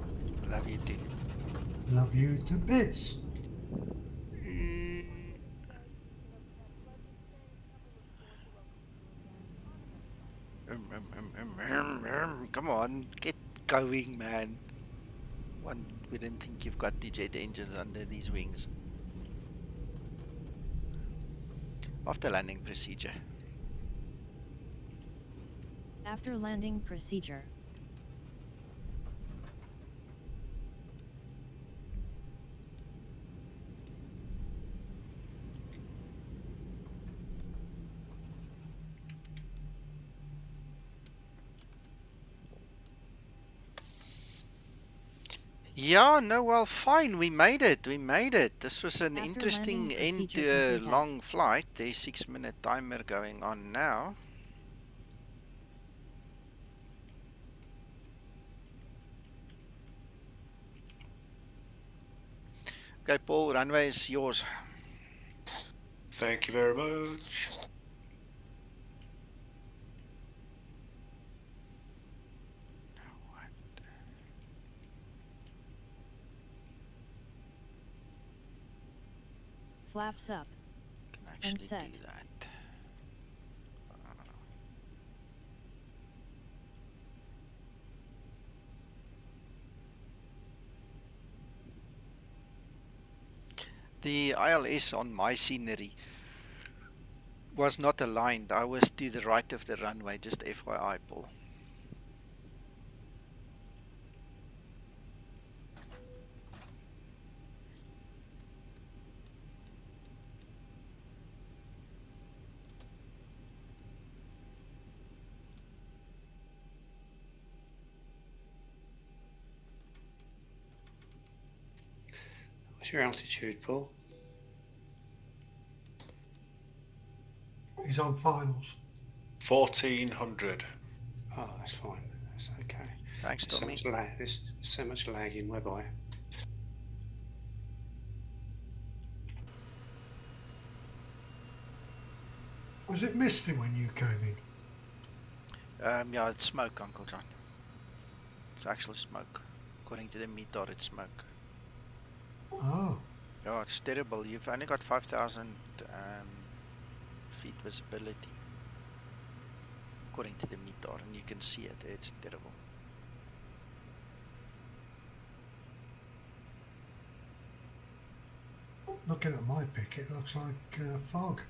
Love you too. Love you to bits. Come on, get going, man. We didn't think you've got the jet engines under these wings. After landing procedure. After landing procedure. Yeah, no, well, fine. We made it. We made it. This was an After interesting landing end procedure to a completed. long flight. There's 6-minute timer going on now. Okay, Paul, runway is yours. Thank you very much. Flaps up. Can actually set. do that. The ILS on my scenery was not aligned. I was to the right of the runway, just FYI, Paul. What's your altitude, Paul? He's on finals. 1400. Oh, that's fine. That's okay. Thanks, There's so Tommy. much lag. There's so much lag in WebEye. Was it misty when you came in? Yeah, it's smoke, Uncle John. It's actually smoke. According to the meter, it's smoke. Oh. Yeah, it's terrible. You've only got 5,000 feet visibility. According to the meter, and you can see it. It's terrible. Looking at my pic, it looks like fog.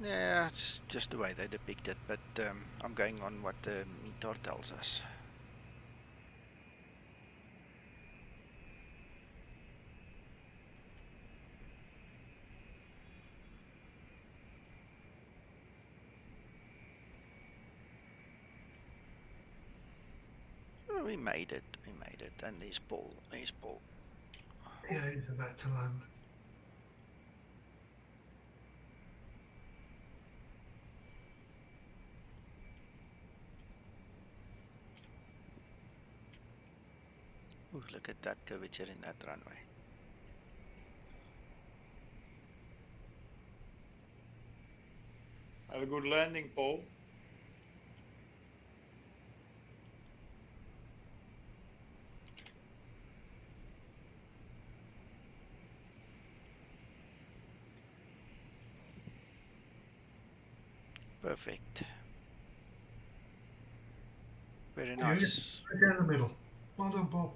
Yeah, it's just the way they depict it, but I'm going on what the meter tells us. Oh, we made it. We made it. And there's Paul. There's Paul. Yeah, he's about to land. Ooh, look at that curvature in that runway. Have a good landing, Paul. Perfect. Very nice. Right down the middle. Well done, Paul.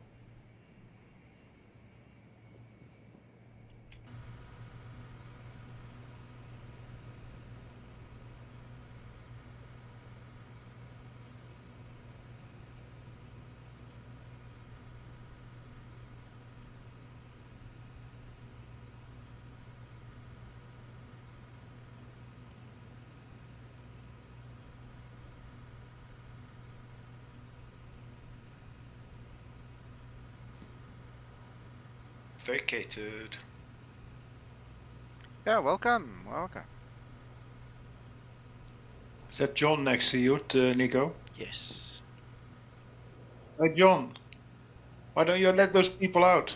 Vacated. Yeah, welcome. Welcome. Is that John next to you, Nico? Yes. Hey, John. Why don't you let those people out?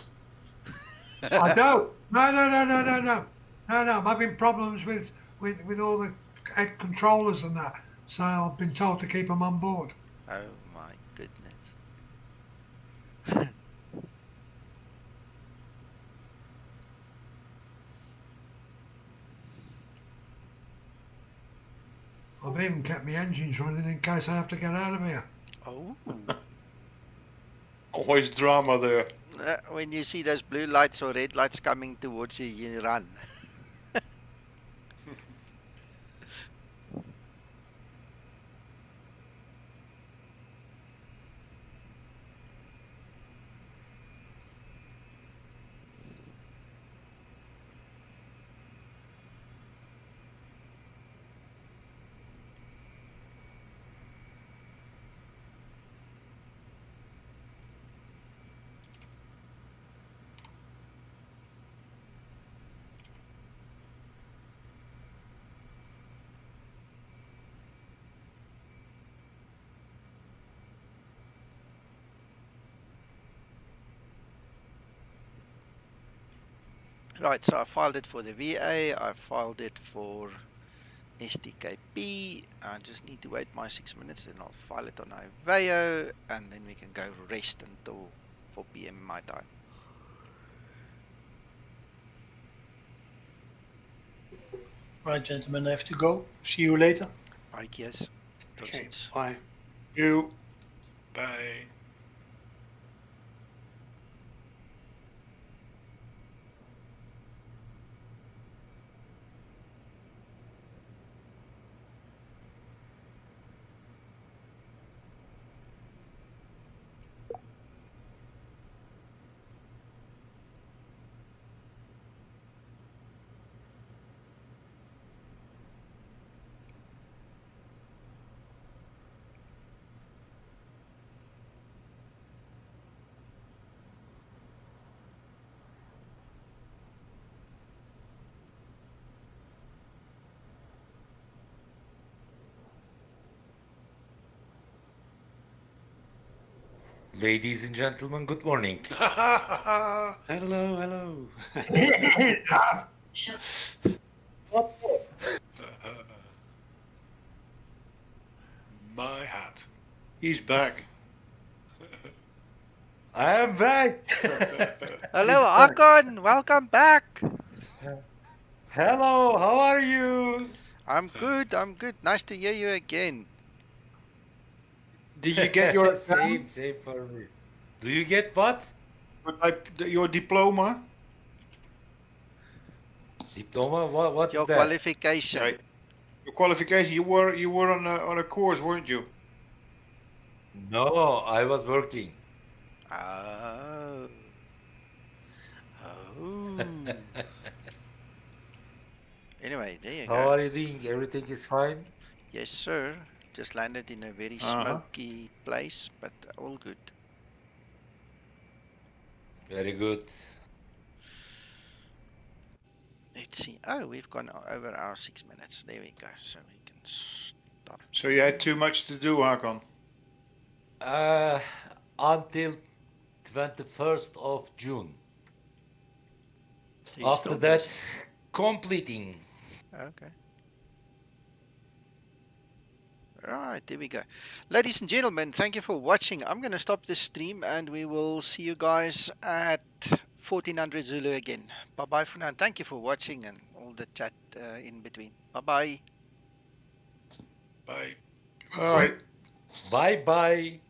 I don't. No. I'm having problems with all the head controllers and that. So I've been told to keep them on board. Oh my goodness. I've even kept my engines running in case I have to get out of here. Oh. Always drama there. When you see those blue lights or red lights coming towards you, you run. Right, so I filed it for the VA, I filed it for STKP. I just need to wait my 6 minutes, then I'll file it on IVAO, and then we can go rest until 4 PM my time. Right, gentlemen, I have to go. See you later. I guess. Okay, bye. You. Bye. Ladies and gentlemen, good morning. Hello. My hat. He's back. I am back. Hello, Akon. Welcome back. Hello, how are you? I'm good. I'm good. Nice to hear you again. Did you get your same for me. Do you get what? Your diploma? Diploma? What's your that? qualification? Yeah, your qualification. You were on a course, weren't you? No, I was working. Oh. Anyway, there you go. How are you doing? Everything is fine? Yes, sir. Just landed in a very smoky place, but all good. Very good. Let's see. Oh, we've gone over our 6 minutes. There we go. So we can stop. So you had too much to do, Hakan? Until 21st of June. So you're After still that, busy. completing. Okay. Right, there we go. Ladies and gentlemen, thank you for watching. I'm going to stop this stream and we will see you guys at 1400 Zulu again. Bye-bye for now. And thank you for watching and all the chat in between. Bye-bye. Bye. All right. Bye-bye.